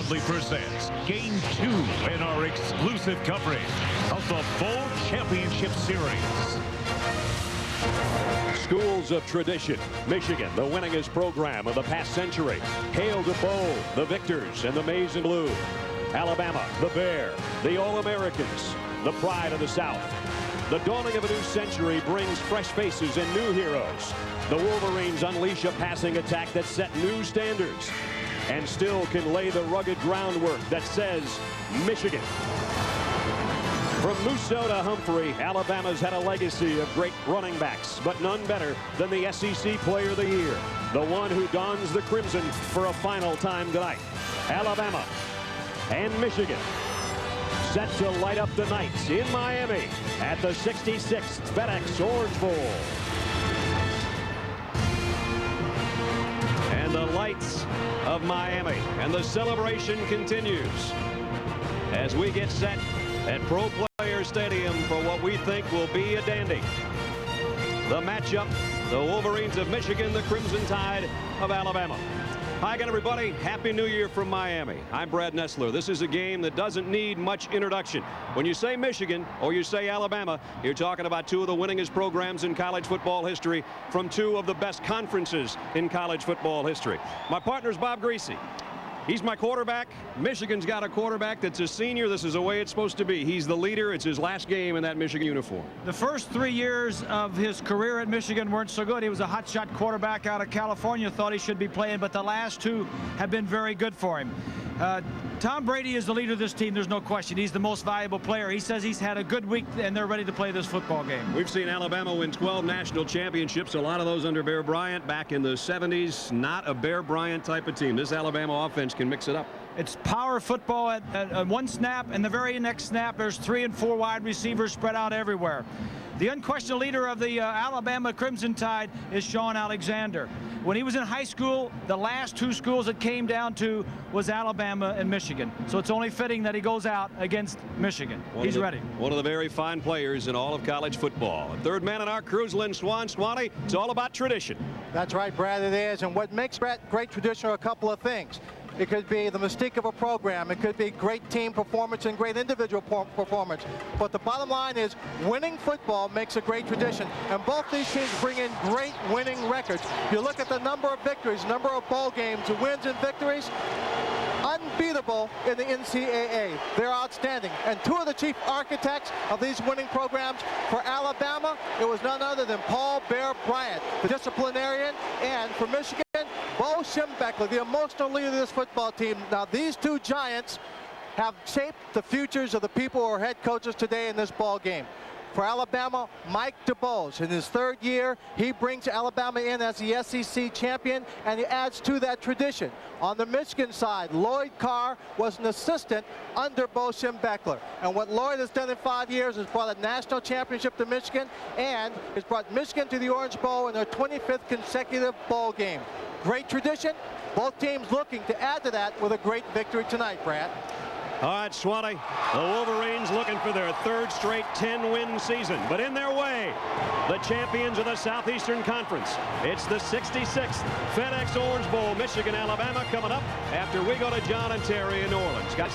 proudly presents Game 2 in our exclusive coverage of the Bowl Championship Series. Schools of tradition. Michigan, the winningest program of the past century. Hail to Bowl, the victors in the maize and blue. Alabama, the Bear, the All-Americans, the pride of the South. The dawning of a new century brings fresh faces and new heroes. The Wolverines unleash a passing attack that set new standards and still can lay the rugged groundwork that says Michigan. From Musso to Humphrey, Alabama's had a legacy of great running backs, but none better than the SEC Player of the Year, the one who dons the crimson for a final time tonight. Alabama and Michigan set to light up the nights in Miami at the 66th FedEx Orange Bowl. And the lights of Miami and the celebration continues as we get set at Pro Player Stadium for what we think will be a dandy. The matchup, the Wolverines of Michigan, the Crimson Tide of Alabama. Hi again, everybody. Happy New Year from Miami. I'm Brad Nessler. This is a game that doesn't need much introduction. When you say Michigan or you say Alabama, you're talking about two of the winningest programs in college football history from two of the best conferences in college football history. My partner is Bob Greasy. He's my quarterback. Michigan's got a quarterback that's a senior. This is the way it's supposed to be. He's the leader. It's his last game in that Michigan uniform. The first 3 years of his career at Michigan weren't so good. He was a hotshot quarterback out of California, thought he should be playing, but the last two have been very good for him. Tom Brady is the leader of this team. There's no question. He's the most valuable player. He says he's had a good week, and they're ready to play this football game. We've seen Alabama win 12 national championships, a lot of those under Bear Bryant back in the 70s. Not a Bear Bryant type of team. This Alabama offense can mix it up. It's power football at one snap, and the very next snap, there's 3 and 4 wide receivers spread out everywhere. The unquestioned leader of the Alabama Crimson Tide is Shawn Alexander. When he was in high school, the last two schools it came down to was Alabama and Michigan. So it's only fitting that he goes out against Michigan. He's ready. One of the very fine players in all of college football. Third man in our crews, Lynn Swan. Swanee, it's all about tradition. That's right, Brad, it is. And what makes great tradition are a couple of things. It could be the mystique of a program. It could be great team performance and great individual performance. But the bottom line is winning football makes a great tradition. And both these teams bring in great winning records. You look at the number of victories, number of bowl games, the wins and victories, unbeatable in the NCAA. They're outstanding. And two of the chief architects of these winning programs for Alabama, it was none other than Paul Bear Bryant, the disciplinarian, and for Michigan, Bo Schembechler, the emotional leader of this football team. Now, these two giants have shaped the futures of the people who are head coaches today in this ball game. For Alabama, Mike DuBose, in his third year, he brings Alabama in as the SEC champion, and he adds to that tradition. On the Michigan side, Lloyd Carr was an assistant under Bo Schembechler. And what Lloyd has done in 5 years is brought a national championship to Michigan and has brought Michigan to the Orange Bowl in their 25th consecutive bowl game. Great tradition. Both teams looking to add to that with a great victory tonight, Brad. All right, Swanee, the Wolverines looking for their third straight 10-win season. But in their way, the champions of the Southeastern Conference. It's the 66th FedEx Orange Bowl, Michigan, Alabama, coming up after we go to John and Terry in New Orleans. Guys.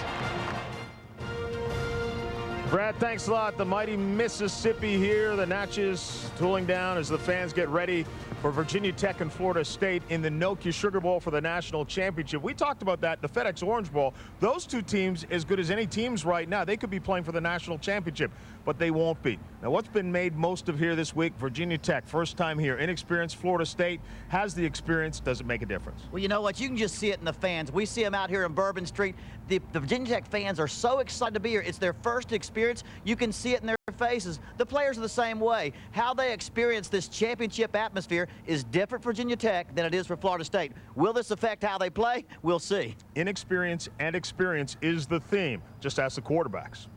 Brad, thanks a lot. The mighty Mississippi here. The Natchez cooling down as the fans get ready for Virginia Tech and Florida State in the Nokia Sugar Bowl for the national championship. We talked about that, the FedEx Orange Bowl. Those two teams, as good as any teams right now, they could be playing for the national championship, but they won't be. Now, what's been made most of here this week, Virginia Tech, first time here. Inexperienced Florida State has the experience. Does it make a difference? Well, you know what? You can just see it in the fans. We see them out here in Bourbon Street. The Virginia Tech fans are so excited to be here. It's their first experience. You can see it in their faces. The players are the same way. How they experience this championship atmosphere is different for Virginia Tech than it is for Florida State. Will this affect how they play? We'll see. Inexperience and experience is the theme. Just ask the quarterbacks.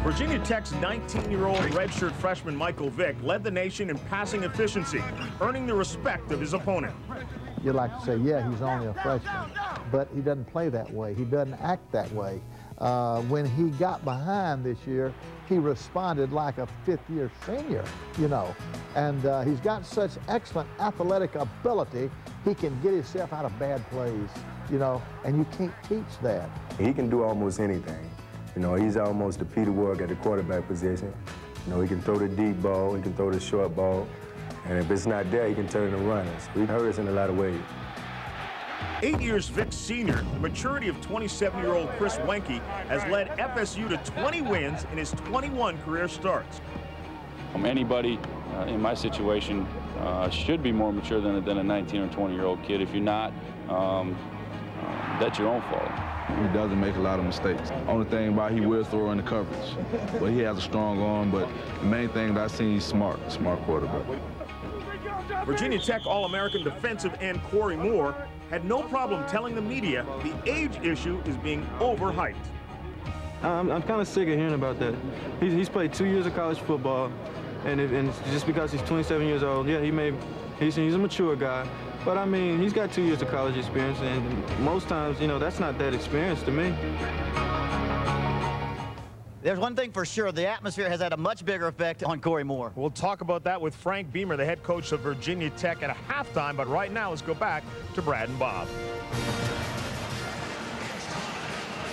Virginia Tech's 19-year-old redshirt freshman Michael Vick led the nation in passing efficiency, earning the respect of his opponent. You'd like to say, yeah, he's only a freshman, but he doesn't play that way. He doesn't act that way. when he got behind this year, he responded like a fifth-year senior, you know. And he's got such excellent athletic ability, he can get himself out of bad plays, you know, and you can't teach that. He can do almost anything. You know, he's almost the Peter Work at the quarterback position. You know, he can throw the deep ball, he can throw the short ball, and if it's not there, he can turn and run it. So he hurt us in a lot of ways. 8 years Vic Sr., the maturity of 27-year-old Chris Wenke has led FSU to 20 wins in his 21 career starts. Anybody in my situation should be more mature than a 19 or 20-year-old kid. If you're not, that's your own fault. He doesn't make a lot of mistakes. Only thing about he will throw in the coverage. But he has a strong arm, but the main thing that I see, he's smart quarterback. Virginia Tech All-American defensive end Corey Moore had no problem telling the media the age issue is being overhyped. I'm kind of sick of hearing about that. He's played 2 years of college football, and just because he's 27 years old, yeah, he's a mature guy. But I mean, he's got 2 years of college experience, and most times, you know, that's not that experience to me. There's one thing for sure, the atmosphere has had a much bigger effect on Corey Moore. We'll talk about that with Frank Beamer, the head coach of Virginia Tech, at a halftime, but right now let's go back to Brad and Bob.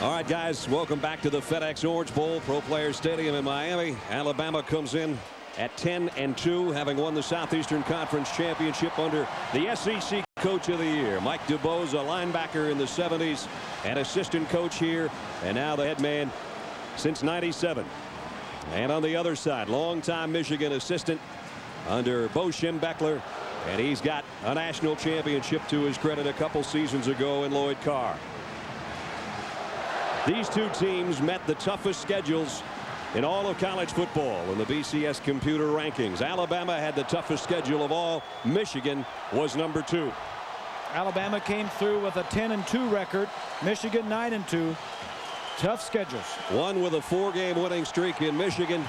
All right, guys, welcome back to the FedEx Orange Bowl, Pro Players Stadium in Miami. Alabama comes in at 10-2, having won the Southeastern Conference Championship under the SEC Coach of the Year. Mike DuBose, a linebacker in the 70s, and assistant coach here, and now the head man since '97. And on the other side, longtime Michigan assistant under Bo Schembechler, and he's got a national championship to his credit a couple seasons ago in Lloyd Carr. These two teams met the toughest schedules in all of college football in the BCS computer rankings. Alabama had the toughest schedule of all. Michigan was number 2. Alabama came through with a 10-2 record. Michigan 9-2. Tough schedules. One with a 4-game winning streak in Michigan.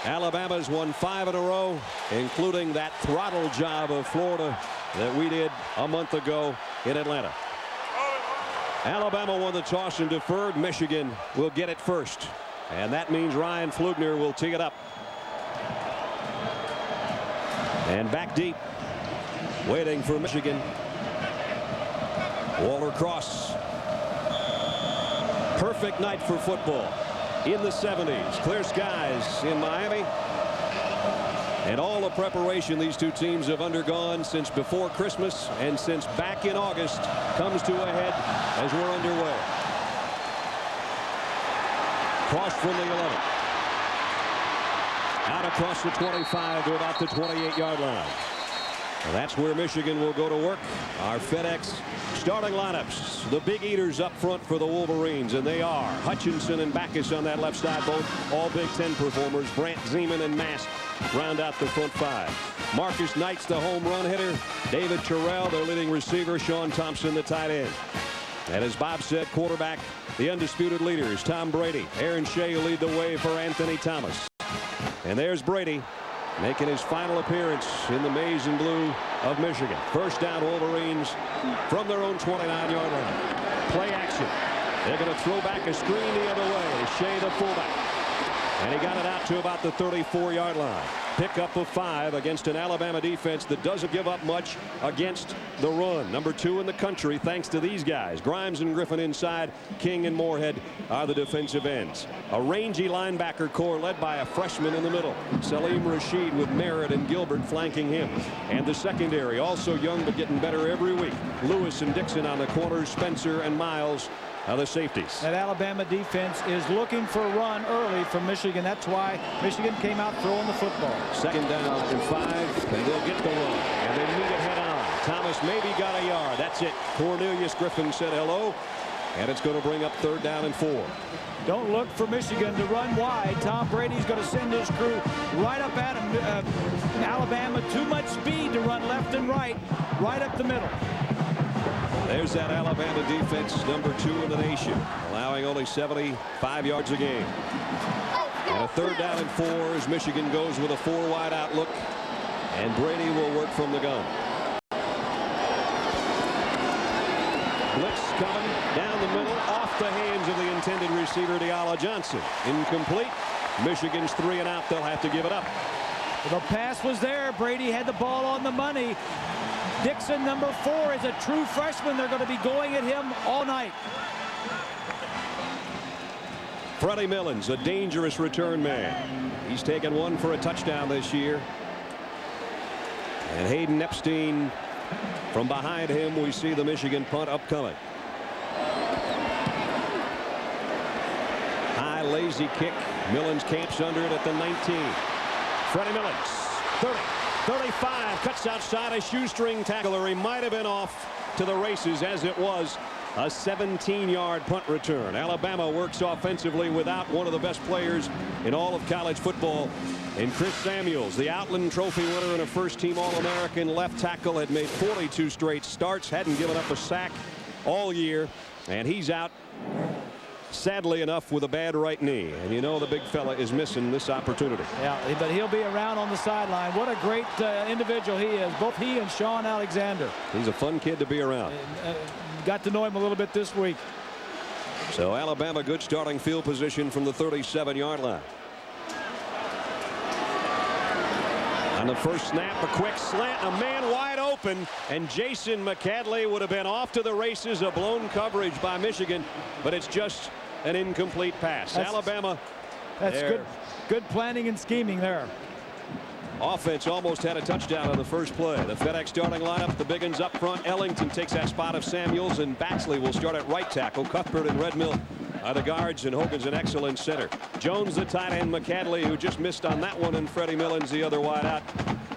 Alabama's won 5 in a row, including that throttle job of Florida that we did a month ago in Atlanta. Alabama won the toss and deferred. Michigan will get it first. And that means Ryan Flugner will tee it up. And back deep, waiting for Michigan. Waller Cross. Perfect night for football in the 70s. Clear skies in Miami. And all the preparation these two teams have undergone since before Christmas and since back in August comes to a head as we're underway. Cross from the 11. Out across the 25 to about the 28-yard line. And that's where Michigan will go to work. Our FedEx starting lineups. The big eaters up front for the Wolverines, and they are Hutchinson and Backus on that left side, both all Big Ten performers. Brant, Zeman, and Mast round out the front 5. Marcus Knight's the home run hitter. David Terrell, their leading receiver. Shawn Thompson, the tight end. And as Bob said, quarterback, the undisputed leaders, Tom Brady. Aaron Shea will lead the way for Anthony Thomas. And there's Brady, making his final appearance in the maize and blue of Michigan. First down, Wolverines from their own 29-yard line. Play action. They're going to throw back a screen the other way. Shea, the fullback. And he got it out to about the 34-yard line. Pickup of 5 against an Alabama defense that doesn't give up much against the run. Number 2 in the country thanks to these guys. Grimes and Griffin inside. King and Moorhead are the defensive ends. A rangy linebacker core led by a freshman in the middle. Salim Rashid with Merritt and Gilbert flanking him. And the secondary also young but getting better every week. Lewis and Dixon on the corners. Spencer and Miles are the safeties. That Alabama defense is looking for a run early from Michigan. That's why Michigan came out throwing the football. Second down and 5, and they'll get the run. And they meet it head on. Thomas maybe got a yard. That's it. Cornelius Griffin said hello. And it's going to bring up 3rd down and 4. Don't look for Michigan to run wide. Tom Brady's going to send his crew right up at him. Alabama, too much speed to run left and right up the middle. There's that Alabama defense, number 2 in the nation, allowing only 75 yards a game. And a 3rd down and 4 as Michigan goes with a 4-wide outlook, and Brady will work from the gun. Blitz coming down the middle, off the hands of the intended receiver, Deala Johnson. Incomplete. Michigan's 3 and out. They'll have to give it up. The pass was there. Brady had the ball on the money. Dixon, number 4, is a true freshman. They're going to be going at him all night. Freddie Millens, a dangerous return man. He's taken 1 for a touchdown this year. And Hayden Epstein from behind him. We see the Michigan punt upcoming. High lazy kick. Millens camps under it at the 19. Freddie Millens, 30, 35, cuts outside a shoestring tackler. He might have been off to the races, as it was a 17-yard punt return. Alabama works offensively without one of the best players in all of college football. And Chris Samuels, the Outland Trophy winner and a first-team All-American left tackle, had made 42 straight starts, hadn't given up a sack all year, and he's out, sadly enough, with a bad right knee. And you know the big fella is missing this opportunity. Yeah, but he'll be around on the sideline. What a great individual he is, both he and Shawn Alexander. He's a fun kid to be around. Got to know him a little bit this week. So Alabama, good starting field position from the 37-yard line. On the first snap, a quick slant, a man wide open, and Jason McCadley would have been off to the races. A blown coverage by Michigan, but it's just an incomplete pass. Alabama. That's good planning and scheming there. Offense almost had a touchdown on the first play. The FedEx starting lineup, the big ones up front. Ellington takes that spot of Samuels, and Baxley will start at right tackle. Cuthbert and Redmill are the guards, and Hogan's an excellent center. Jones, the tight end, McCadley, who just missed on that one, and Freddie Millens, the other wide out.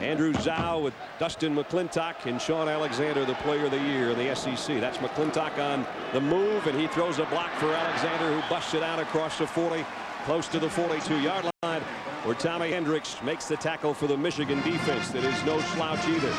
Andrew Zhao with Dustin McClintock, and Shawn Alexander, the player of the year in the SEC. That's McClintock on the move, and he throws a block for Alexander, who busts it out across the 40, close to the 42-yard line, where Tommy Hendricks makes the tackle for the Michigan defense. That is no slouch either.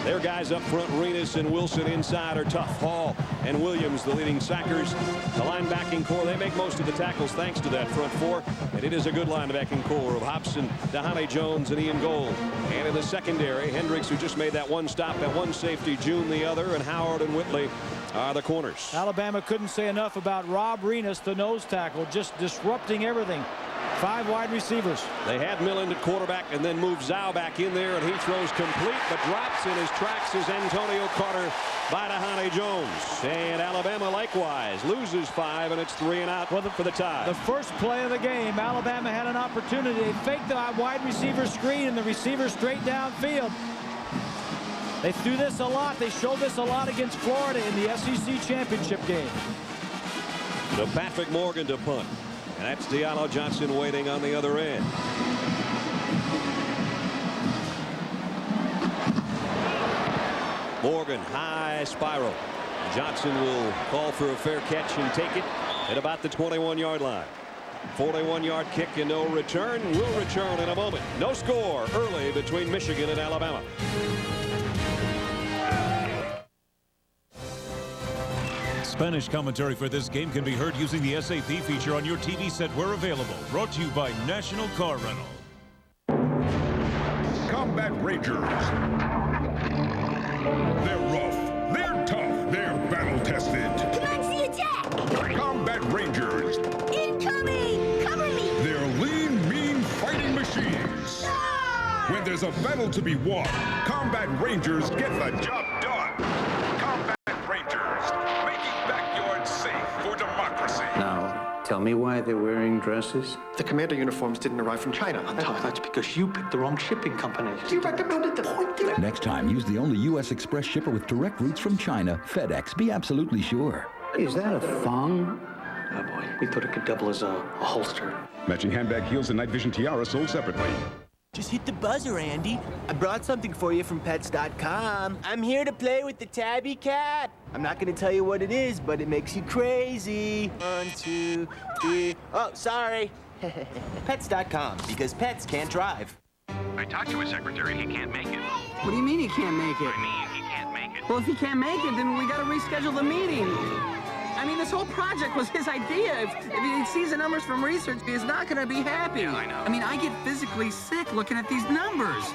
Their guys up front, Renas and Wilson inside, are tough. Hall and Williams, the leading sackers. The linebacking core, they make most of the tackles thanks to that front 4. And it is a good linebacking core of Hobson, Dahane Jones, and Ian Gold. And in the secondary, Hendricks, who just made that one stop, that one safety, June the other, and Howard and Whitley are the corners. Alabama couldn't say enough about Rob Renas, the nose tackle, just disrupting everything. 5 wide receivers. They had Millen at quarterback and then moved Zhao back in there, and he throws complete, but drops in his tracks as Antonio Carter by Dahane Jones. And Alabama likewise loses 5, and it's 3 and out for the tie. The first play of the game, Alabama had an opportunity. They faked the wide receiver screen, and the receiver straight downfield. They do this a lot. They showed this a lot against Florida in the SEC championship game. So Patrick Morgan to punt. And that's Deala Johnson waiting on the other end. Morgan, high spiral. Johnson will call for a fair catch and take it at about the 21-yard line. 41-yard kick and no return. Will return in a moment. No score early between Michigan and Alabama. Spanish commentary for this game can be heard using the SAP feature on your TV set where available. Brought to you by National Car Rental. Combat Rangers. They're rough. They're tough. They're battle-tested. Come on, see attack! Combat Rangers. Incoming! Cover me! They're lean, mean fighting machines. Ah! When there's a battle to be won, Combat Rangers get the job done. Combat Rangers, making backyards safe for democracy. Now, tell me why they're wearing dresses. The commander uniforms didn't arrive from China on time. That's because you picked the wrong shipping company. You recommended the point. Next time, use the only U.S. Express shipper with direct routes from China, FedEx. Be absolutely sure. Is that a thong? Oh boy, we thought it could double as a holster. Matching handbag, heels, and night vision tiara sold separately. Just hit the buzzer, Andy. I brought something for you from Pets.com. I'm here to play with the tabby cat. I'm not gonna tell you what it is, but it makes you crazy. 1, 2, 3. Oh, sorry. Pets.com, because pets can't drive. I talked to his secretary. He can't make it. What do you mean he can't make it? I mean, he can't make it. Well, if he can't make it, then we gotta reschedule the meeting. I mean, this whole project was his idea. If he sees the numbers from research, he's not gonna be happy. Yeah, I know. I mean, I get physically sick looking at these numbers.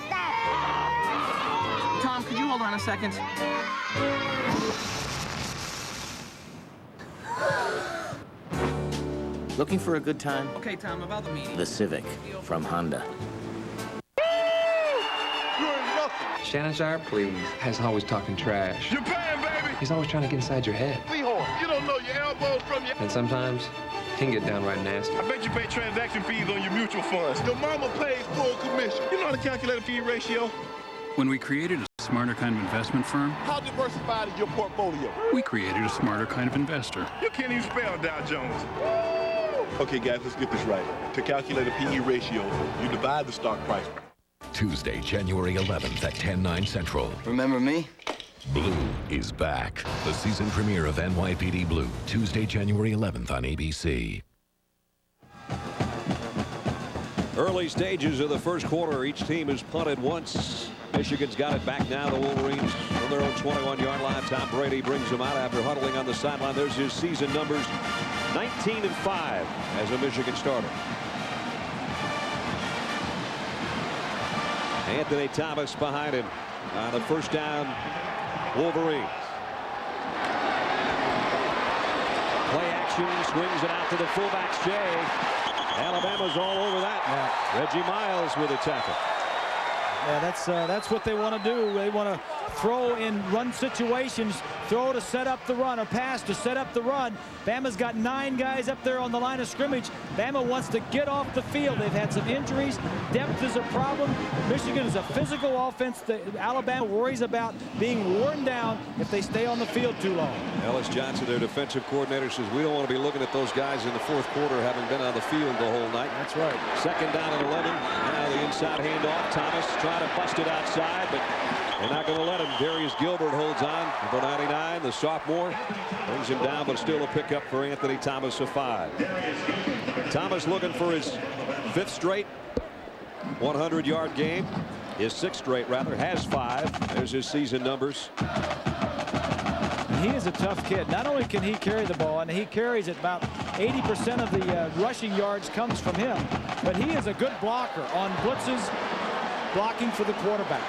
Tom, could you hold on a second? Looking for a good time? Okay, Tom, about the meeting. The Civic from Honda. Shannon's our please. Has always talking trash. You're paying, baby! He's always trying to get inside your head. Lehor, you don't know your elbows from your... And sometimes he can get downright nasty. I bet you pay transaction fees on your mutual funds. Your mama pays full commission. You know how to calculate a fee ratio? When we created a smarter kind of investment firm, How diversified is your portfolio? we created a smarter kind of investor. You can't even spell Dow Jones. Okay, guys, let's get this right. To calculate a PE ratio, you divide the stock price. Tuesday, January 11th at 10/9 Central. Remember me? Blue is back. The season premiere of NYPD Blue, Tuesday, January 11th on ABC. Early stages of the first quarter, each team has punted once. Michigan's got it back now. The Wolverines on their own 21-yard line. Tom Brady brings them out after huddling on the sideline. There's his season numbers, 19-5 as a Michigan starter. Anthony Thomas behind him on the first down. Wolverines. Play action, swings it out to the fullback's Jay. Alabama's all over that. Yeah. Reggie Miles with a tackle. Yeah, that's what they want to do. They want to throw in run situations, throw to set up the run, or pass to set up the run. Bama's got 9 guys up there on the line of scrimmage. Bama wants to get off the field. They've had some injuries. Depth is a problem. Michigan is a physical offense that Alabama worries about being worn down if they stay on the field too long. Ellis Johnson, their defensive coordinator, says we don't want to be looking at those guys in the fourth quarter having been on the field the whole night. That's right. Second down and 11. Now the inside handoff. Thomas trying to bust it outside, but they're not going to let him. Darius Gilbert holds on. Number 99, the sophomore, brings him down, but still a pickup for Anthony Thomas of 5. Thomas looking for his 5th straight 100-yard game. His 6th straight, rather, has 5. There's his season numbers. He is a tough kid. Not only can he carry the ball, and he carries it, about 80% of the rushing yards comes from him, but he is a good blocker on blitzes, blocking for the quarterback.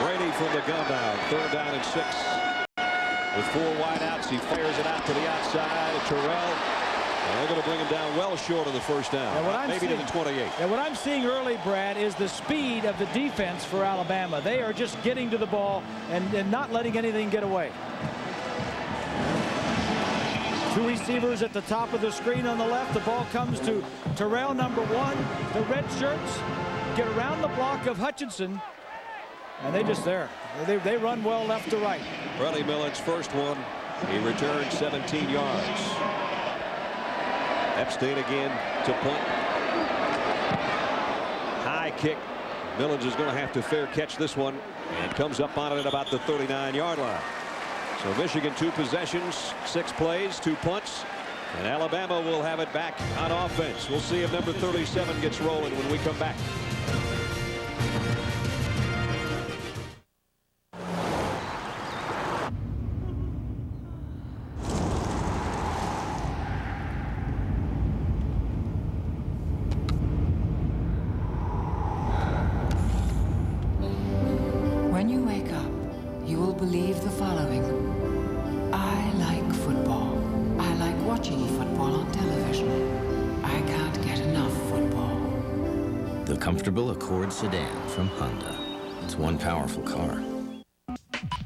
Brady from the gun down. 3rd down and 6. With 4 wideouts, he fires it out to the outside. Terrell. And they're going to bring him down well short of the first down. Maybe to the 28. And what I'm seeing early, Brad, is the speed of the defense for Alabama. They are just getting to the ball and not letting anything get away. 2 receivers at the top of the screen on the left. The ball comes to Terrell, number 1. The red shirts get around the block of Hutchinson. And they just there. They run well left to right. Brady Millen's first one. He returned 17 yards. Epstein again to punt. High kick. Millens is going to have to fair catch this one. And comes up on it at about the 39-yard line. So Michigan 2 possessions, 6 plays, 2 punts. And Alabama will have it back on offense. We'll see if number 37 gets rolling when we come back. When you wake up, you will believe the following. I like football. I like watching football on television. I can't get enough football. The comfortable Accord sedan from Honda. It's one powerful car.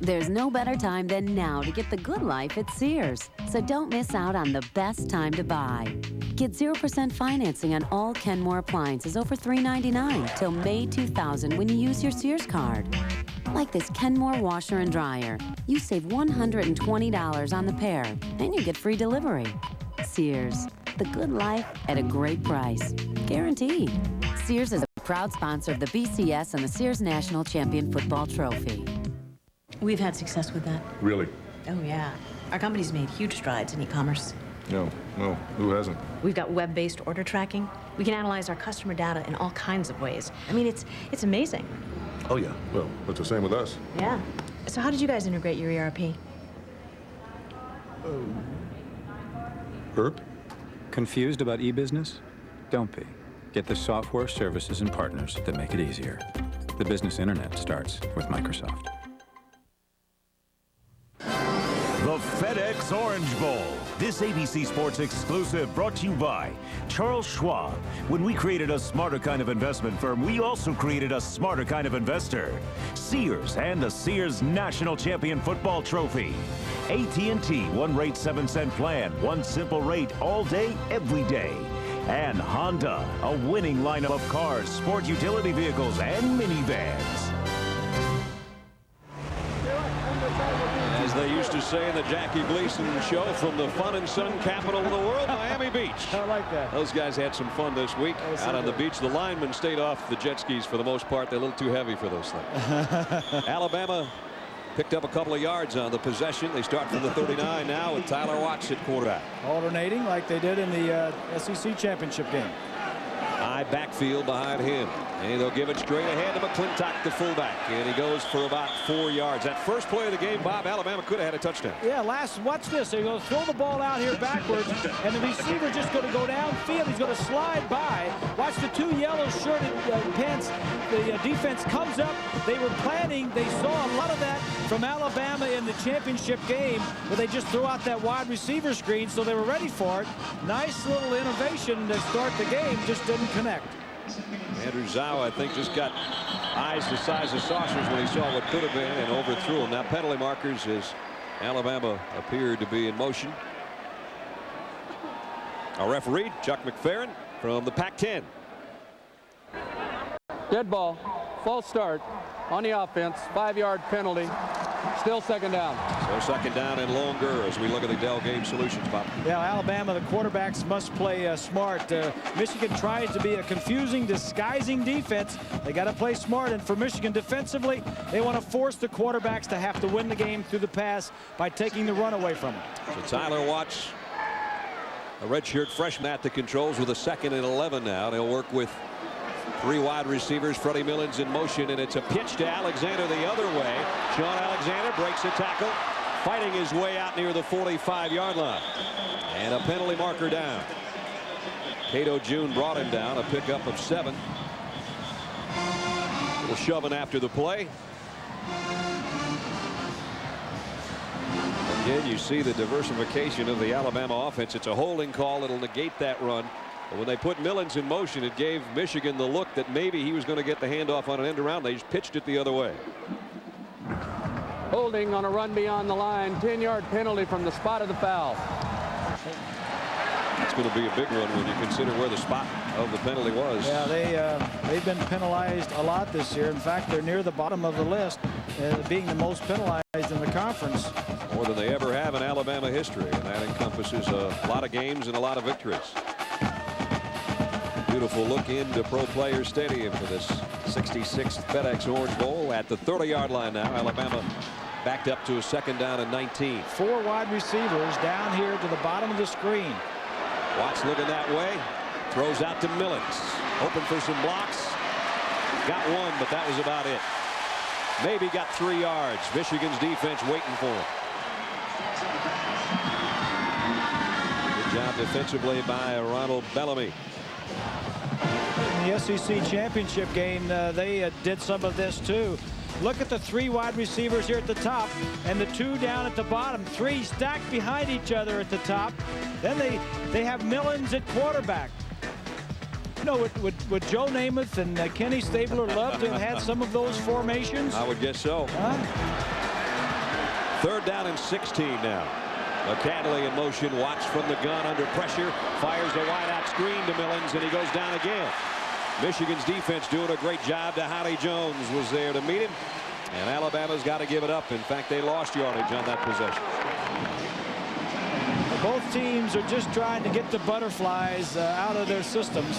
There's no better time than now to get the good life at Sears. So don't miss out on the best time to buy. Get 0% financing on all Kenmore appliances over $399 till May 2000 when you use your Sears card. Like this Kenmore washer and dryer. You save $120 on the pair, and you get free delivery. Sears, the good life at a great price. Guaranteed. Sears is a proud sponsor of the BCS and the Sears National Champion Football Trophy. We've had success with that. Really? Oh, yeah. Our company's made huge strides in e-commerce. No, who hasn't? We've got web-based order tracking. We can analyze our customer data in all kinds of ways. I mean, it's amazing. Oh, yeah. Well, it's the same with us. Yeah. So how did you guys integrate your ERP? Herb? Confused about e-business? Don't be. Get the software, services, and partners that make it easier. The business internet starts with Microsoft. The FedEx Orange Bowl. This ABC Sports exclusive brought to you by Charles Schwab. When we created a smarter kind of investment firm, we also created a smarter kind of investor. Sears and the Sears National Champion Football Trophy. AT&T, one rate 7-cent plan, one simple rate all day, every day. And Honda, a winning lineup of cars, sport utility vehicles, and minivans. As they used to say in the Jackie Gleason show, from the fun and sun capital of the world, Miami Beach. I like that. Those guys had some fun this week out on the beach. The linemen stayed off the jet skis for the most part. They're a little too heavy for those things. Alabama picked up a couple of yards on the possession. They start from the 39 now with Tyler Watts at quarterback. Alternating like they did in the SEC championship game. High backfield behind him. And they'll give it straight ahead to McClintock, the fullback. And he goes for about 4 yards. That first play of the game, Bob, Alabama could have had a touchdown. Yeah, watch this. They're going to throw the ball out here backwards, and the receiver just going to go downfield. He's going to slide by. Watch the two yellow-shirted pants. The defense comes up. They were planning. They saw a lot of that from Alabama in the championship game, where they just threw out that wide receiver screen, so they were ready for it. Nice little innovation to start the game, just didn't connect. Andrew Zhao, I think, just got eyes the size of saucers when he saw what could have been and overthrew him. Now penalty markers as Alabama appeared to be in motion. Our referee, Chuck McFerrin from the Pac-10. Dead ball, false start on the offense, 5-yard penalty. Still second down. So second down and longer as we look at the Dell Game Solutions, Bob. Yeah, Alabama, the quarterbacks must play smart. Michigan tries to be a confusing, disguising defense. They got to play smart, and for Michigan defensively, they want to force the quarterbacks to have to win the game through the pass by taking the run away from them. So Tyler Watts, a redshirt freshman at the controls with a 2nd and 11 now. They'll work with 3 wide receivers. Freddie Millen's in motion, and it's a pitch to Alexander the other way. Shawn Alexander breaks a tackle, fighting his way out near the 45-yard line. And a penalty marker down. Cato June brought him down, a pickup of 7. A little shoving after the play. Again, you see the diversification of the Alabama offense. It's a holding call that'll negate that run. But when they put Millens in motion, it gave Michigan the look that maybe he was going to get the handoff on an end around. They just pitched it the other way. Holding on a run beyond the line, 10-yard penalty from the spot of the foul. It's going to be a big one when you consider where the spot of the penalty was. Yeah, they've been penalized a lot this year. In fact, they're near the bottom of the list, being the most penalized in the conference. More than they ever have in Alabama history, and that encompasses a lot of games and a lot of victories. Beautiful look into Pro Players Stadium for this 66th FedEx Orange Bowl at the 30-yard line now. Alabama backed up to a 2nd down and 19. 4 wide receivers down here to the bottom of the screen. Watts looking that way. Throws out to Millens. Open for some blocks. Got one, but that was about it. Maybe got 3 yards. Michigan's defense waiting for him. Good job defensively by Ronald Bellamy. In the SEC championship game, they did some of this too. Look at the 3 wide receivers here at the top and the 2 down at the bottom. 3 stacked behind each other at the top. Then they have Millens at quarterback. You know, would Joe Namath and Kenny Stabler love to have had some of those formations? I would guess so. Huh? 3rd down and 16 now. McCadley in motion. Watts from the gun under pressure. Fires a wide-out screen to Millens, and he goes down again. Michigan's defense doing a great job. Dahali Jones was there to meet him, and Alabama's got to give it up. In fact, they lost yardage on that possession. Both teams are just trying to get the butterflies out of their systems.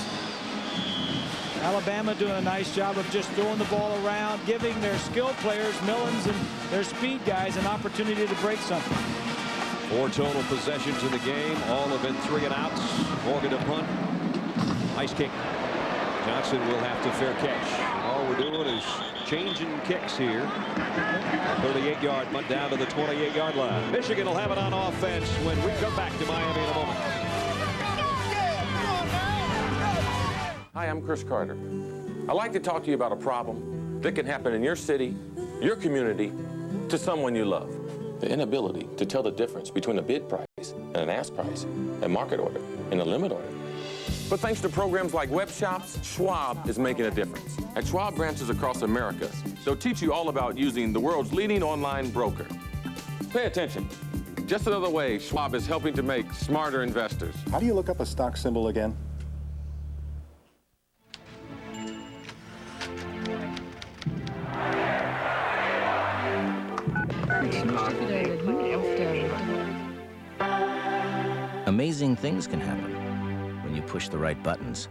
Alabama doing a nice job of just throwing the ball around, giving their skill players, Millens and their speed guys, an opportunity to break something. 4 total possessions in the game. All have been 3 and outs. Morgan to punt. Nice kick. Johnson will have to fair catch. And all we're doing is changing kicks here. 38-yard punt down to the 28-yard line. Michigan will have it on offense when we come back to Miami in a moment. Hi, I'm Chris Carter. I'd like to talk to you about a problem that can happen in your city, your community, to someone you love. The inability to tell the difference between a bid price and an ask price, a market order and a limit order. But thanks to programs like web shops, Schwab is making a difference. At Schwab branches across America, they'll teach you all about using the world's leading online broker. Pay attention. Just another way Schwab is helping to make smarter investors. How do you look up a stock symbol again? Amazing things can happen when you push the right buttons.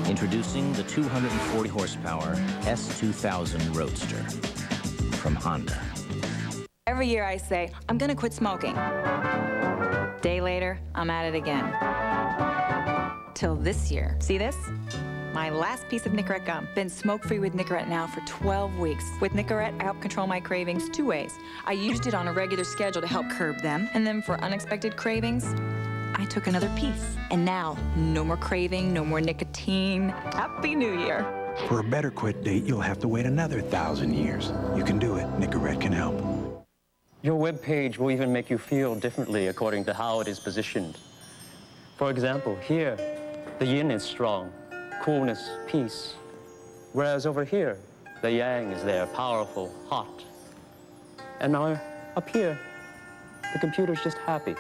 Introducing the 240 horsepower S2000 Roadster from Honda. Every year I say, I'm gonna quit smoking. Day later, I'm at it again. Till this year. See this? My last piece of Nicorette gum. Been smoke-free with Nicorette now for 12 weeks. With Nicorette, I help control my cravings 2 ways. I used it on a regular schedule to help curb them, and then for unexpected cravings, I took another piece. And now, no more craving, no more nicotine. Happy New Year. For a better quit date, you'll have to wait another 1,000 years. You can do it. Nicorette can help. Your web page will even make you feel differently according to how it is positioned. For example, here, the yin is strong, coolness, peace. Whereas over here, the yang is there, powerful, hot. And now, up here, the computer's just happy.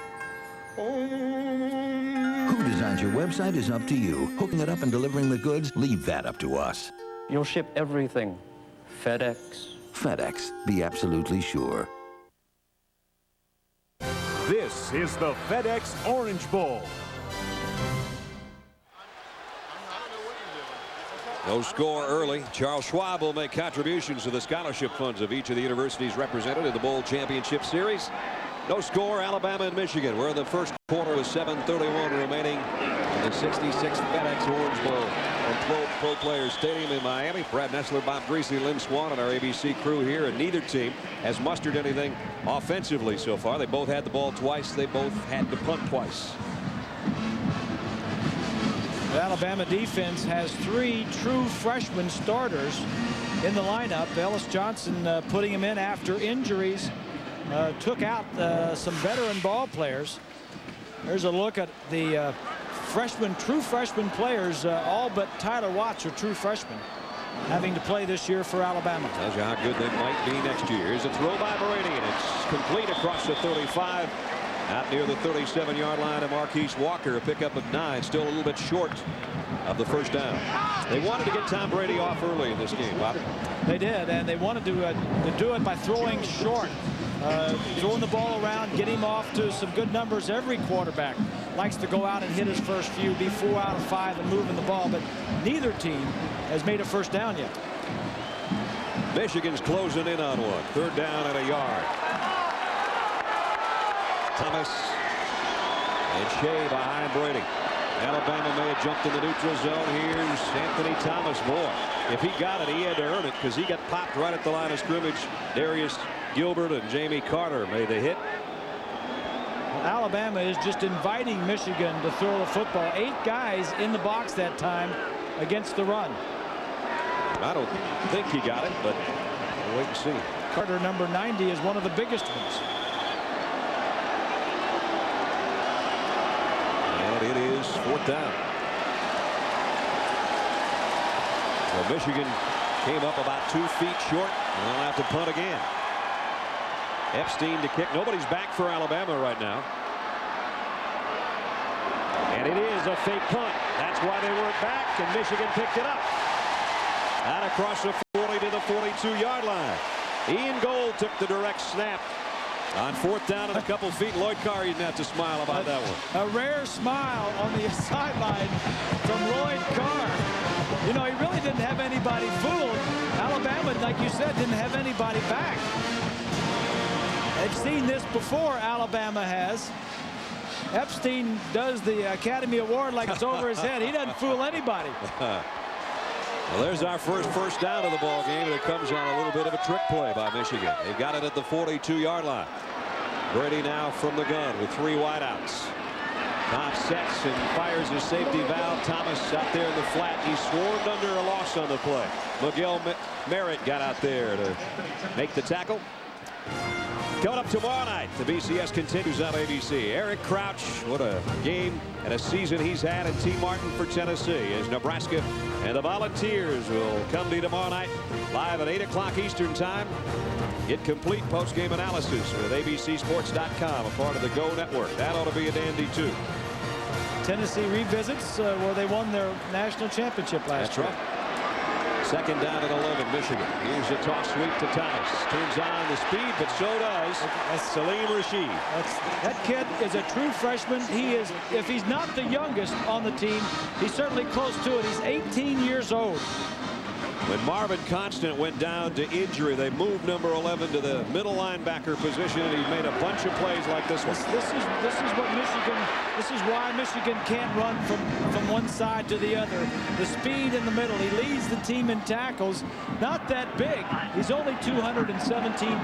Who designs your website is up to you. Hooking it up and delivering the goods, leave that up to us. You'll ship everything. FedEx. FedEx, be absolutely sure. This is the FedEx Orange Bowl. No score early. Charles Schwab will make contributions to the scholarship funds of each of the universities represented in the Bowl Championship Series. No score, Alabama and Michigan. We're in the first quarter with 7:31 remaining in the 66th FedEx Orange Bowl from Pro Players Stadium in Miami. Brad Nessler, Bob Greasy, Lynn Swan, and our ABC crew here. And neither team has mustered anything offensively so far. They both had the ball twice. They both had to punt twice. The Alabama defense has 3 true freshman starters in the lineup. Ellis Johnson putting him in after injuries. Took out some veteran ball players. There's a look at the true freshman players. All but Tyler Watts are true freshmen having to play this year for Alabama. Tells you how good they might be next year. Here's a throw by Brady, and it's complete across the 35. Out near the 37-yard line of Marquise Walker, a pickup of 9, still a little bit short of the first down. They wanted to get Tom Brady off early in this game, Bob. They did, and they wanted to do it by throwing short. Throwing the ball around, get him off to some good numbers. Every quarterback likes to go out and hit his first few, be 4 out of 5 and moving the ball, but neither team has made a first down yet. Michigan's closing in on one. 3rd down and a yard. Thomas and Shea behind Brady. Alabama may have jumped in the neutral zone. Here's Anthony Thomas. Boy, if he got it, he had to earn it because he got popped right at the line of scrimmage. Darius Gilbert and Jamie Carter made the hit. Alabama is just inviting Michigan to throw the football. 8 guys in the box that time against the run. I don't think he got it, but we'll wait and see. Carter, number 90, is one of the biggest ones. And it is 4th down. So Michigan came up about 2 feet short, and they'll have to punt again. Epstein to kick. Nobody's back for Alabama right now. And it is a fake punt. That's why they weren't back, and Michigan picked it up. Out across the 40 to the 42-yard line. Ian Gold took the direct snap on 4th down and a couple feet. Lloyd Carr, you didn't have to smile about that one. A rare smile on the sideline from Lloyd Carr. You know, he really didn't have anybody fooled. Alabama, like you said, didn't have anybody back. They've seen this before, Alabama has. Epstein does the Academy Award like it's over his head. He doesn't fool anybody. Well, there's our first down of the ball game, and it comes on a little bit of a trick play by Michigan. They've got it at the 42-yard line. Brady now from the gun with 3 wideouts. Bob sets and fires his safety valve. Thomas out there in the flat. He swarmed under a loss on the play. Miguel Merritt got out there to make the tackle. Coming up tomorrow night, the BCS continues on ABC. Eric Crouch, what a game and a season he's had, and T. Martin for Tennessee as Nebraska and the Volunteers will come to you tomorrow night live at 8 o'clock Eastern time. Get complete post-game analysis with abcsports.com, a part of the Go Network. That ought to be a dandy too. Tennessee revisits where they won their national championship last year. That's right. Second down and 11, Michigan. Here's a toss sweep to Thomas. Turns on the speed, but so does Salim Rashid. That kid is a true freshman. He is, if he's not the youngest on the team, he's certainly close to it. He's 18 years old. When Marvin Constant went down to injury, they moved number 11 to the middle linebacker position, and he made a bunch of plays like this one. This is what Michigan. This is why Michigan can't run from one side to the other. The speed in the middle. He leads the team in tackles. Not that big. He's only 217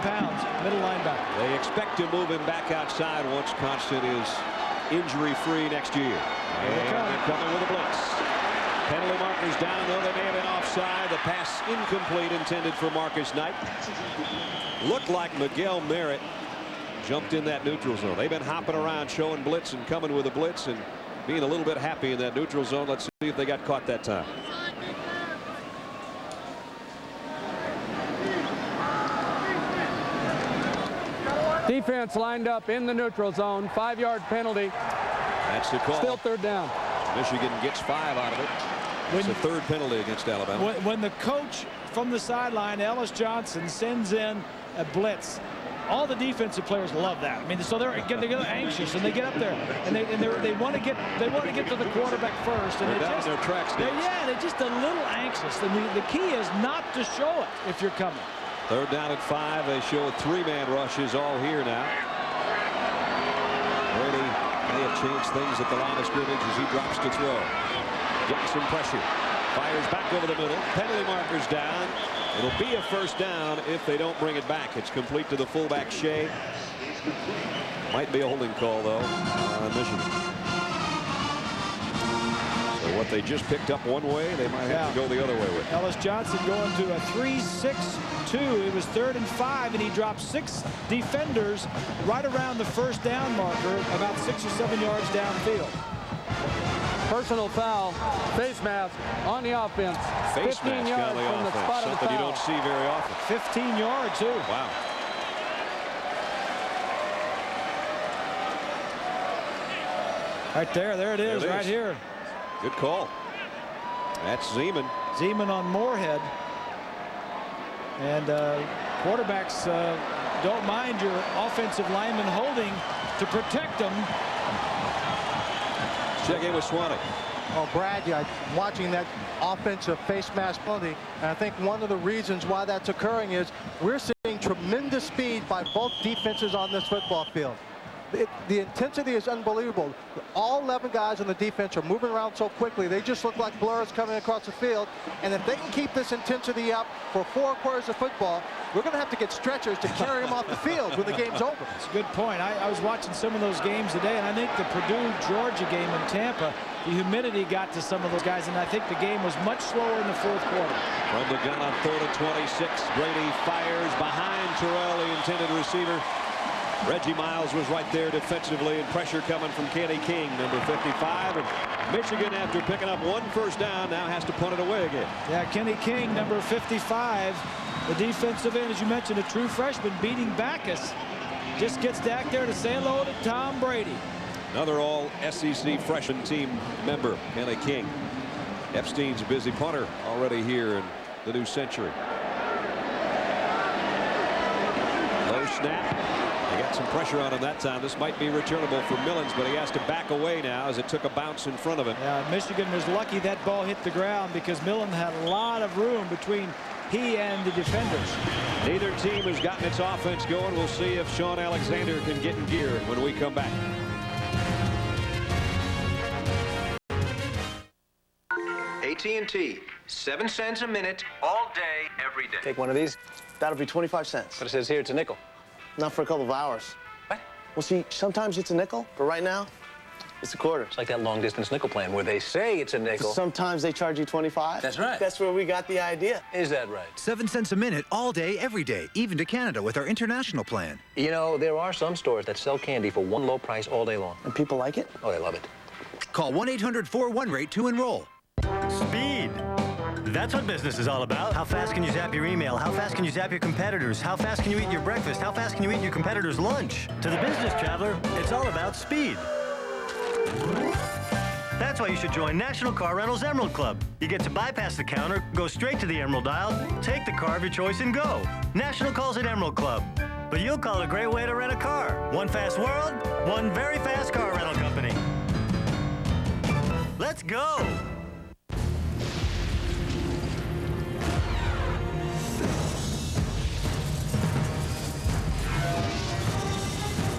pounds. Middle linebacker. They expect to move him back outside once Constant is injury-free next year. And they're coming with a blitz. Penalty markers down, though they may have been offside. The pass incomplete, intended for Marcus Knight. Looked like Miguel Merritt jumped in that neutral zone. They've been hopping around, showing blitz and coming with a blitz and being a little bit happy in that neutral zone. Let's see if they got caught that time. Defense lined up in the neutral zone. 5-yard penalty. That's the call. Still third down. Michigan gets 5 out of it. It's a third penalty against Alabama. When the coach from the sideline, Ellis Johnson, sends in a blitz, all the defensive players love that. I mean, so they're anxious and they get up there and they want to get to the quarterback first. And they're down in their tracks. They're just a little anxious. And the key is not to show it if you're coming. Third down at 5. They show 3-man rushes all here now. Brady may have changed things at the line of scrimmage as he drops to throw. Getting some pressure. Fires back over the middle. Penalty markers down. It'll be a first down if they don't bring it back. It's complete to the fullback, Shea. Might be a holding call, though, on Michigan. So what they just picked up one way, they might have to go the other way with. Ellis Johnson going to a 3-6-2. It was 3rd and 5, and he dropped 6 defenders right around the first down marker, about 6 or 7 yards downfield. Personal foul, face mask on the offense. Face 15 mask yards on the from the offense, spot of the something you foul. don't see very often. 15 yards, too. Wow. Right there it is, right here. Good call. That's Zeman. Zeman on Moorhead. And quarterbacks don't mind your offensive lineman holding to protect them. Check in with Swanee. Oh, Brad, watching that offensive face mask penalty, and I think one of the reasons why that's occurring is we're seeing tremendous speed by both defenses on this football field. The intensity is unbelievable. All 11 guys on the defense are moving around so quickly. They just look like blurs coming across the field. And if they can keep this intensity up for 4 quarters of football, we're going to have to get stretchers to carry them off the field when the game's over. It's a good point. I was watching some of those games today, and I think the Purdue-Georgia game in Tampa, the humidity got to some of those guys, and I think the game was much slower in the 4th quarter. From the gun on 3rd and 26, Brady fires behind Terrell, the intended receiver. Reggie Miles was right there defensively, and pressure coming from Kenny King, number 55. And Michigan, after picking up 1 first down, now has to punt it away again. Yeah, Kenny King, number 55, the defensive end, as you mentioned, a true freshman, beating Backus. Just gets back there to say hello to Tom Brady. Another all-SEC freshman team member, Kenny King. Epstein's a busy punter already here in the new century. Low snap. They got some pressure on him that time. This might be returnable for Millens, but he has to back away now as it took a bounce in front of him. Yeah, Michigan was lucky that ball hit the ground because Millen had a lot of room between he and the defenders. Neither team has gotten its offense going. We'll see if Shawn Alexander can get in gear when we come back. AT&T, 7 cents a minute, all day, every day. Take one of these. That'll be 25 cents. But it says here it's a nickel. Not for a couple of hours. What? Well, see, sometimes it's a nickel, but right now, It's a quarter. It's like that long-distance nickel plan where they say it's a nickel. Sometimes they charge you 25. That's right. That's where we got the idea. Is that right? 7 cents a minute, all day, every day, even to Canada with our international plan. You know, there are some stores that sell candy for one low price all day long. And people like it? Oh, they love it. Call 1-800-41-RATE to enroll. Speed. That's what business is all about. How fast can you zap your email? How fast can you zap your competitors? How fast can you eat your breakfast? How fast can you eat your competitor's lunch? To the business traveler, it's all about speed. That's why you should join National Car Rentals Emerald Club. You get to bypass the counter, go straight to the Emerald aisle, take the car of your choice and go. National calls it Emerald Club, but you'll call it a great way to rent a car. One fast world, one very fast car rental company. Let's go!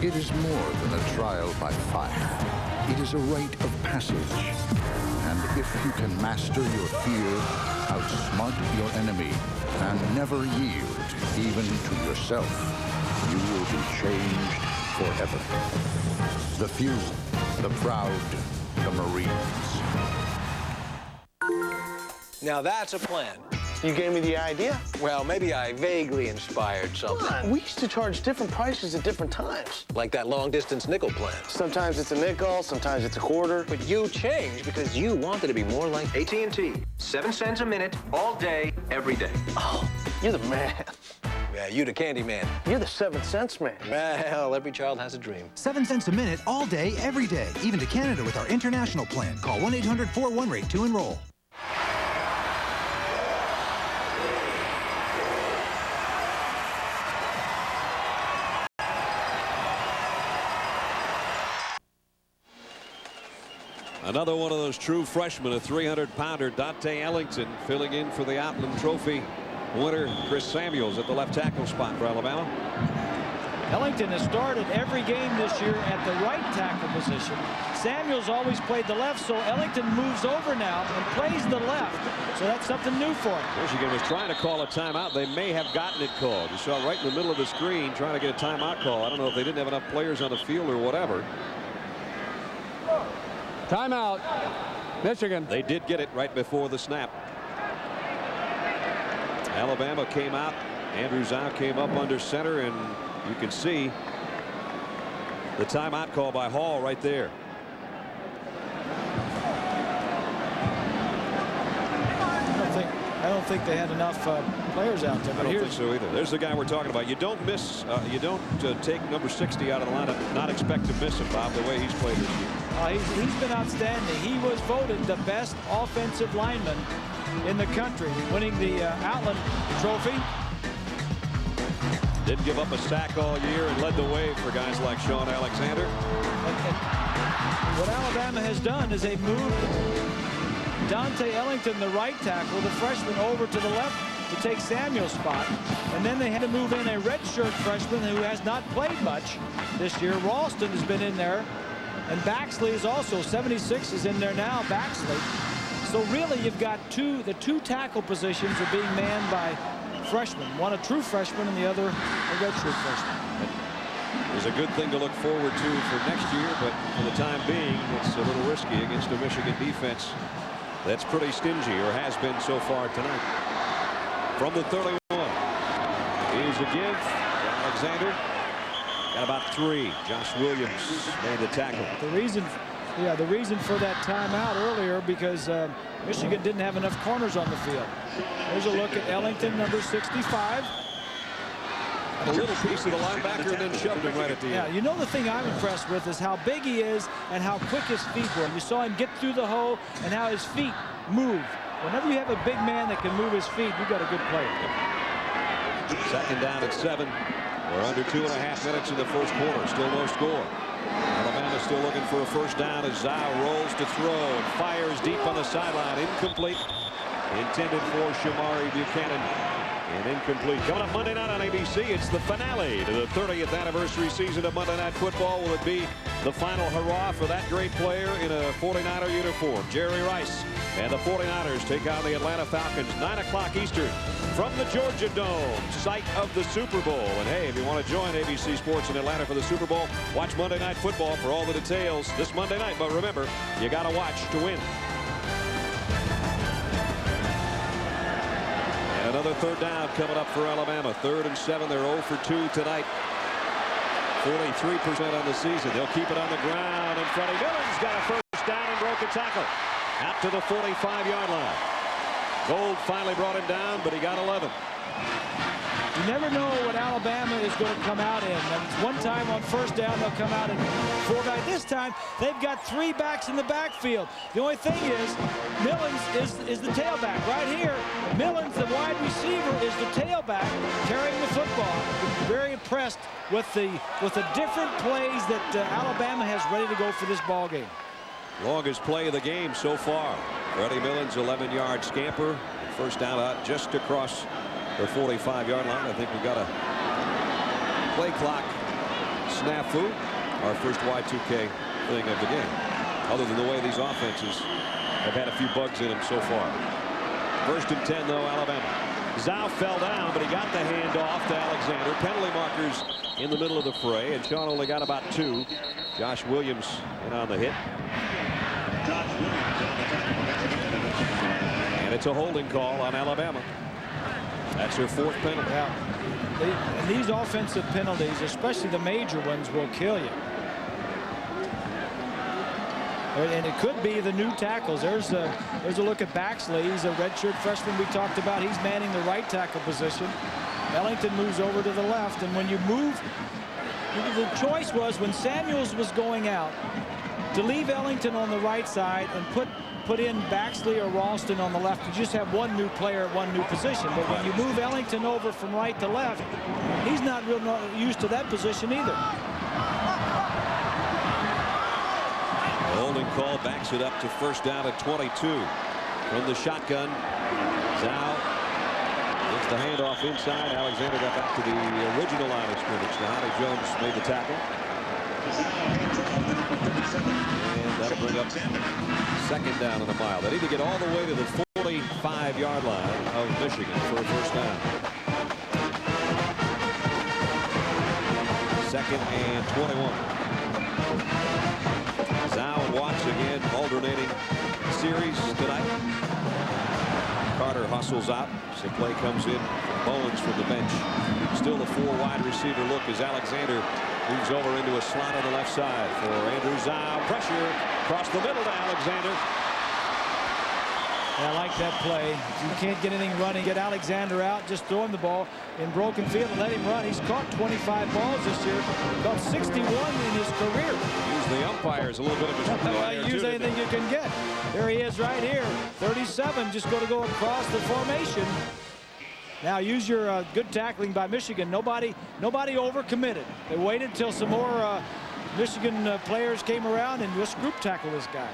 It is more than a trial by fire. It is a rite of passage. And if you can master your fear, outsmart your enemy, and never yield even to yourself, you will be changed forever. The few, the proud, the Marines. Now that's a plan. You gave me the idea? Well, maybe I vaguely inspired something. Come on, we used to charge different prices at different times. Like that long-distance nickel plan. Sometimes it's a nickel, sometimes it's a quarter. But you changed because you wanted to be more like AT&T. 7 cents a minute, all day, every day. Oh, you're the man. Yeah, you the candy man. You're the 7 cents man. Well, every child has a dream. 7 cents a minute, all day, every day, even to Canada with our international plan. Call 1-800-41-RATE to enroll. Another one of those true freshmen, a 300-pounder, Dante Ellington, filling in for the Outland Trophy winner, Chris Samuels, at the left tackle spot for Alabama. Ellington has started every game this year at the right tackle position. Samuels always played the left, so Ellington moves over now and plays the left. So that's something new for him. Michigan was trying to call a timeout. They may have gotten it called. You saw right in the middle of the screen trying to get a timeout call. I don't know if they didn't have enough players on the field or whatever. Timeout, Michigan. They did get it right before the snap. Alabama came out. Andrew Zhao came up under center, and you can see the timeout call by Hall right there. I don't think they had enough players out there. But I don't think so either. There's the guy we're talking about. You don't miss. You don't take number 60 out of the lineup, not expect to miss him, Bob, the way he's played this year. He's been outstanding. He was voted the best offensive lineman in the country, winning the Outland Trophy. Didn't give up a sack all year and led the way for guys like Shawn Alexander. And what Alabama has done is they've moved Dante Ellington, the right tackle, the freshman, over to the left to take Samuel's spot. And then they had to move in a redshirt freshman who has not played much this year. Ralston has been in there. And Baxley is also, 76 is in there now, Baxley. So really you've got the two tackle positions are being manned by freshmen. One a true freshman and the other a redshirt freshman. It's a good thing to look forward to for next year, but for the time being, it's a little risky against a Michigan defense that's pretty stingy, or has been so far tonight. From the 31, here's a give. Alexander got about 3. Josh Williams made the tackle. The reason for that timeout earlier because Michigan didn't have enough corners on the field. There's a look at Ellington, number 65. A little piece of the linebacker and then shoved him right at the end. Yeah, you know the thing I'm impressed with is how big he is and how quick his feet were. You saw him get through the hole and how his feet move. Whenever you have a big man that can move his feet, you've got a good player. Second down at 7. We're under 2.5 minutes in the first quarter. Still no score. Alabama still looking for a first down as Zhao rolls to throw and fires deep on the sideline. Incomplete. Intended for Shamari Buchanan. And incomplete. Coming up Monday night on ABC, it's the finale to the 30th anniversary season of Monday Night Football. Will it be the final hurrah for that great player in a 49er uniform, Jerry Rice? And the 49ers take on the Atlanta Falcons, 9 o'clock Eastern, from the Georgia Dome, site of the Super Bowl. And hey, if you want to join ABC Sports in Atlanta for the Super Bowl, watch Monday Night Football for all the details this Monday night. But remember, you got to watch to win. And another third down coming up for Alabama. 3rd and 7. They're 0 for 2 tonight. 43% on the season. They'll keep it on the ground in front of Millen's got a first down and broke a tackle out to the 45-yard line. Gold finally brought him down, but he got 11. You never know what Alabama is going to come out in. One time on first down, they'll come out in 4 guys. This time, they've got 3 backs in the backfield. The only thing is, Millens is the tailback. Right here, Millens, the wide receiver, is the tailback carrying the football. I'm very impressed with the different plays that Alabama has ready to go for this ball game. Longest play of the game so far. Freddie Millens, 11-yard scamper. First down out just across the 45-yard line. I think we've got a play clock snafu, our first Y2K thing of the game. Other than the way these offenses have had a few bugs in them so far. 1st and 10, though, Alabama. Zhao fell down, but he got the handoff to Alexander. Penalty markers in the middle of the fray, and Shawn only got about 2. Josh Williams in on the hit. And it's a holding call on Alabama. That's her 4th penalty. Yeah. And these offensive penalties, especially the major ones, will kill you. And it could be the new tackles. There's a look at Baxley. He's a redshirt freshman we talked about. He's manning the right tackle position. Ellington moves over to the left. And when you move, the choice was when Samuels was going out to leave Ellington on the right side and put in Baxley or Ralston on the left. You just have one new player at one new position. But when you move Ellington over from right to left, he's not real used to that position either. Holding call backs it up to first down at 22 from the shotgun. Zhao gets the handoff inside. Alexander got back to the original line of scrimmage. Now Honey Jones made the tackle. And that'll bring up 2nd down and a mile. They need to get all the way to the 45-yard line of Michigan for a first down. 2nd and 21. Zhao and Watts again alternating series tonight. Carter hustles out. So play comes in from Bowens from the bench. Still the 4 wide receiver look as Alexander moves over into a slot on the left side for Andrew Zhao. Pressure across the middle to Alexander. I like that play. If you can't get anything running, get Alexander out, just throw him the ball in broken field and let him run. He's caught 25 balls this year, caught 61 in his career. Use the umpires a little bit of his use anything you can get. There he is right here, 37, just going to go across the formation. Now use your good tackling by Michigan. Nobody overcommitted. They waited till some more Michigan players came around and just group tackle this guy.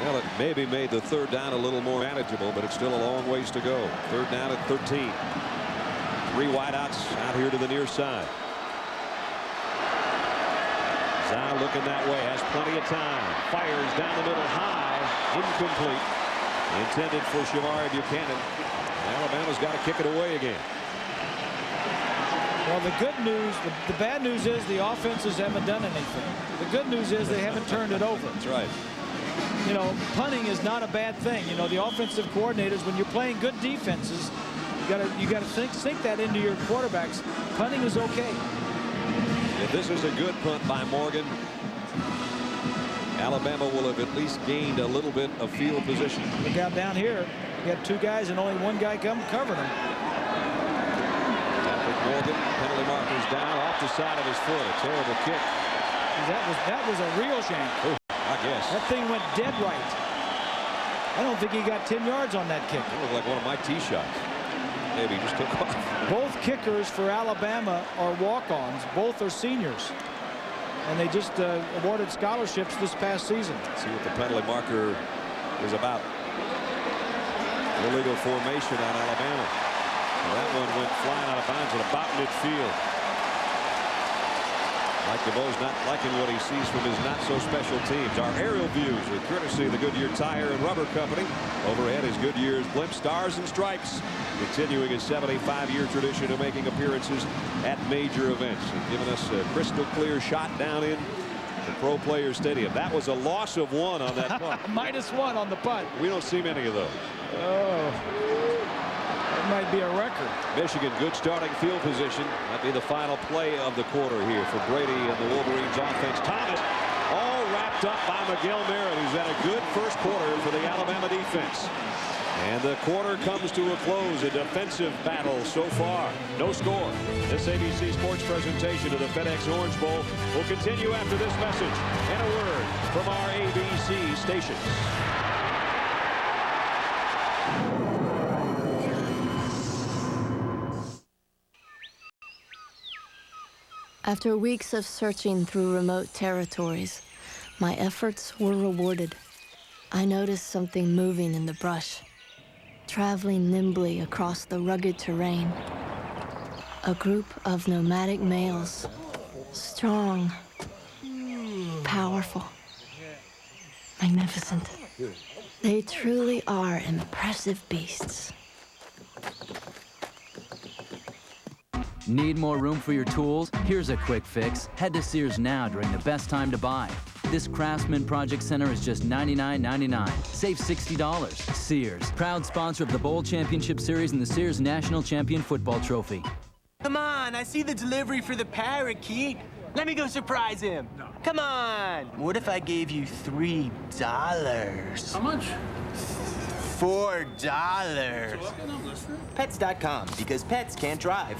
Well, it maybe made the 3rd down a little more manageable, but it's still a long ways to go. 3rd down at 13. 3 wideouts out here to the near side. Zhao looking that way, has plenty of time. Fires down the middle high, incomplete. Intended for Shamari Buchanan. Alabama's got to kick it away again. Well, the good news, the bad news is the offenses haven't done anything. The good news is they haven't turned it over. That's right. You know, punting is not a bad thing. You know, the offensive coordinators, when you're playing good defenses, you gotta sink that into your quarterbacks. Punting is okay. If this is a good punt by Morgan, Alabama will have at least gained a little bit of field position. Look out down here. You got 2 guys and only 1 guy covering him. Morgan, penalty markers down off the side of his foot. A terrible kick. That was a real shame. Oh, I guess. That thing went dead right. I don't think he got 10 yards on that kick. It looked like one of my tee shots. Maybe he just took off. Both kickers for Alabama are walk-ons. Both are seniors. And they just awarded scholarships this past season. Let's see what the penalty marker is about. Illegal formation on Alabama. That one went flying out of bounds at about midfield. Mike DeVoe's not liking what he sees from his not-so-special teams. Our aerial views are courtesy of the Goodyear Tire and Rubber Company. Overhead is Goodyear's blimp Stars and Stripes, continuing his 75-year tradition of making appearances at major events and giving us a crystal clear shot down in the Pro Players Stadium. That was a loss of 1 on that punt. -1 on the punt. We don't see many of those. Oh. Might be a record. Michigan, good starting field position. Might be the final play of the quarter here for Brady and the Wolverines offense. Thomas all wrapped up by Miguel Merritt, who's had a good first quarter for the Alabama defense. And the quarter comes to a close. A defensive battle so far. No score. This ABC Sports presentation of the FedEx Orange Bowl will continue after this message and a word from our ABC stations. After weeks of searching through remote territories, my efforts were rewarded. I noticed something moving in the brush, traveling nimbly across the rugged terrain. A group of nomadic males, strong, powerful, magnificent. They truly are impressive beasts. Need more room for your tools? Here's a quick fix. Head to Sears now during the best time to buy. This Craftsman Project Center is just $99.99. Save $60. Sears, proud sponsor of the Bowl Championship Series and the Sears National Champion Football Trophy. Come on, I see the delivery for the parakeet. Let me go surprise him. No. Come on. What if I gave you $3? How much? $4. Pets.com, because pets can't drive.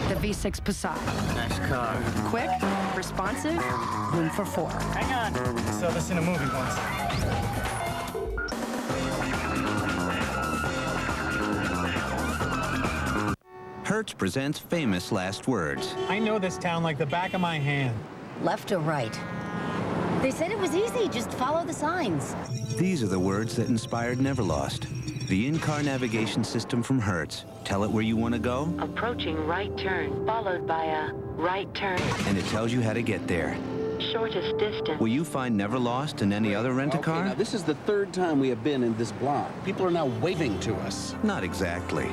The V6 Passat. Nice car. Quick, responsive, room for 4. Hang on. I saw this in a movie once. Hertz presents Famous Last Words. I know this town like the back of my hand. Left or right? They said it was easy, just follow the signs. These are the words that inspired Neverlost. The in-car navigation system from Hertz. Tell it where you want to go. Approaching right turn, followed by a right turn. And it tells you how to get there. Shortest distance. Will you find Neverlost in any other rent-a-car? Okay, now this is the 3rd time we have been in this block. People are now waving to us. Not exactly.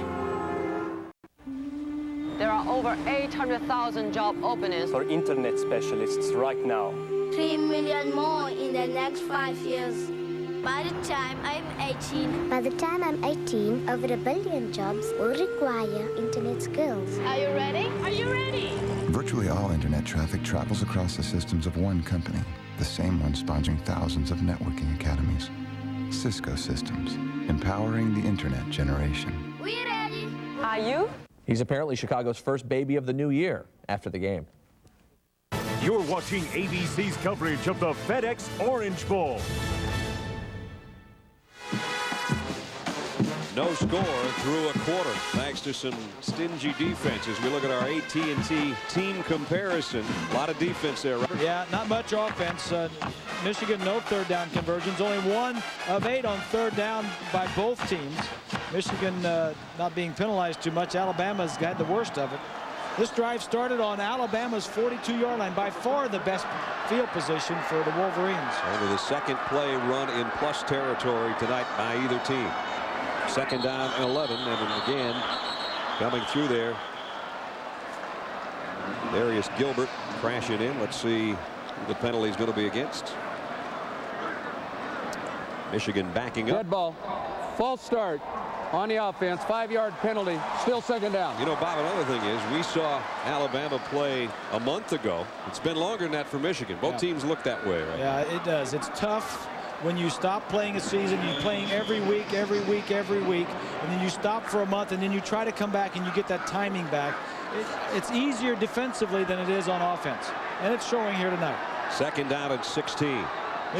There are over 800,000 job openings for internet specialists right now. 3 million more in the next 5 years. By the time I'm 18. By the time I'm 18, over 1 billion jobs will require internet skills. Are you ready? Are you ready? Virtually all internet traffic travels across the systems of one company, the same one sponsoring thousands of networking academies. Cisco Systems, empowering the internet generation. We ready? Are you? He's apparently Chicago's first baby of the new year after the game. You're watching ABC's coverage of the FedEx Orange Bowl. No score through a quarter, thanks to some stingy defense. As we look at our AT&T team comparison, a lot of defense there. Robert. Yeah, not much offense. Michigan, no 3rd down conversions. Only 1 of 8 on 3rd down by both teams. Michigan not being penalized too much. Alabama's got the worst of it. This drive started on Alabama's 42-yard line, by far the best field position for the Wolverines. Over the 2nd play run in plus territory tonight by either team. 2nd down and 11, and again coming through there. Darius Gilbert crashing in. Let's see who the penalty is going to be against. Michigan backing up. Dead ball. False start on the offense. 5-yard penalty. Still 2nd down. You know, Bob, another thing is we saw Alabama play a month ago. It's been longer than that for Michigan. Both teams look that way, right? Yeah, it does. It's tough when you stop playing a season. You're playing every week, and then you stop for a month, and then you try to come back and you get that timing back. It's easier defensively than it is on offense, and it's showing here tonight. 2nd down and 16.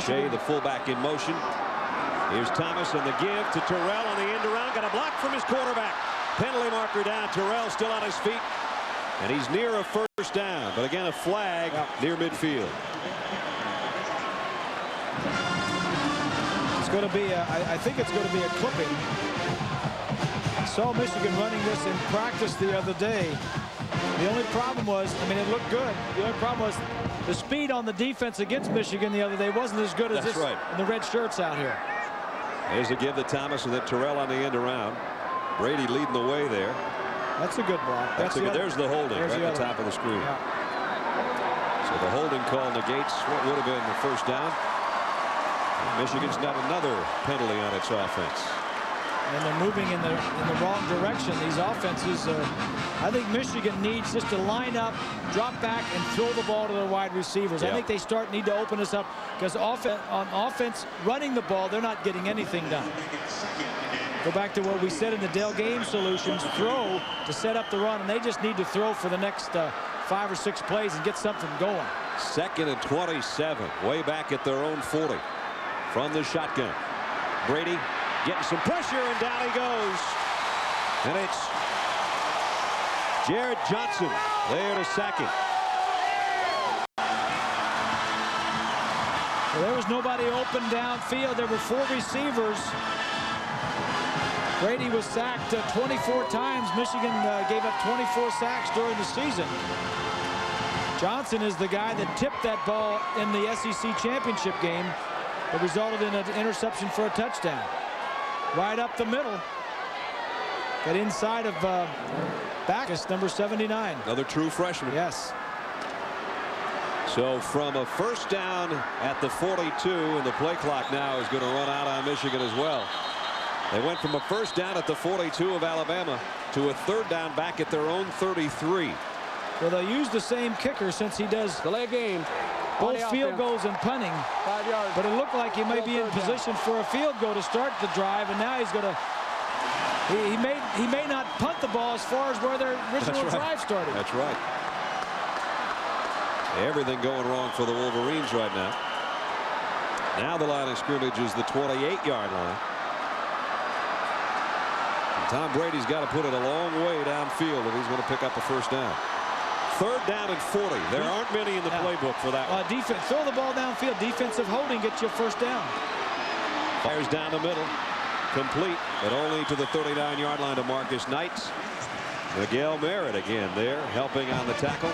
Shea, the fullback, in motion. Here's Thomas and the give to Terrell on the end around. Got a block from his quarterback. Penalty marker down. Terrell still on his feet. And he's near a first down. But again, a flag near midfield. It's going to be, I think it's going to be a clipping. I saw Michigan running this in practice the other day. The only problem was, I mean, it looked good. The only problem was the speed on the defense against Michigan the other day wasn't as good as this in the red shirts out here. There's a give to Thomas and then Terrell on the end around. Brady leading the way there. That's a good block. There's the holding right at the top of the screen. Yeah. So the holding call negates what would have been the first down. And Michigan's got another penalty on its offense. And they're moving in the wrong direction. These offenses, I think Michigan needs just to line up, drop back, and throw the ball to their wide receivers. I think they need to open this up because on offense, running the ball, they're not getting anything done. Go back to what we said in the Dell Game Solutions, throw to set up the run, and they just need to throw for the next 5 or 6 plays and get something going. 2nd and 27, way back at their own 40 from the shotgun. Brady getting some pressure, and down he goes. And it's Jared Johnson there to sack him. Well, there was nobody open downfield. There were 4 receivers. Brady was sacked 24 times. Michigan gave up 24 sacks during the season. Johnson is the guy that tipped that ball in the SEC championship game that resulted in an interception for a touchdown. Right up the middle. Got inside of Backus, number 79. Another true freshman. Yes. So from a first down at the 42, and the play clock now is going to run out on Michigan as well. They went from a first down at the 42 of Alabama to a 3rd down back at their own 33. Well, they'll use the same kicker since he does delay game. Both field goals and punting. 5 yards. But it looked like he may be in position for a field goal to start the drive, and now he's going to. He may not punt the ball as far as where their original drive started. That's right. Everything going wrong for the Wolverines right now. Now the line of scrimmage is the 28-yard line. And Tom Brady's got to put it a long way downfield if he's going to pick up a first down. 3rd down and 40. There aren't many in the playbook for that one. Defense, throw the ball downfield. Defensive holding gets you a first down. Fires down the middle. Complete, but only to the 39-yard line to Marcus Knight. Miguel Merritt again there, helping on the tackle.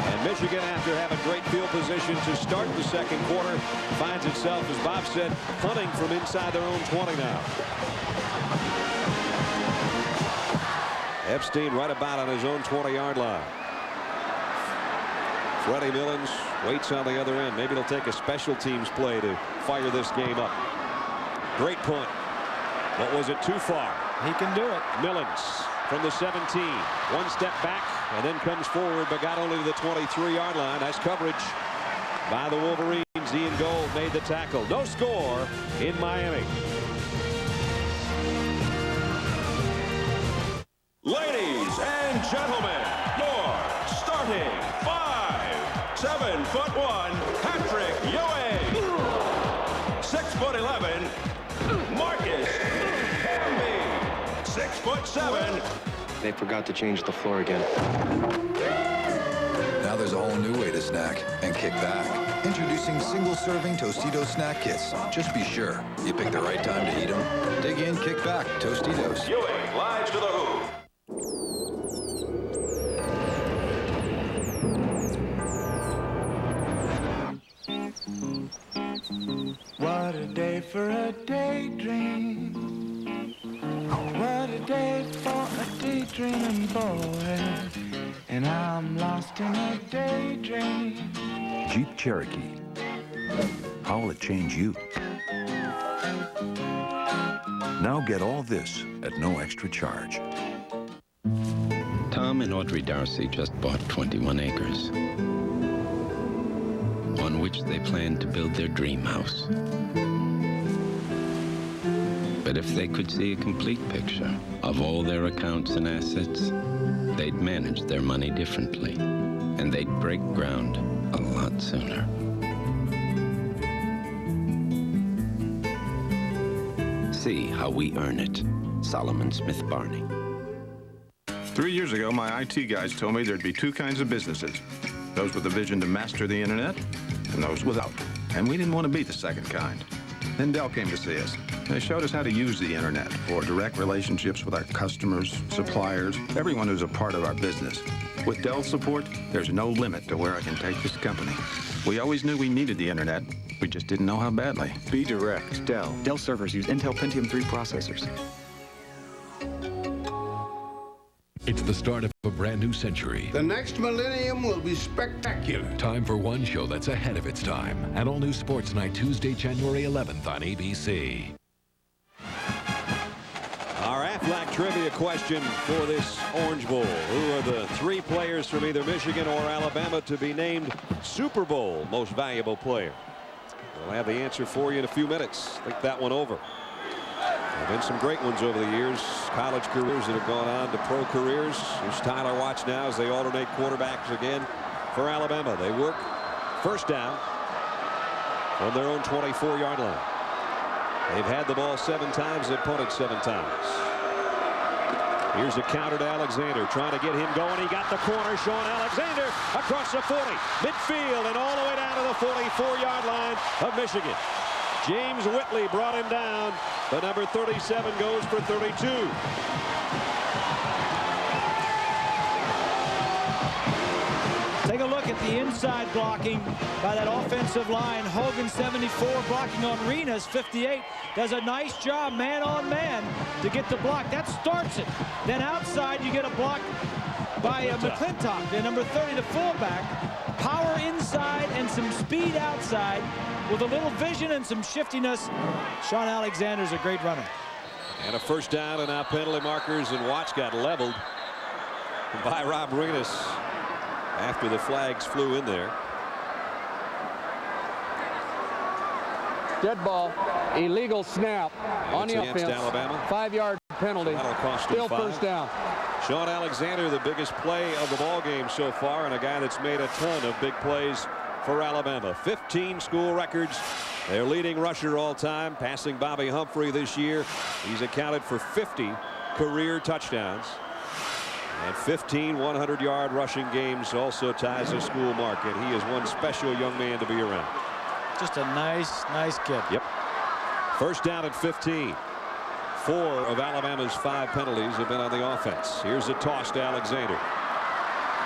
And Michigan, after having great field position to start the 2nd quarter, finds itself, as Bob said, punting from inside their own 20 now. Epstein right about on his own 20-yard line. Freddie Millens waits on the other end. Maybe he'll take a special teams play to fire this game up. Great punt. But was it too far? He can do it. Millens from the 17. 1 step back and then comes forward, but got only to the 23-yard line. Nice coverage by the Wolverines. Ian Gold made the tackle. No score in Miami. Ladies and gentlemen, your starting 5'7", Patrick Ewing. 6'11", Marcus Camby. 6'7". They forgot to change the floor again. Now there's a whole new way to snack and kick back. Introducing single-serving Tostitos snack kits. Just be sure you pick the right time to eat them. Dig in, kick back, Tostitos. Ewing lies to the hoop. What a day for a daydream. What a day for a daydreaming boy. And I'm lost in a daydream. Jeep Cherokee. How will it change you? Now get all this at no extra charge. Tom and Audrey Darcy just bought 21 acres, on which they plan to build their dream house. But if they could see a complete picture of all their accounts and assets, they'd manage their money differently, and they'd break ground a lot sooner. see how we earn it. Solomon Smith Barney. 3 years ago, my IT guys told me there'd be two kinds of businesses. Those with a vision to master the internet, and those without. And we didn't want to be the second kind. Then Dell came to see us. They showed us how to use the internet for direct relationships with our customers, suppliers, everyone who's a part of our business. With Dell's support, there's no limit to where I can take this company. We always knew we needed the internet. We just didn't know how badly. Be direct. Dell. Dell servers use Intel Pentium 3 processors. It's the start of a brand new century. The next millennium will be spectacular. Time for one show that's ahead of its time. An all-new Sports Night, Tuesday, January 11th on ABC. Our Aflac trivia question for this Orange Bowl. Who are the three players from either Michigan or Alabama to be named Super Bowl most valuable player? We'll have the answer for you in a few minutes. Think that one over. There have been some great ones over the years. College careers that have gone on to pro careers. Here's Tyler Watts now as they alternate quarterbacks again for Alabama. They work first down on their own 24-yard line. They've had the ball 7 times. They've punted 7 times. Here's a counter to Alexander, trying to get him going. He got the corner. Shawn Alexander across the 40, midfield, and all the way down to the 44-yard line of Michigan. James Whitley brought him down. The number 37 goes for 32. Take a look at the inside blocking by that offensive line. Hogan 74 blocking on Renas 58. Does a nice job man on man to get the block. That starts it. Then outside you get a block by McClintock, the number 30, the fullback. Power inside and some speed outside with a little vision and some shiftiness. Shawn Alexander's a great runner. And a first down, and now penalty markers, and Watts got leveled by Rob Renas after the flags flew in there. Dead ball, illegal snap on the offense. Alabama. 5-yard penalty. That'll cost Still him 5. first down. Shawn Alexander, the biggest play of the ball game so far, and a guy that's made a ton of big plays for Alabama. 15 school records. Their leading rusher all time, passing Bobby Humphrey this year. He's accounted for 50 career touchdowns. And 15 100-yard rushing games also ties a school market. He is one special young man to be around. Just a nice kid. Yep. First down at 15. 4 of Alabama's 5 penalties have been on the offense. Here's a toss to Alexander.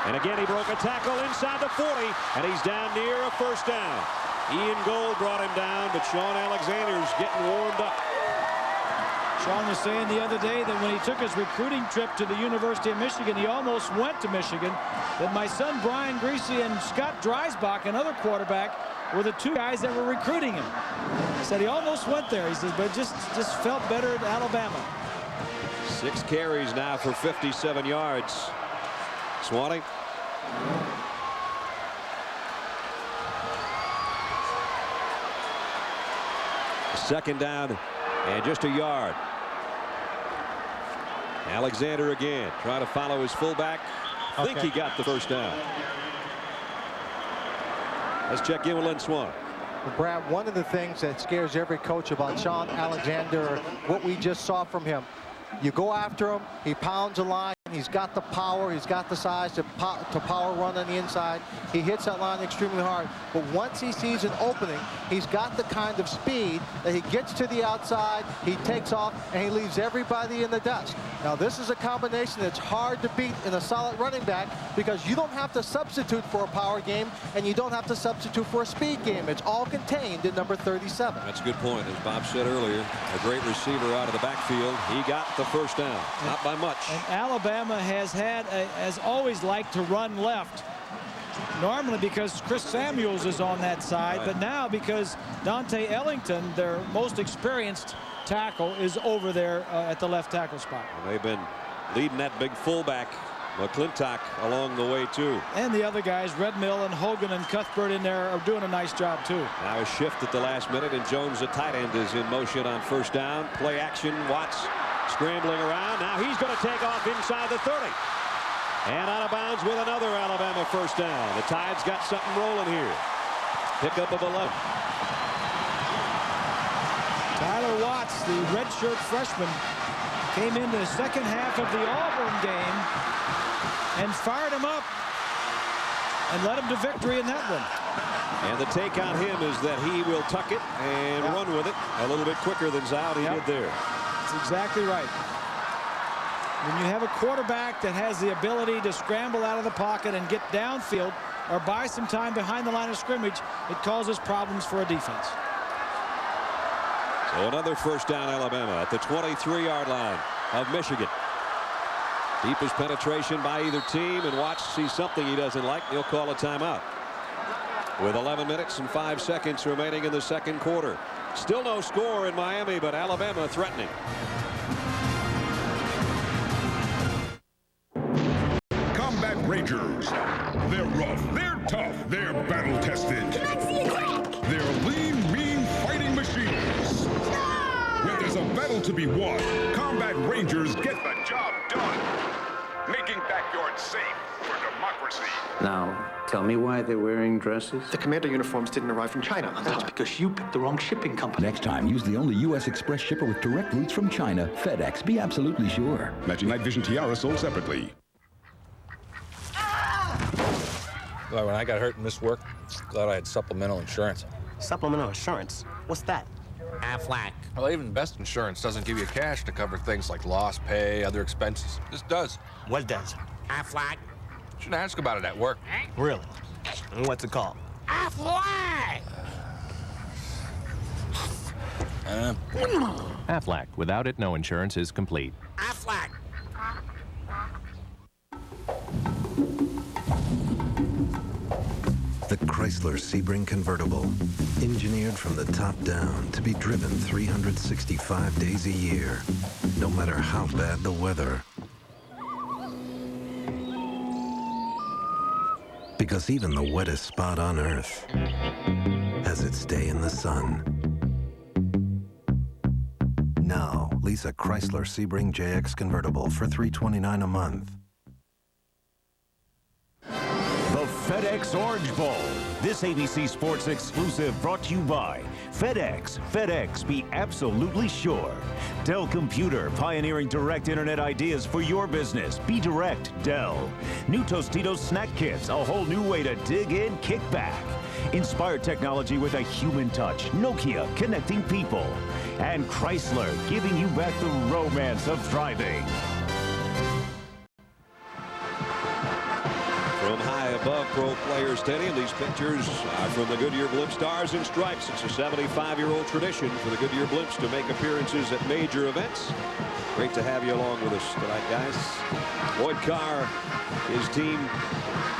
And again, he broke a tackle inside the 40, and he's down near a first down. Ian Gold brought him down, but Shawn Alexander's getting warmed up. Shawn was saying the other day that when he took his recruiting trip to the University of Michigan, he almost went to Michigan. That my son Brian Greasy and Scott Dreisbach, another quarterback, were the 2 guys that were recruiting him. He said he almost went there. He says, but just felt better at Alabama. 6 carries now for 57 yards. Swanee. Second down and just a yard. Alexander again trying to follow his fullback. I think he got the first down. Let's check in with Lynn Swan. Well, Brad, one of the things that scares every coach about Shawn Alexander, what we just saw from him, you go after him, he pounds a line, he's got the power, he's got the size to power run on the inside. He hits that line extremely hard. But once he sees an opening, he's got the kind of speed that he gets to the outside, he takes off, and he leaves everybody in the dust. Now, this is a combination that's hard to beat in a solid running back because you don't have to substitute for a power game, and you don't have to substitute for a speed game. It's all contained in number 37. That's a good point. As Bob said earlier, a great receiver out of the backfield. He got the first down, not by much. And Alabama has always liked to run left. Normally because Chris Samuels is on that side, but now because Dante Ellington, their most experienced tackle, is over there at the left tackle spot. And they've been leading that big fullback, McClintock, along the way too. And the other guys, Redmill and Hogan and Cuthbert in there, are doing a nice job too. Now a shift at the last minute, and Jones, the tight end, is in motion on first down. Play action. Watts scrambling around. Now he's going to take off inside the 30. And out of bounds with another Alabama first down. The Tide's got something rolling here. Pickup of 11. Tyler Watts, the redshirt freshman, came in the second half of the Auburn game and fired him up and led him to victory in that one. And the take on him is that he will tuck it and run with it a little bit quicker than Zowdy did there. That's exactly right. When you have a quarterback that has the ability to scramble out of the pocket and get downfield or buy some time behind the line of scrimmage, it causes problems for a defense. So another first down, Alabama at the 23-yard line of Michigan. Deepest penetration by either team, and Watts sees something he doesn't like. He'll call a timeout. With 11 minutes and 5 seconds remaining in the second quarter. Still no score in Miami, but Alabama threatening. Combat Rangers. They're rough, they're tough, they're battle-tested. They're lean, mean fighting machines. When there's a battle to be won, Combat Rangers get the job done. Making backyards safe for democracy. Now, tell me why they're wearing dresses? The commander uniforms didn't arrive from China. That's because you picked the wrong shipping company. Next time, use the only U.S. Express shipper with direct routes from China, FedEx. Be absolutely sure. Matching night vision tiara sold separately. Well, when I got hurt and missed work, glad I had supplemental insurance. Supplemental insurance? What's that? Aflac. Well, even best insurance doesn't give you cash to cover things like lost pay, other expenses. This does. What does? Aflac. Should ask about it at work. Really? And what's it called? Aflac! Aflac. Without it, no insurance is complete. Aflac. The Chrysler Sebring convertible, engineered from the top down to be driven 365 days a year, no matter how bad the weather. Because even the wettest spot on Earth has its day in the sun. Now, lease a Chrysler Sebring JX convertible for $329 a month. The FedEx Orange Bowl. This ABC Sports exclusive brought to you by FedEx. FedEx, be absolutely sure. Dell Computer, pioneering direct internet ideas for your business. Be direct, Dell. New Tostitos snack kits, a whole new way to dig in, kick back. Inspired technology with a human touch. Nokia, connecting people. And Chrysler, giving you back the romance of driving. From high above Pro Players Stadium, these pictures are from the Goodyear Blimp Stars and Stripes. It's a 75-year-old tradition for the Goodyear Blimps to make appearances at major events. Great to have you along with us tonight, guys. Lloyd Carr, his team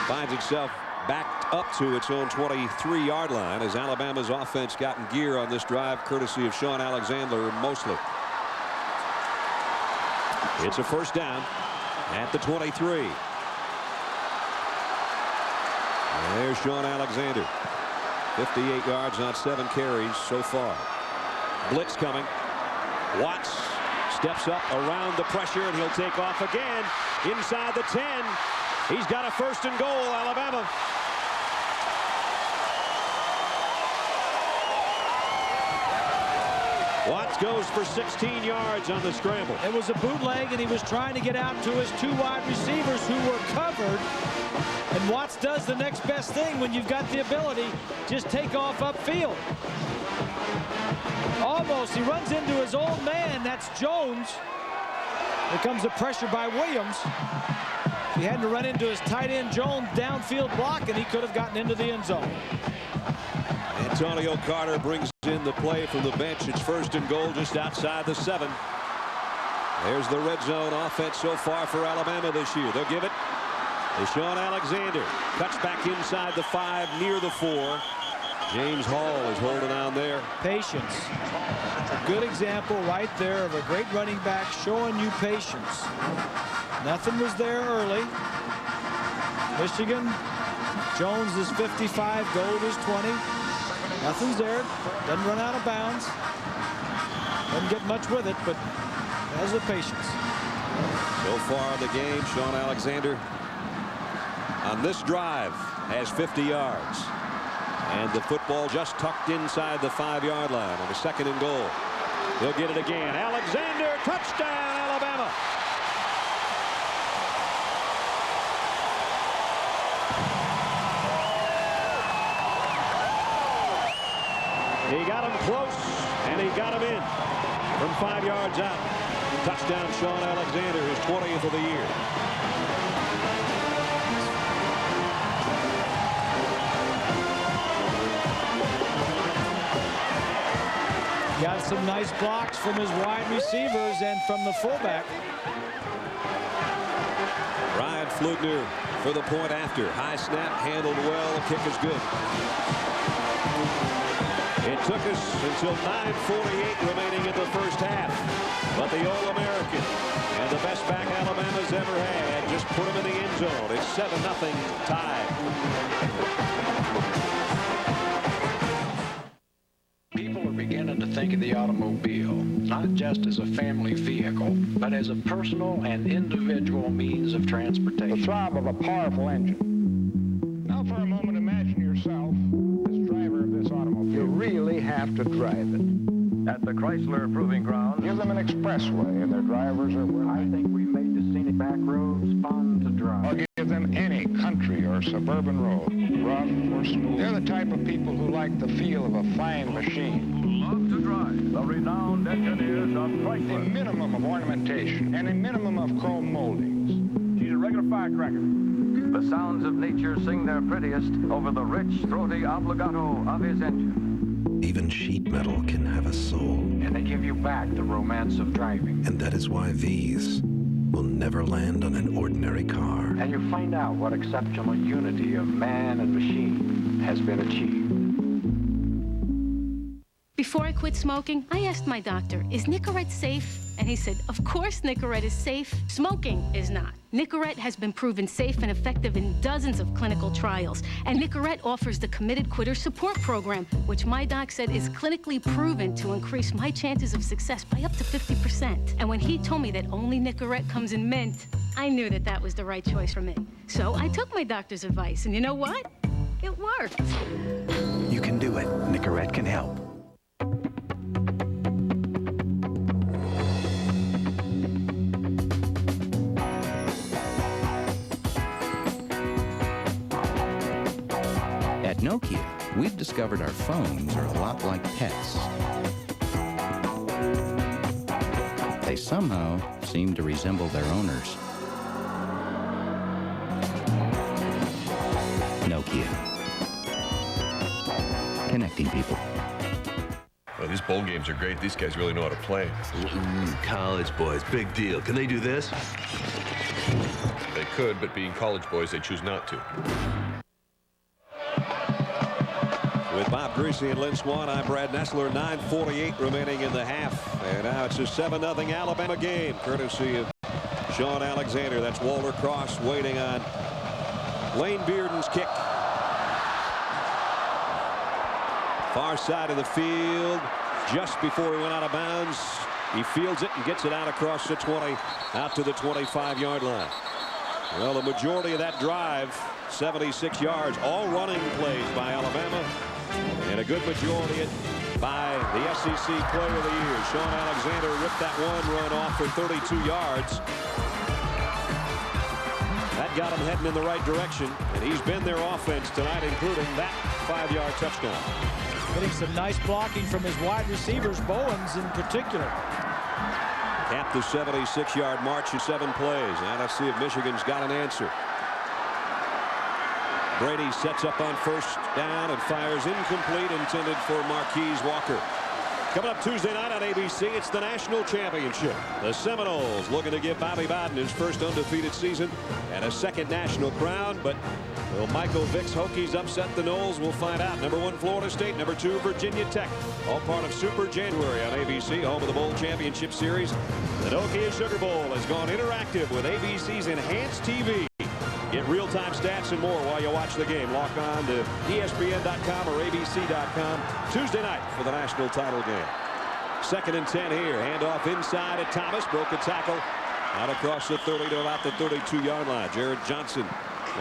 finds itself backed up to its own 23-yard line as Alabama's offense got in gear on this drive, courtesy of Shawn Alexander mostly. It's a first down at the 23. And there's Shawn Alexander. 58 yards on 7 carries so far. Blitz coming. Watts steps up around the pressure, and he'll take off again inside the 10. He's got a first and goal, Alabama. Watts goes for 16 yards on the scramble. It was a bootleg, and he was trying to get out to his 2 wide receivers who were covered. And Watts does the next best thing when you've got the ability. Just take off upfield. Almost. He runs into his old man. That's Jones. Here comes the pressure by Williams. He had to run into his tight end Jones downfield block, and he could have gotten into the end zone. Antonio Carter brings in the play from the bench. It's first and goal just outside the 7. There's the red zone offense so far for Alabama this year. They'll give it to Shawn Alexander. Cuts back inside the 5, near the 4. James Hall is holding on there. Patience. A good example right there of a great running back showing you patience. Nothing was there early. Michigan, Jones is 55, Gold is 20. Nothing's there. Doesn't run out of bounds. Doesn't get much with it, but has the patience. So far in the game, Shawn Alexander on this drive has 50 yards. And the football just tucked inside the 5-yard line on a second and goal. He'll get it again. Alexander, touchdown, Alabama. He got him close, and he got him in from 5 yards out. Touchdown, Shawn Alexander, his 20th of the year. Got some nice blocks from his wide receivers and from the fullback. Ryan Flugner for the point after. High snap, handled well. Kick is good. It took us until 9:48 remaining in the first half. But the All-American and the best back Alabama's ever had just put him in the end zone. It's 7-0 tied. People are beginning to think of the automobile not just as a family vehicle, but as a personal and individual means of transportation. The throb of a powerful engine. Now for a moment, imagine yourself as driver of this automobile. You really have to drive it. At the Chrysler Proving Ground, Give them an expressway and their drivers are willing. I think we made the scenic back roads fun to drive. Or give them any country or suburban road, rough or smooth. They're the type of people who like the feel of a fine machine. love to drive. The renowned engineers of Chrysler. A minimum of ornamentation and a minimum of chrome moldings. She's a regular firecracker. The sounds of nature sing their prettiest over the rich, throaty obligato of his engine. Even sheet metal can have a soul. And they give you back the romance of driving. And that is why these will never land on an ordinary car. And you find out what exceptional unity of man and machine has been achieved. Before I quit smoking, I asked my doctor, is Nicorette safe? And he said, of course Nicorette is safe. Smoking is not. Nicorette has been proven safe and effective in dozens of clinical trials. And Nicorette offers the Committed Quitter Support Program, which my doc said is clinically proven to increase my chances of success by up to 50%. And when he told me that only Nicorette comes in mint, I knew that that was the right choice for me. So I took my doctor's advice, and you know what? It worked. You can do it. Nicorette can help. At Nokia, we've discovered our phones are a lot like pets. They somehow seem to resemble their owners. Nokia. Connecting people. Oh, these bowl games are great. These guys really know how to play. College boys, big deal. Can they do this? They could, but being college boys, they choose not to. With Bob Greasy and Lynn Swan, I'm Brad Nessler. 9:48 remaining in the half. And now it's a 7-0 Alabama game, courtesy of Shawn Alexander. That's Walter Cross waiting on Lane Bearden's kick. Far side of the field, just before he went out of bounds. He fields it and gets it out across the 20, out to the 25-yard line. Well, the majority of that drive, 76 yards, all running plays by Alabama. And a good majority by the SEC Player of the Year. Shawn Alexander ripped that one run off for 32 yards. That got him heading in the right direction, and he's been their offense tonight, including that 5-yard touchdown. Getting some nice blocking from his wide receivers, Bowens in particular. Capped the 76-yard march in 7 plays. Now let's see if Michigan's got an answer. Brady sets up on first down and fires incomplete, intended for Marquise Walker. Coming up Tuesday night on ABC, it's the national championship. The Seminoles looking to give Bobby Bowden his first undefeated season and a second national crown. But will Michael Vick's Hokies upset the Noles? We'll find out. Number 1 Florida State, number 2 Virginia Tech. All part of Super January on ABC, home of the Bowl Championship Series. The Nokia Sugar Bowl has gone interactive with ABC's Enhanced TV. Get real-time stats and more while you watch the game. Log on to ESPN.com or ABC.com Tuesday night for the national title game. 2nd and 10 here. Handoff inside at Thomas. Broke a tackle out across the 30 to about the 32-yard line. Jared Johnson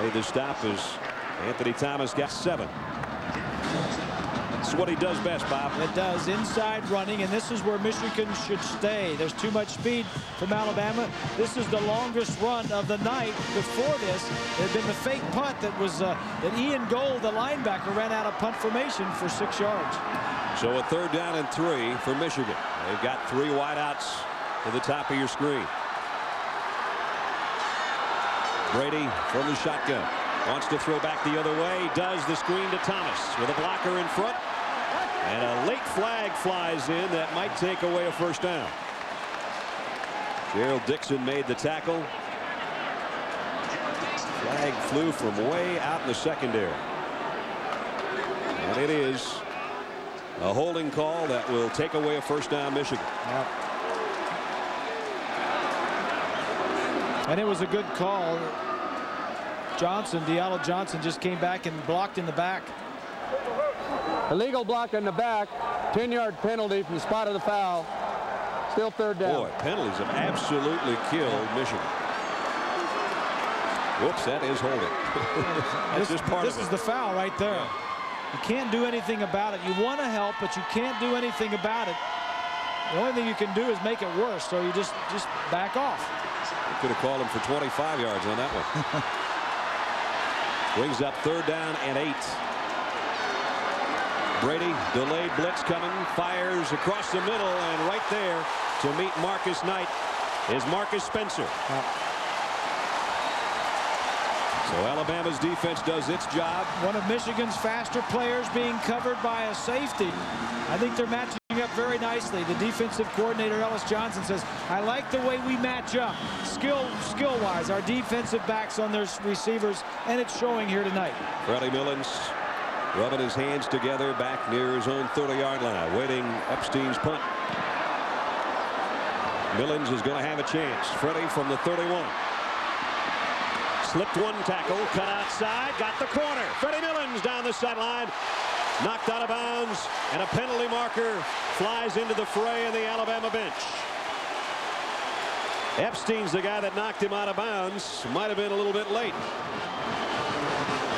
made the stop as Anthony Thomas got 7. That's what he does best, Bob. It does, inside running, and this is where Michigan should stay. There's too much speed from Alabama. This is the longest run of the night. Before this, it had been the fake punt that was that Ian Gold, the linebacker, ran out of punt formation for 6 yards. So a 3rd down and 3 for Michigan. They've got 3 wideouts to the top of your screen. Brady from the shotgun. Wants to throw back the other way. Does the screen to Thomas with a blocker in front. And a late flag flies in that might take away a 1st down. Gerald Dixon made the tackle. Flag flew from way out in the secondary. And it is a holding call that will take away a 1st down, Michigan. Yep. And it was a good call. Diallo Johnson just came back and blocked in the back. Illegal block in the back. 10-yard penalty from the spot of the foul. Still 3rd down. Boy, penalties have absolutely killed Michigan. Whoops, that is holding. That's just part of it. This is the foul right there. You can't do anything about it. You want to help, but you can't do anything about it. The only thing you can do is make it worse, so you just back off. You could have called him for 25 yards on that one. Brings up 3rd down and 8. Brady, delayed blitz coming, fires across the middle, and right there to meet Marcus Knight is Marcus Spencer. So Alabama's defense does its job. One of Michigan's faster players being covered by a safety. I think they're matching up very nicely. The defensive coordinator, Ellis Johnson, says, I like the way we match up skill-wise, our defensive backs on their receivers, and it's showing here tonight. Freddie Millens rubbing his hands together back near his own 30-yard line, waiting Epstein's punt. Millens is going to have a chance. Freddie from the 31. Slipped one tackle, cut outside, got the corner. Freddie Millens down the sideline, knocked out of bounds, and a penalty marker flies into the fray in the Alabama bench. Epstein's the guy that knocked him out of bounds. Might have been a little bit late.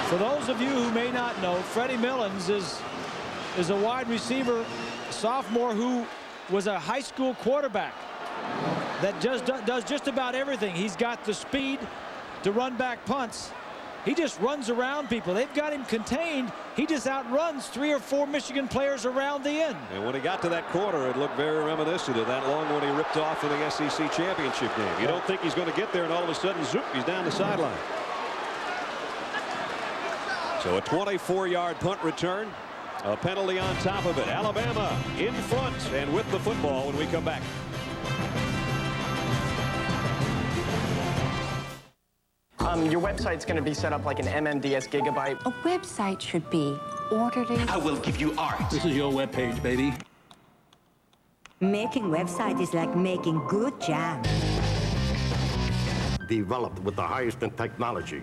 For those of you who may not know, Freddie Millens is a wide receiver, sophomore, who was a high school quarterback that just does just about everything. He's got the speed to run back punts. He just runs around people. They've got him contained. He just outruns 3 or 4 Michigan players around the end. And when he got to that corner, it looked very reminiscent of that long one he ripped off in the SEC championship game. You don't think he's going to get there, and all of a sudden, zoop, he's down the sideline. So a 24-yard punt return, a penalty on top of it. Alabama in front and with the football when we come back. Your website's going to be set up like an MMDS gigabyte. A website should be orderly. I will give you art. This is your webpage, baby. Making website is like making good jam. Developed with the highest in technology.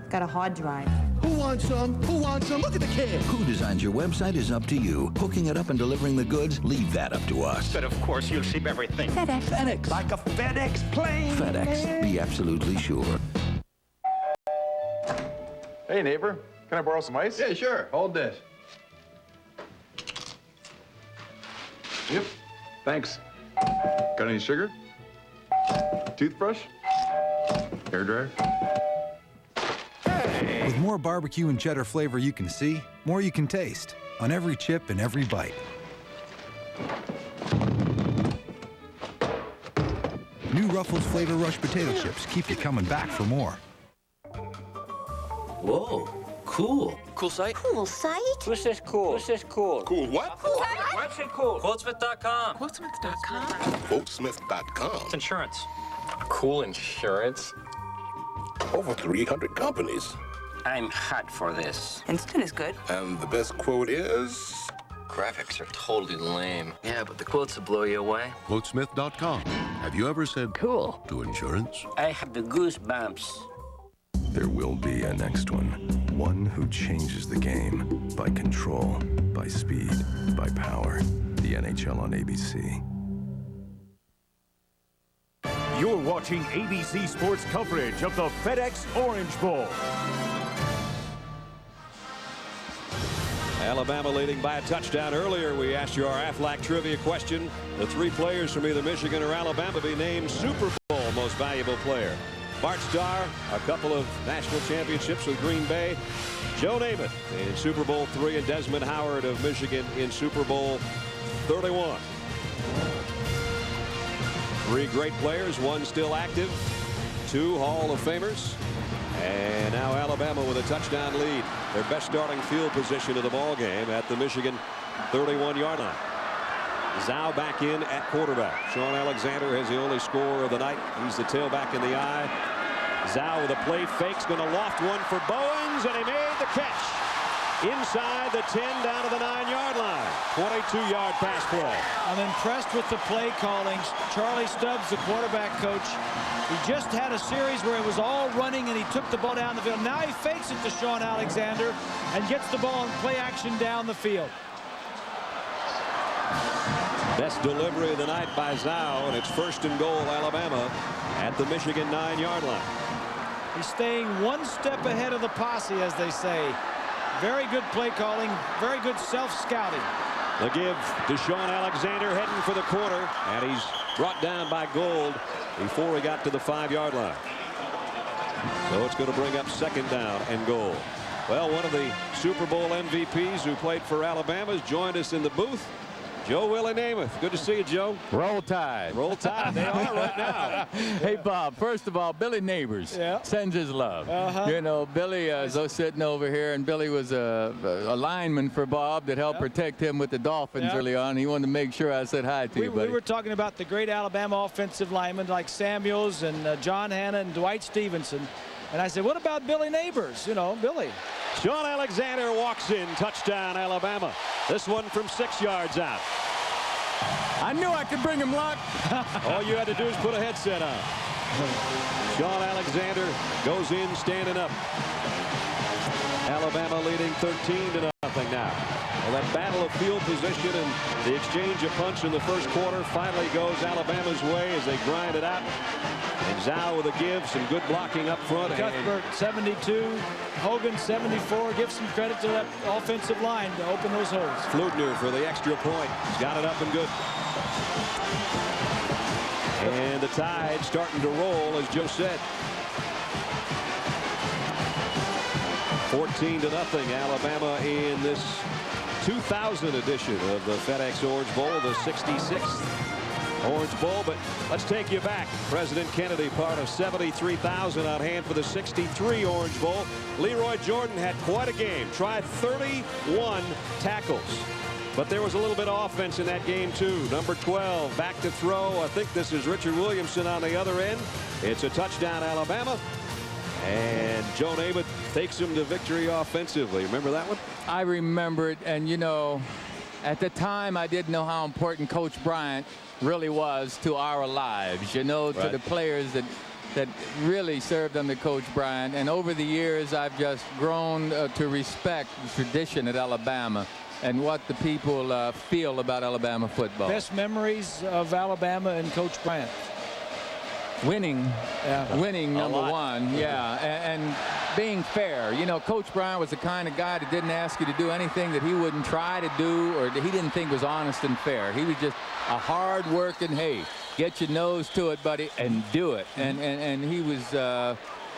Got a hard drive. Who wants some? Who wants some? Look at the kid. Who designs your website is up to you. Hooking it up and delivering the goods, leave that up to us. But of course, you'll ship everything. FedEx. FedEx. Like a FedEx plane. FedEx. Be absolutely sure. Hey, neighbor. Can I borrow some ice? Yeah, sure. Hold this. Yep. Thanks. Got any sugar? Toothbrush? Hairdryer? With more barbecue and cheddar flavor you can see, more you can taste on every chip and every bite. New Ruffles Flavor Rush potato chips keep you coming back for more. Whoa, cool. Cool site? Cool site? What's this cool? What's this cool? Cool what? What's it cool? Quotesmith.com. Quotesmith.com? Quotesmith.com. It's insurance. Cool insurance. Over 300 companies. I'm hot for this. Instant is good. And the best quote is... Graphics are totally lame. Yeah, but the quotes will blow you away. Quotesmith.com. Have you ever said cool to insurance? I have the goosebumps. There will be a next one. One who changes the game by control, by speed, by power. The NHL on ABC. You're watching ABC Sports coverage of the FedEx Orange Bowl. Alabama leading by a touchdown. Earlier we asked you our Aflac trivia question. The 3 players from either Michigan or Alabama be named Super Bowl most valuable player. Bart Starr, a couple of national championships with Green Bay. Joe Namath in Super Bowl III, and Desmond Howard of Michigan in Super Bowl 31. 3 great players, 1 still active, 2 Hall of Famers. And now Alabama with a touchdown lead. Their best starting field position of the ball game at the Michigan 31-yard line. Zhao back in at quarterback. Shawn Alexander has the only score of the night. He's the tailback in the eye. Zhao with a play fake's going to loft one for Bowens, and he made the catch inside the 10 down to the 9-yard line. 22-yard pass play. I'm impressed with the play callings. Charlie Stubbs, the quarterback coach, he just had a series where it was all running and he took the ball down the field. Now he fakes it to Shawn Alexander and gets the ball in play action down the field. Best delivery of the night by Zhao, and it's 1st and goal Alabama at the Michigan 9-yard line. He's staying one step ahead of the posse, as they say. Very good play calling, very good self-scouting. The give to Shawn Alexander heading for the corner, and he's brought down by Gold before he got to the 5-yard line. So it's going to bring up 2nd down and goal. Well, one of the Super Bowl MVPs who played for Alabama has joined us in the booth. Joe Willie Namath. Good to see you, Joe. Roll Tide. Roll Tide. They are right now. Hey, Bob, first of all, Billy Neighbors sends his love. You know, Billy is sitting over here, and Billy was a lineman for Bob that helped protect him with the Dolphins early on. He wanted to make sure I said hi to you, buddy. We were talking about the great Alabama offensive linemen like Samuels and John Hanna and Dwight Stevenson. And I said, what about Billy Neighbors? You know, Billy. Shawn Alexander walks in. Touchdown, Alabama. This one from 6 yards out. I knew I could bring him luck. All you had to do is put a headset on. Shawn Alexander goes in standing up. Alabama leading 13-0 now. Well, that battle of field position and the exchange of punch in the first quarter finally goes Alabama's way as they grind it out. And Zhao with a give, some good blocking up front. Cuthbert 72, Hogan 74. Give some credit to that offensive line to open those holes. Flutner for the extra point. He's got it up and good. And the Tide starting to roll, as Joe said. 14-0 Alabama in this 2000 edition of the FedEx Orange Bowl, the 66th Orange Bowl. But let's take you back. President Kennedy, part of 73,000 on hand for the 63 Orange Bowl. Leroy Jordan had quite a game. Tried 31 tackles. But there was a little bit of offense in that game, too. Number 12 back to throw. I think this is Richard Williamson on the other end. It's a touchdown, Alabama. And Joe Namath takes him to victory offensively. Remember that one? I remember it. And, you know, at the time, I didn't know how important Coach Bryant really was to our lives, you know, to the players that really served under Coach Bryant. And over the years, I've just grown to respect the tradition at Alabama and what the people feel about Alabama football. Best memories of Alabama and Coach Bryant? Winning, winning number one, and being fair. You know, Coach Bryant was the kind of guy that didn't ask you to do anything that he wouldn't try to do or that he didn't think was honest and fair. He was just a hard-working, hey, get your nose to it, buddy, and do it. And he was.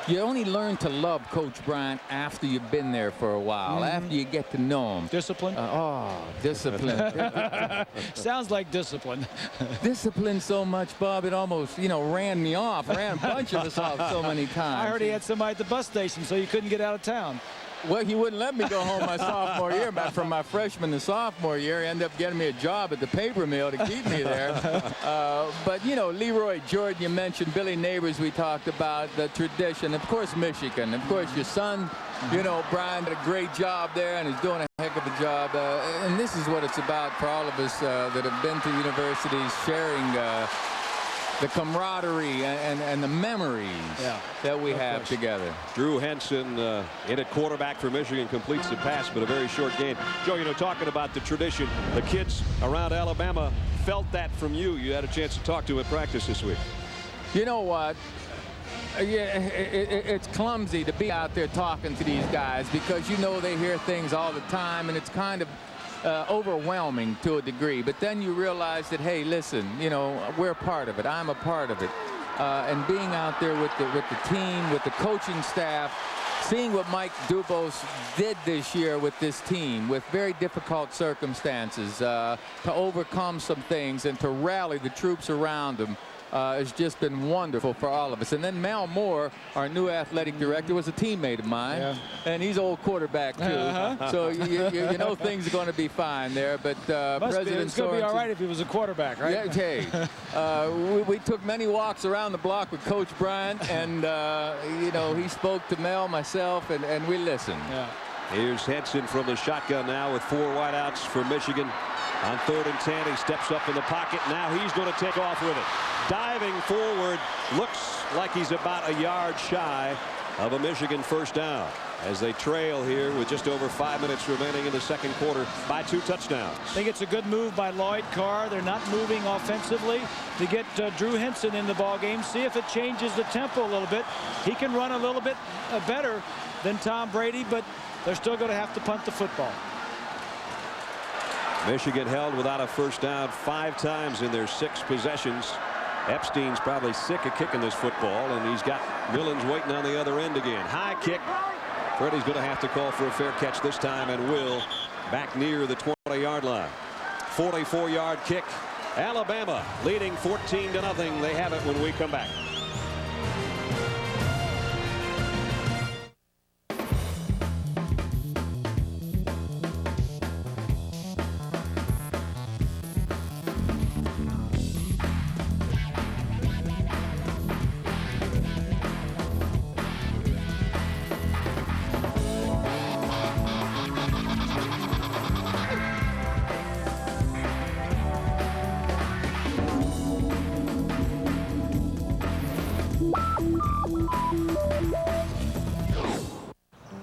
You only learn to love Coach Bryant after you've been there for a while, after you get to know him. Discipline? Discipline. Sounds like discipline. Discipline so much, Bob, it almost, you know, ran me off, ran a bunch of us off so many times. I heard he had somebody at the bus station, so you couldn't get out of town. Well, he wouldn't let me go home my sophomore year. But from my freshman to sophomore year, he ended up getting me a job at the paper mill to keep me there. But, you know, Leroy Jordan, you mentioned, Billy Neighbors, we talked about, the tradition. Of course, Michigan. Of course, your son, you know, Brian did a great job there and is doing a heck of a job. And this is what it's about for all of us that have been to universities, sharing the camaraderie and the memories that we have together. Drew Henson in at quarterback for Michigan completes the pass, but a very short game. Joe, you know, talking about the tradition, the kids around Alabama felt that from you. You had a chance to talk to him at practice this week. You know what? Yeah, it's clumsy to be out there talking to these guys because you know they hear things all the time, and it's kind of overwhelming to a degree. But then you realize that, hey, listen, you know, we're a part of it. I'm a part of it. And being out there with the team, with the coaching staff, seeing what Mike Dubose did this year with this team, with very difficult circumstances, to overcome some things and to rally the troops around him, has just been wonderful for all of us. And then Mal Moore, our new athletic director, was a teammate of mine, and he's old quarterback too. So you know things are going to be fine there. But President it's going to be all right if he was a quarterback, right? Yeah, okay. We took many walks around the block with Coach Bryant, and you know, he spoke to Mel, myself, and we listened. Yeah. Here's Henson from the shotgun now with 4 wideouts for Michigan. On 3rd and 10, he steps up in the pocket. Now he's going to take off with it. Diving forward, looks like he's about a yard shy of a Michigan first down as they trail here with just over 5 minutes remaining in the second quarter by 2 touchdowns. I think it's a good move by Lloyd Carr. They're not moving offensively to get Drew Henson in the ball game. See if it changes the tempo a little bit. He can run a little bit better than Tom Brady, but they're still going to have to punt the football. Michigan held without a first down 5 times in their 6 possessions. Epstein's probably sick of kicking this football, and he's got Millens waiting on the other end again. High kick. Freddie's going to have to call for a fair catch this time, and will back near the 20-yard line. 44-yard kick. Alabama leading 14-0. They have it when we come back.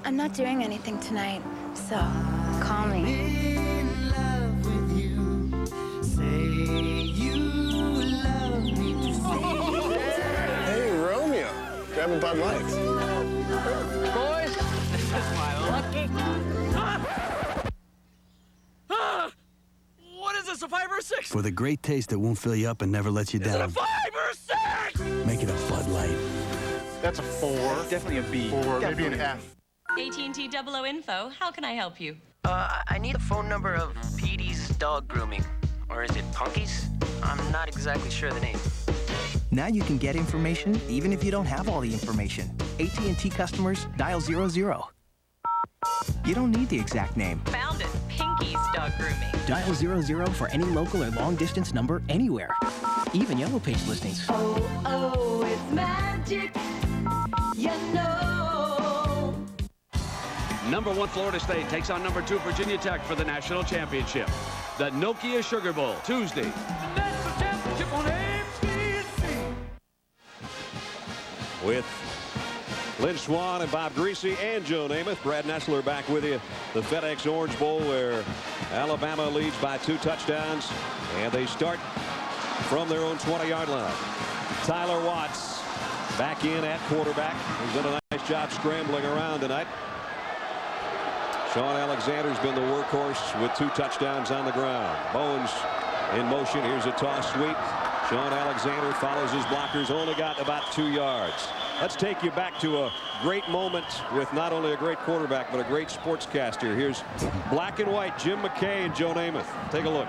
I'm not doing anything tonight, so call me. Hey, Romeo. Grab a Bud Light. Boys, this is my lucky. What is this, a 5 or a 6? For the great taste that won't fill you up and never lets you down. Is it a 5 or a 6? Make it a Bud Light. That's a 4. Definitely a B. 4, maybe an F. AT&T 00 Info, how can I help you? I need a phone number of Petey's Dog Grooming. Or is it Punky's? I'm not exactly sure of the name. Now you can get information even if you don't have all the information. AT&T customers, dial 00. You don't need the exact name. Found it. Pinky's Dog Grooming. Dial 00 for any local or long-distance number anywhere. Even Yellow Page listings. Oh, it's magic. You know. Number 1 Florida State takes on number 2 Virginia Tech for the national championship. The Nokia Sugar Bowl, Tuesday. National championship on ABC. With Lynn Swan and Bob Greasy and Joe Namath. Brad Nessler back with you. The FedEx Orange Bowl, where Alabama leads by 2 touchdowns. And they start from their own 20-yard line. Tyler Watts back in at quarterback. He's done a nice job scrambling around tonight. Shawn Alexander's been the workhorse with 2 touchdowns on the ground. Bowens in motion. Here's a toss sweep. Shawn Alexander follows his blockers. Only got about 2 yards. Let's take you back to a great moment with not only a great quarterback, but a great sportscaster. Here's black and white Jim McKay and Joe Namath. Take a look.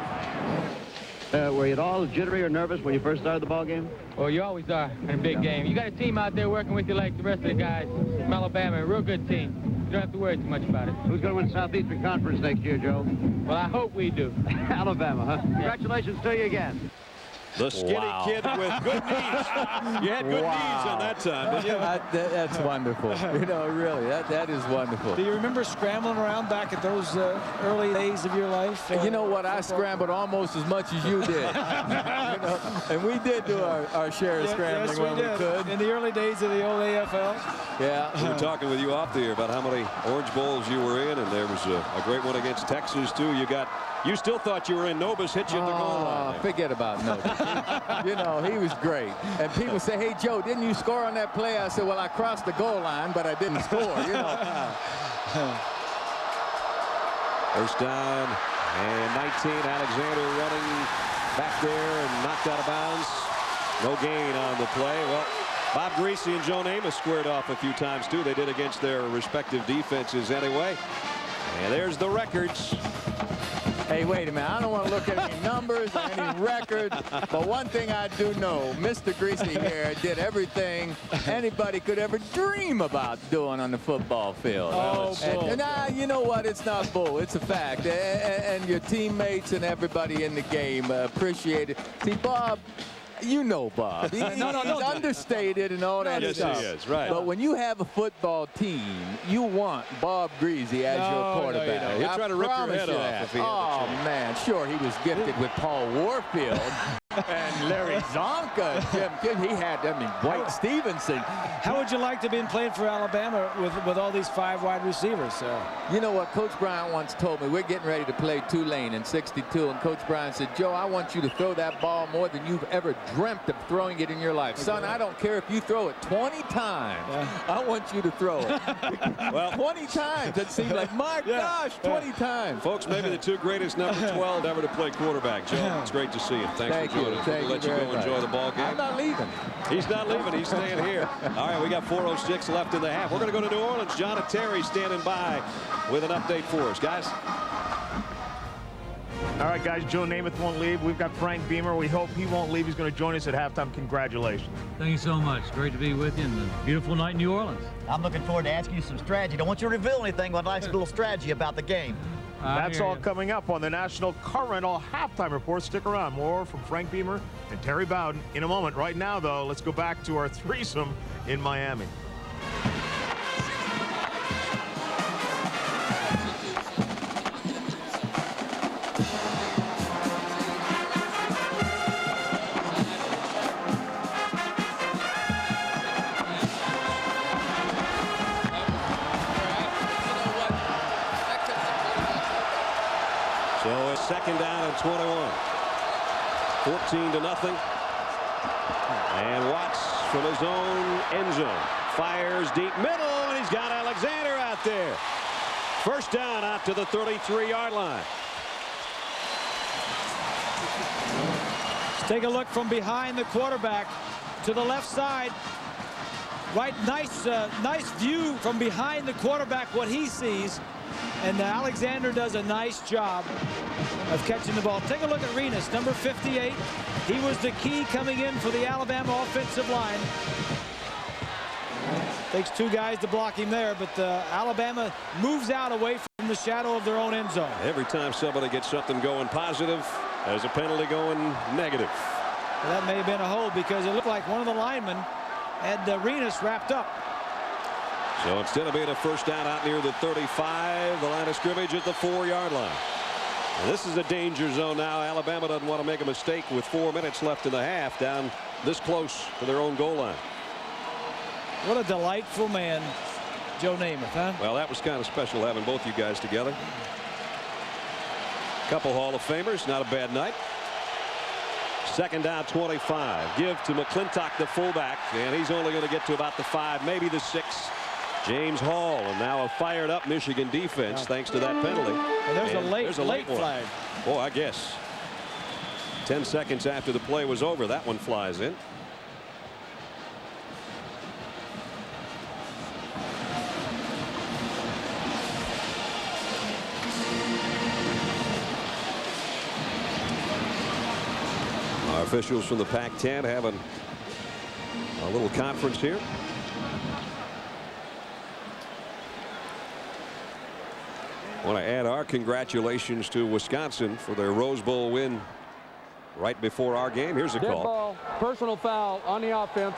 Were you at all jittery or nervous when you first started the ball game? Well, you always are in a big game. You got a team out there working with you like the rest of the guys from Alabama. A real good team. You don't have to worry too much about it. Who's going to win Southeastern Conference next year, Joe? Well, I hope we do. Alabama, huh? Congratulations to you again. The skinny kid with good knees. You had good knees on that time, didn't you? That's wonderful. You know, really, that is wonderful. Do you remember scrambling around back at those early days of your life? You know what? I scrambled almost as much as you did. You know, and we did do our share of scrambling when we could. In the early days of the old AFL. Yeah. We were talking with you off the air about how many Orange Bowls you were in, and there was a great one against Texas, too. You still thought you were in. Nobis hit you at the goal line. Forget about Nobis. You know, he was great. And people say, hey, Joe, didn't you score on that play? I said, well, I crossed the goal line, but I didn't score, you know. First down and 19. Alexander running back there and knocked out of bounds. No gain on the play. Well, Bob Greasy and Joe Namath squared off a few times, too. They did against their respective defenses anyway. And there's the records. Hey, wait a minute. I don't want to look at any numbers or any records, but one thing I do know, Mr. Greasy here did everything anybody could ever dream about doing on the football field. Oh, and you know what? It's not bull. It's a fact. And your teammates and everybody in the game appreciate it. See, Bob, you know Bob. He's understated and all that stuff. Yes, he is, right. But when you have a football team, you want Bob Greasy as your quarterback. No, he'll try to rip your head off if he had Oh, man, sure, he was gifted with Paul Warfield and Larry Zonka. Jim, he had, Dwight Stevenson. How would you like to be playing for Alabama with all these 5 wide receivers? You know what Coach Bryant once told me? We're getting ready to play Tulane in '62, and Coach Bryant said, Joe, I want you to throw that ball more than you've ever dreamt of throwing it in your life. Son, I don't care if you throw it 20 times. I want you to throw it. Well, 20 times. It seems like, my gosh, 20 times. Folks, maybe the 2 greatest number 12 ever to play quarterback. Joe, it's great to see you. Thanks for joining us. We'll let you go enjoy the ball game. I'm not leaving. He's not leaving. He's staying here. All right, we got 4:06 left in the half. We're going to go to New Orleans. John and Terry standing by with an update for us. Guys. All right, guys, Joe Namath won't leave. We've got Frank Beamer. We hope he won't leave. He's going to join us at halftime. Congratulations. Thank you so much. Great to be with you, and a beautiful night in New Orleans. I'm looking forward to asking you some strategy. Don't want you to reveal anything, but I'd like a little strategy about the game. That's all coming up on the National Car Rental Halftime Report. Stick around. More from Frank Beamer and Terry Bowden in a moment. Right now, though, let's go back to our threesome in Miami. So it's 2nd down and 21. 14-0. And Watts from his own end zone fires deep middle, and he's got Alexander out there. First down out to the 33-yard line. Let's take a look from behind the quarterback to the left side. Right, nice view from behind the quarterback, what he sees. And Alexander does a nice job of catching the ball. Take a look at Renas, number 58. He was the key coming in for the Alabama offensive line. Takes 2 guys to block him there, but Alabama moves out away from the shadow of their own end zone. Every time somebody gets something going positive, there's a penalty going negative. Well, that may have been a hold because it looked like one of the linemen had Renas wrapped up. So instead of being a first down out near the 35, the line of scrimmage at the 4-yard line. And this is a danger zone now. Alabama doesn't want to make a mistake with 4 minutes left in the half, down this close to their own goal line. What a delightful man, Joe Namath, huh? Well, that was kind of special having both you guys together. Couple Hall of Famers, not a bad night. 2nd down, 25. Give to McClintock, the fullback, and he's only going to get to about the 5, maybe the 6. James Hall, and now a fired up Michigan defense thanks to that penalty. And there's a late flag. Oh, I guess 10 seconds after the play was over, that one flies in. Our officials from the Pac-10 having a little conference here. I want to add our congratulations to Wisconsin for their Rose Bowl win right before our game. Here's a Dead call. Ball, personal foul on the offense.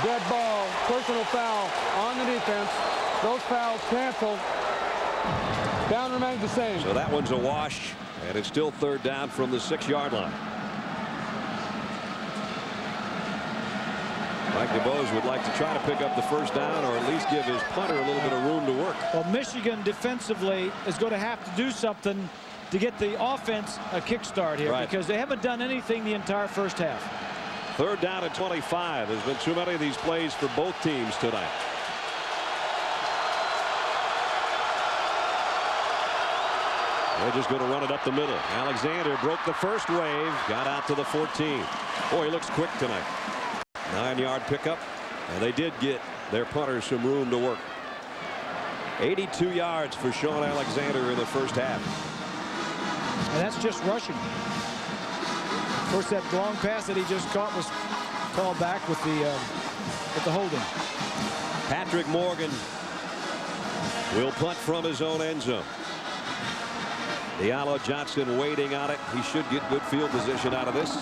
Dead ball, personal foul on the defense. Those fouls canceled. Down remains the same. So that one's a wash, and it's still 3rd down from the 6-yard line. Mike DeBose would like to try to pick up the first down or at least give his punter a little bit of room to work. Well, Michigan defensively is going to have to do something to get the offense a kickstart here, Right. because they haven't done anything the entire first half. 3rd down and 25. There's been too many of these plays for both teams tonight. They're just going to run it up the middle. Alexander broke the first wave, got out to the 14. Boy, he looks quick tonight. 9-yard pickup, and they did get their punter some room to work. 82 yards for Shawn Alexander in the first half. And that's just rushing. Of course, that long pass that he just caught was called back with the holding. Patrick Morgan will punt from his own end zone. Diallo Johnson waiting on it. He should get good field position out of this.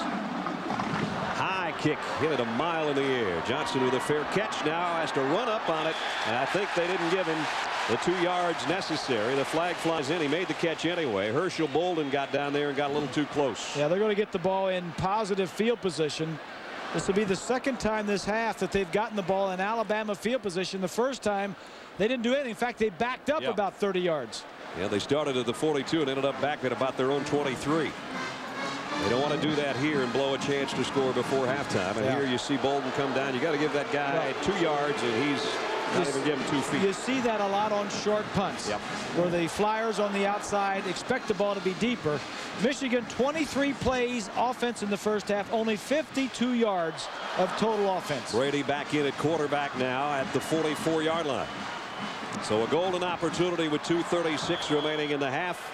High kick, hit it a mile in the air. Johnson with a fair catch now, has to run up on it, and I think they didn't give him the 2 yards necessary. The flag flies in. He made the catch anyway. Herschel Bolden got down there and got a little too close. Yeah, they're going to get the ball in positive field position. This will be the second time this half that they've gotten the ball in Alabama field position. The first time they didn't do anything. In fact, they backed up about 30 yards. Yeah, they started at the 42 and ended up back at about their own 23. They don't want to do that here and blow a chance to score before halftime. And here you see Bolden come down. You got to give that guy 2 yards, and he's not even giving 2 feet. You see that a lot on short punts, where the Flyers on the outside expect the ball to be deeper. Michigan 23 plays offense in the first half, only 52 yards of total offense. Brady back in at quarterback now at the 44-yard line. So a golden opportunity with 2:36 remaining in the half.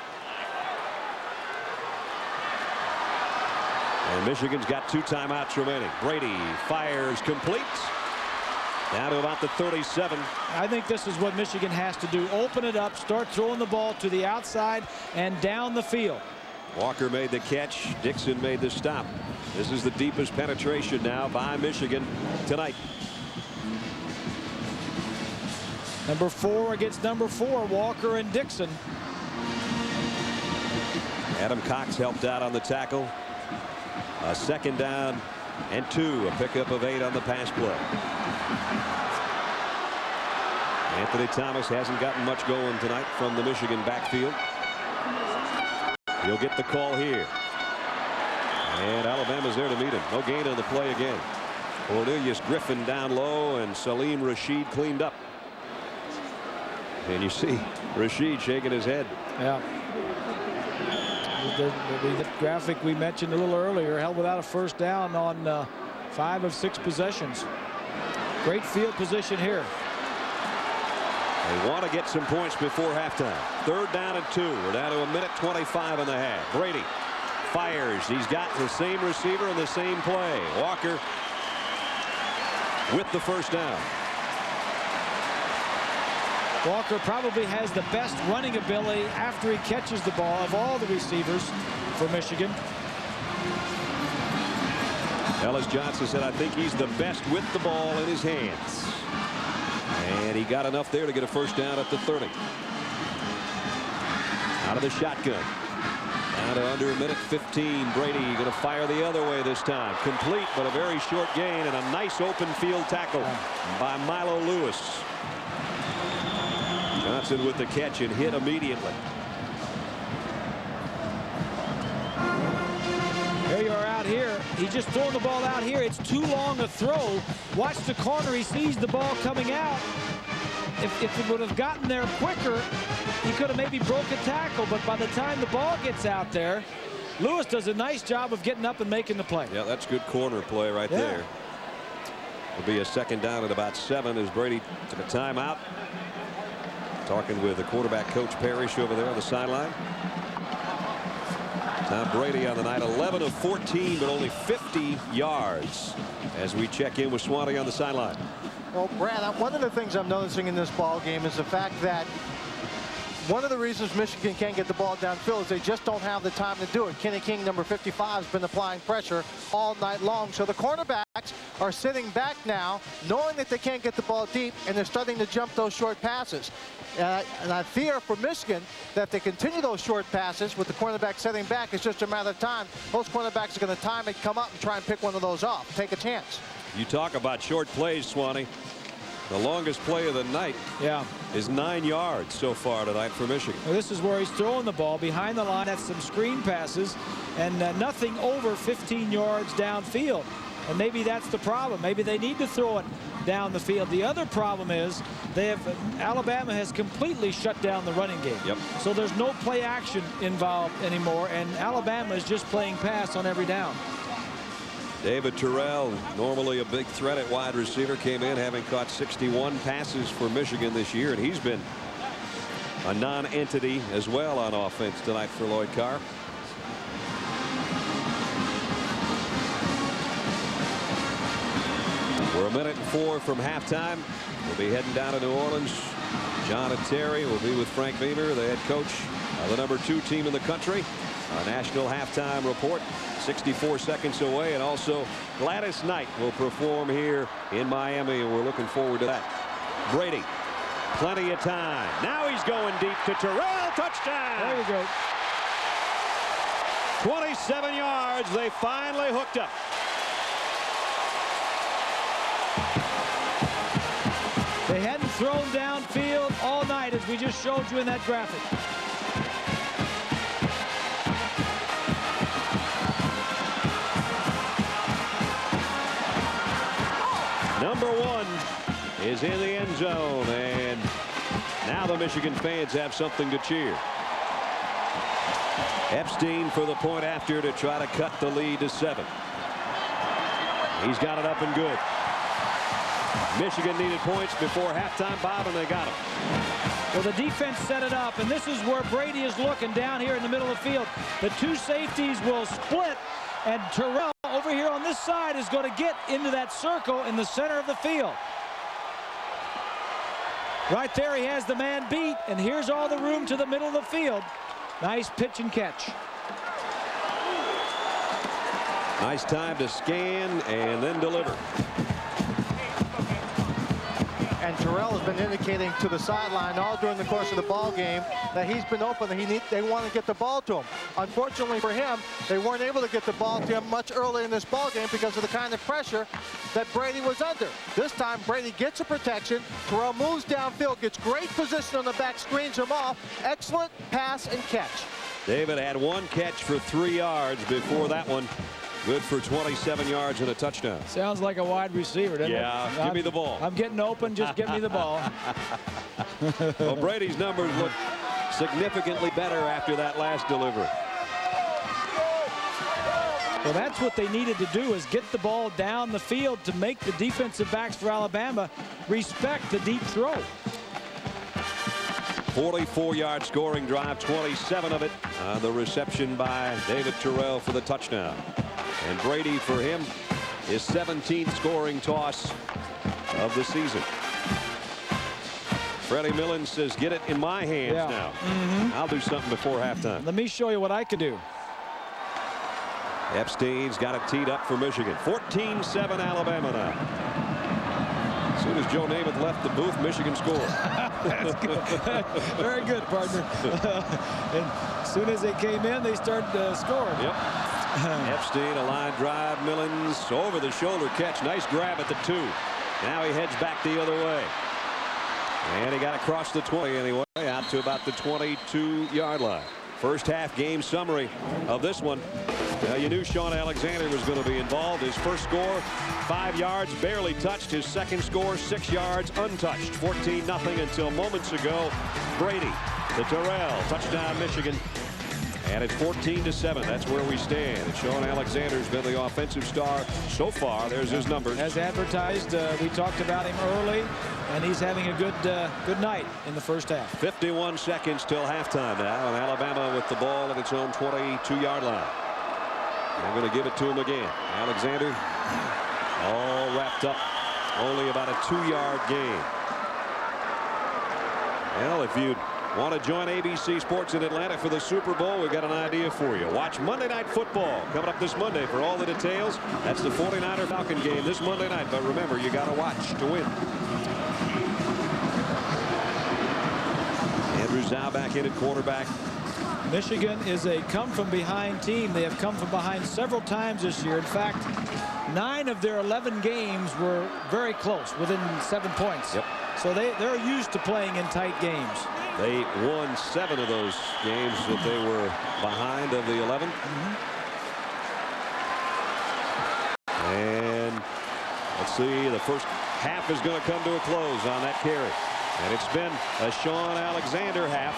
And Michigan's got 2 timeouts remaining. Brady fires complete. Down to about the 37. I think this is what Michigan has to do. Open it up, start throwing the ball to the outside and down the field. Walker made the catch. Dixon made the stop. This is the deepest penetration now by Michigan tonight. Number 4 against number 4, Walker and Dixon. Adam Cox helped out on the tackle. A 2nd down and 2. A pickup of 8 on the pass play. Anthony Thomas hasn't gotten much going tonight from the Michigan backfield. He'll get the call here. And Alabama's there to meet him. No gain on the play again. Cornelius Griffin down low, and Salim Rashid cleaned up. And you see Rashid shaking his head. Yeah. The graphic we mentioned a little earlier, held without a first down on 5 of 6 possessions. Great field position here. They want to get some points before halftime. 3rd down and 2. We're down to 1:25 in the half. Brady fires. He's got the same receiver in the same play. Walker with the first down. Walker probably has the best running ability after he catches the ball of all the receivers for Michigan. Ellis Johnson said, I think he's the best with the ball in his hands. And he got enough there to get a first down at the 30. Out of the shotgun. Down to under 1:15. Brady going to fire the other way this time. Complete, but a very short gain, and a nice open field tackle by Milo Lewis. Johnson with the catch and hit immediately. There you are out here. He's just throwing the ball out here. It's too long a throw. Watch the corner. He sees the ball coming out. If it would have gotten there quicker, he could have maybe broke a tackle. But by the time the ball gets out there, Lewis does a nice job of getting up and making the play. Yeah, that's good corner play right there. It'll be a 2nd down at about 7 as Brady took a timeout. Talking with the quarterback, Coach Parrish, over there on the sideline. Tom Brady on the night, 11 of 14, but only 50 yards as we check in with Swanee on the sideline. Well, Brad, one of the things I'm noticing in this ball game is the fact that one of the reasons Michigan can't get the ball downfield is they just don't have the time to do it. Kenny King, number 55, has been applying pressure all night long. So the cornerbacks are sitting back now, knowing that they can't get the ball deep, and they're starting to jump those short passes. And I fear for Michigan that if they continue those short passes with the cornerback sitting back, it's just a matter of time. Those cornerbacks are going to time it, come up, and try and pick one of those off. Take a chance. You talk about short plays, Swanee. The longest play of the night is 9 yards so far tonight for Michigan. Well, this is where he's throwing the ball behind the line. That's some screen passes and nothing over 15 yards downfield. And maybe that's the problem. Maybe they need to throw it down the field. The other problem is Alabama has completely shut down the running game. So there's no play action involved anymore, and Alabama is just playing pass on every down. David Terrell, normally a big threat at wide receiver, came in having caught 61 passes for Michigan this year, and he's been a non-entity as well on offense tonight for Lloyd Carr. We're 1:04 from halftime. We'll be heading down to New Orleans. John and Terry will be with Frank Beamer, the head coach of the #2 team in the country. Our national halftime report 64 seconds away, and also Gladys Knight will perform here in Miami, and we're looking forward to that. Brady, plenty of time. Now he's going deep to Terrell. Touchdown. There you go. 27 yards. They finally hooked up. They hadn't thrown downfield all night, as we just showed you in that graphic. Number 1 is in the end zone, and now the Michigan fans have something to cheer. Epstein for the point after to try to cut the lead to 7. He's got it up and good. Michigan needed points before halftime, Bob, and they got them. Well, the defense set it up, and this is where Brady is looking down here in the middle of the field. The two safeties will split, and Terrell over here on this side is going to get into that circle in the center of the field. Right there, he has the man beat, and here's all the room to the middle of the field. Nice pitch and catch. Nice time to scan and then deliver. And Terrell has been indicating to the sideline all during the course of the ball game that he's been open, and they want to get the ball to him. Unfortunately for him, they weren't able to get the ball to him much earlier in this ball game because of the kind of pressure that Brady was under. This time, Brady gets a protection. Terrell moves downfield, gets great position on the back, screens him off. Excellent pass and catch. David had 1 catch for 3 yards before that one. Good for 27 yards and a touchdown. Sounds like a wide receiver, doesn't it? Yeah, give me the ball. I'm getting open, just give me the ball. Well, Brady's numbers look significantly better after that last delivery. Well, that's what they needed to do, is get the ball down the field to make the defensive backs for Alabama respect the deep throw. 44-yard scoring drive, 27 of it on the reception by David Terrell for the touchdown. And Brady, for him, his 17th scoring toss of the season. Freddie Millen says, get it in my hands now. I'll do something before halftime. Let me show you what I could do. Epstein's got it teed up for Michigan. 14-7 Alabama now. As soon as Joe Namath left the booth, Michigan scored. That's good. Very good, partner. And as soon as they came in, they started scoring. Yep. Epstein, a line drive. Millens over the shoulder catch. Nice grab at the 2. Now he heads back the other way. And he got across the 20 anyway, out to about the 22-yard line. First half game summary of this one. Now, you knew Shawn Alexander was going to be involved. His first score, 5 yards, barely touched. His second score, 6 yards, untouched. 14-0 until moments ago. Brady to Terrell, touchdown Michigan. And it's 14-7. That's where we stand. And Shawn Alexander's been the offensive star so far. There's his numbers. As advertised, we talked about him early, and he's having a good night in the first half. 51 seconds till halftime now, and Alabama with the ball at its own 22-yard line. They're going to give it to him again. Alexander all wrapped up. Only about a 2-yard gain. Well, if you want to join ABC Sports in Atlanta for the Super Bowl, we've got an idea for you. Watch Monday Night Football coming up this Monday. For all the details, that's the 49er Falcon game this Monday night. But remember, you got to watch to win. Andrew Zhao back in at quarterback. Michigan is a come-from-behind team. They have come from behind several times this year. In fact, 9 of their 11 games were very close, within 7 points. Yep. So they're used to playing in tight games. They won 7 of those games that they were behind of the 11. And let's see, the first half is going to come to a close on that carry. And it's been a Shawn Alexander half.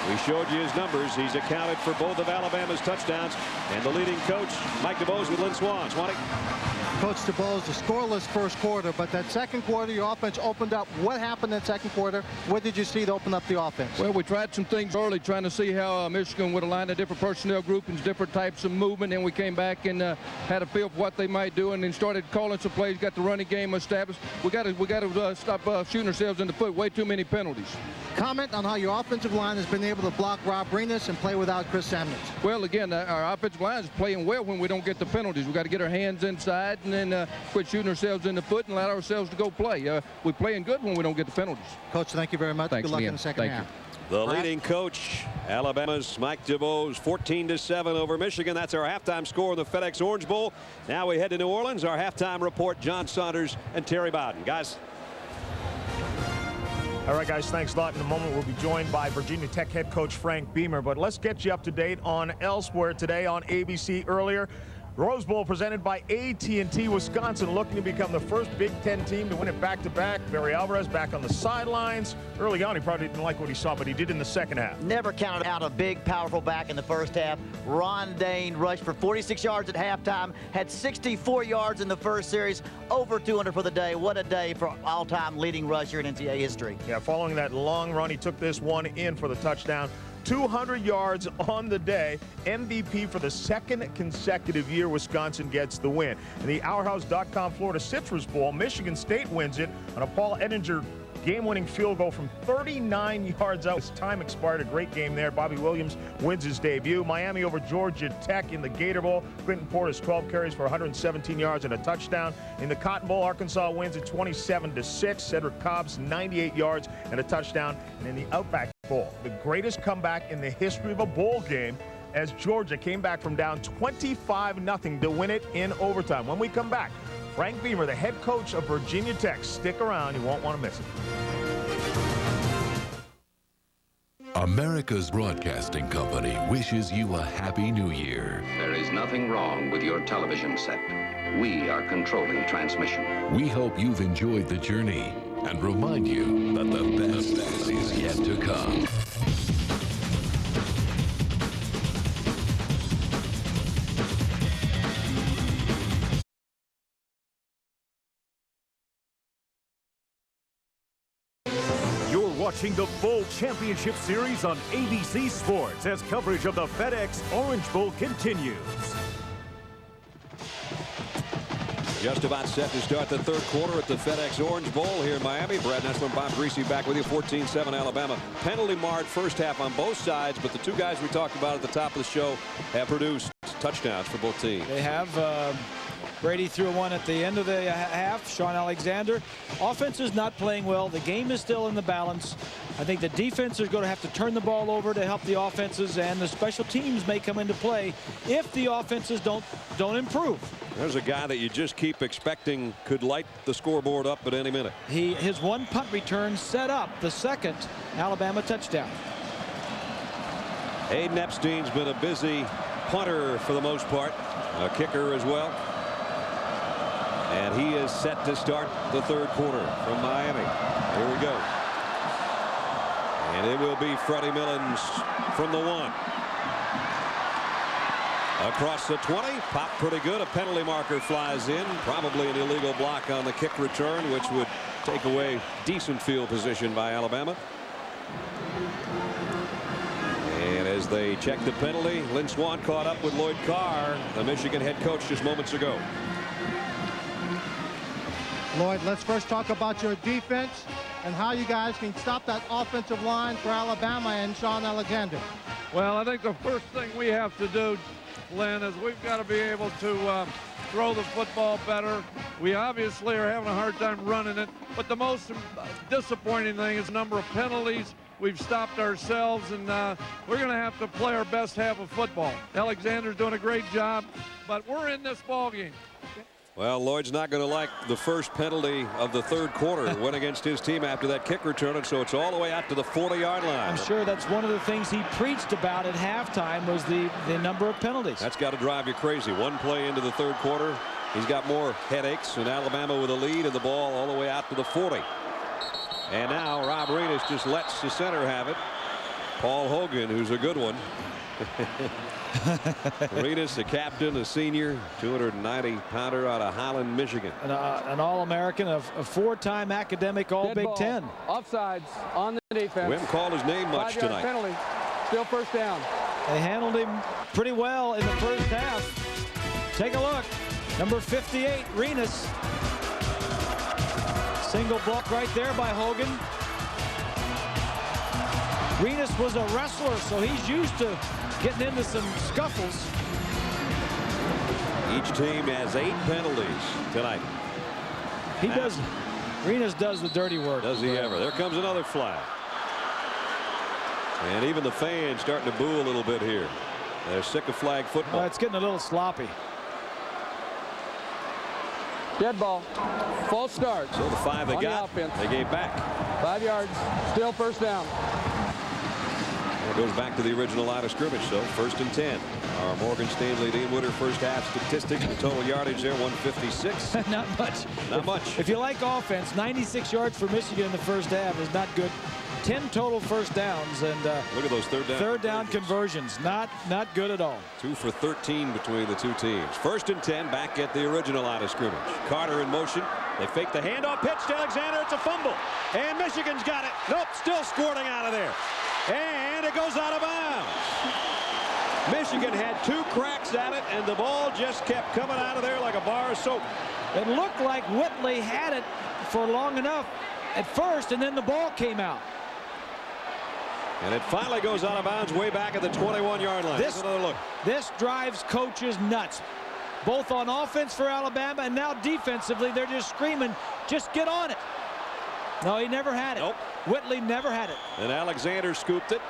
We showed you his numbers. He's accounted for both of Alabama's touchdowns. And the leading coach, Mike DeBose with Lynn Swan. Swanee. Coach DeBose, a scoreless first quarter, but that second quarter, your offense opened up. What happened in the second quarter? What did you see to open up the offense? Well, we tried some things early, trying to see how Michigan would align the different personnel groupings, different types of movement, and we came back and had a feel for what they might do, and then started calling some plays, got the running game established. We got to stop shooting ourselves in the foot. Way too many penalties. Comment on how your offensive line has been able to block Rob Renas and play without Chris Samuels. Well, again, our offensive line is playing well when we don't get the penalties. We got to get our hands inside and then quit shooting ourselves in the foot and allow ourselves to go play. We're playing good when we don't get the penalties. Coach, thank you very much. Thanks, good luck Ian. in the second half. The leading coach, Alabama's Mike DeBose, 14-7 over Michigan. That's our halftime score in the FedEx Orange Bowl. Now we head to New Orleans. Our halftime report, John Saunders and Terry Bowden. Guys. All right, guys, thanks a lot. In a moment, we'll be joined by Virginia Tech head coach Frank Beamer. But let's get you up to date on elsewhere today on ABC earlier. Rose Bowl presented by AT&T. Wisconsin looking to become the first Big Ten team to win it back-to-back. Barry Alvarez back on the sidelines. Early on, he probably didn't like what he saw, but he did in the second half. Never counted out a big, powerful back in the first half. Ron Dane rushed for 46 yards at halftime, had 64 yards in the first series, over 200 for the day. What a day for all-time leading rusher in NCAA history. Yeah, following that long run, he took this one in for the touchdown. 200 yards on the day. MVP for the second consecutive year. Wisconsin gets the win. In the OurHouse.com Florida Citrus Bowl, Michigan State wins it on a Paul Ettinger game-winning field goal from 39 yards out. His time expired. A great game there. Bobby Williams wins his debut. Miami over Georgia Tech in the Gator Bowl. Quentin Portis 12 carries for 117 yards and a touchdown. In the Cotton Bowl, Arkansas wins it 27-6. Cedric Cobb's 98 yards and a touchdown. And in the Outback Bowl, the greatest comeback in the history of a bowl game, as Georgia came back from down 25-0 to win it in overtime. When we come back, Frank Beamer, the head coach of Virginia Tech. Stick around. You won't want to miss it. America's Broadcasting Company wishes you a Happy New Year. There is nothing wrong with your television set. We are controlling transmission. We hope you've enjoyed the journey and remind you that the best is yet to come. Watching the full championship series on ABC Sports as coverage of the FedEx Orange Bowl continues. Just about set to start the third quarter at the FedEx Orange Bowl here in Miami. Brad Nessler, Bob Greasy back with you. 14-7 Alabama. Penalty marred first half on both sides, but the two guys we talked about at the top of the show have produced touchdowns for both teams. They have. Brady threw one at the end of the half. Shawn Alexander. Offense is not playing well. The game is still in the balance. I think the defense is going to have to turn the ball over to help the offenses, and the special teams may come into play if the offenses don't improve. There's a guy that you just keep expecting could light the scoreboard up at any minute. His one punt return set up the second Alabama touchdown. Aiden Epstein's been a busy punter for the most part, a kicker as well. And he is set to start the third quarter from Miami. Here we go. And it will be Freddie Millens from the 1. Across the 20, popped pretty good. A penalty marker flies in. Probably an illegal block on the kick return, which would take away decent field position by Alabama. And as they check the penalty, Lynn Swan caught up with Lloyd Carr, the Michigan head coach, just moments ago. Lloyd, let's first talk about your defense and how you guys can stop that offensive line for Alabama and Shawn Alexander. Well, I think the first thing we have to do, Lynn, is we've got to be able to throw the football better. We obviously are having a hard time running it, but the most disappointing thing is the number of penalties. We've stopped ourselves, and we're going to have to play our best half of football. Alexander's doing a great job, but we're in this ball game. Well, Lloyd's not going to like the first penalty of the third quarter. Went against his team after that kick return, and so it's all the way out to the 40-yard line. I'm sure that's one of the things he preached about at halftime was the number of penalties. That's got to drive you crazy. One play into the third quarter, he's got more headaches, and Alabama with a lead and the ball all the way out to the 40. And now Rob Renas just lets the center have it. Paul Hogan, who's a good one. Renas, the captain, a senior, 290-pounder out of Highland, Michigan. An All-American, a four-time academic All-Big Ten. Offsides on the defense. We haven't called his name much tonight. Penalty. Still first down. They handled him pretty well in the first half. Take a look. Number 58, Renas. Single block right there by Hogan. Renas was a wrestler, so he's used to getting into some scuffles. Each team has 8 penalties tonight. He does. Renas does the dirty work. Does he ever? There comes another flag. And even the fans starting to boo a little bit here. They're sick of flag football. It's getting a little sloppy. Dead ball. False start. So the 5 they got, they gave back. 5 yards. Still first down. It goes back to the original line of scrimmage, so 1st and 10. Our Morgan Stanley Dean Witter first half statistics. The total yardage there, 156. Not much. Not much. If you like offense, 96 yards for Michigan in the first half is not good. 10 total first downs, and look at those third down conversions. Not good at all. 2 for 13 between the two teams. 1st and 10, back at the original line of scrimmage. Carter in motion. They fake the handoff pitch to Alexander. It's a fumble, and Michigan's got it. Nope, still squirting out of there. And it goes out of bounds. Michigan had 2 cracks at it, and the ball just kept coming out of there like a bar of soap. It looked like Whitley had it for long enough at first, and then the ball came out. And it finally goes out of bounds way back at the 21-yard line. This drives coaches nuts, both on offense for Alabama and now defensively. They're just screaming, just get on it. No, he never had it. Nope. Whitley never had it. And Alexander scooped it.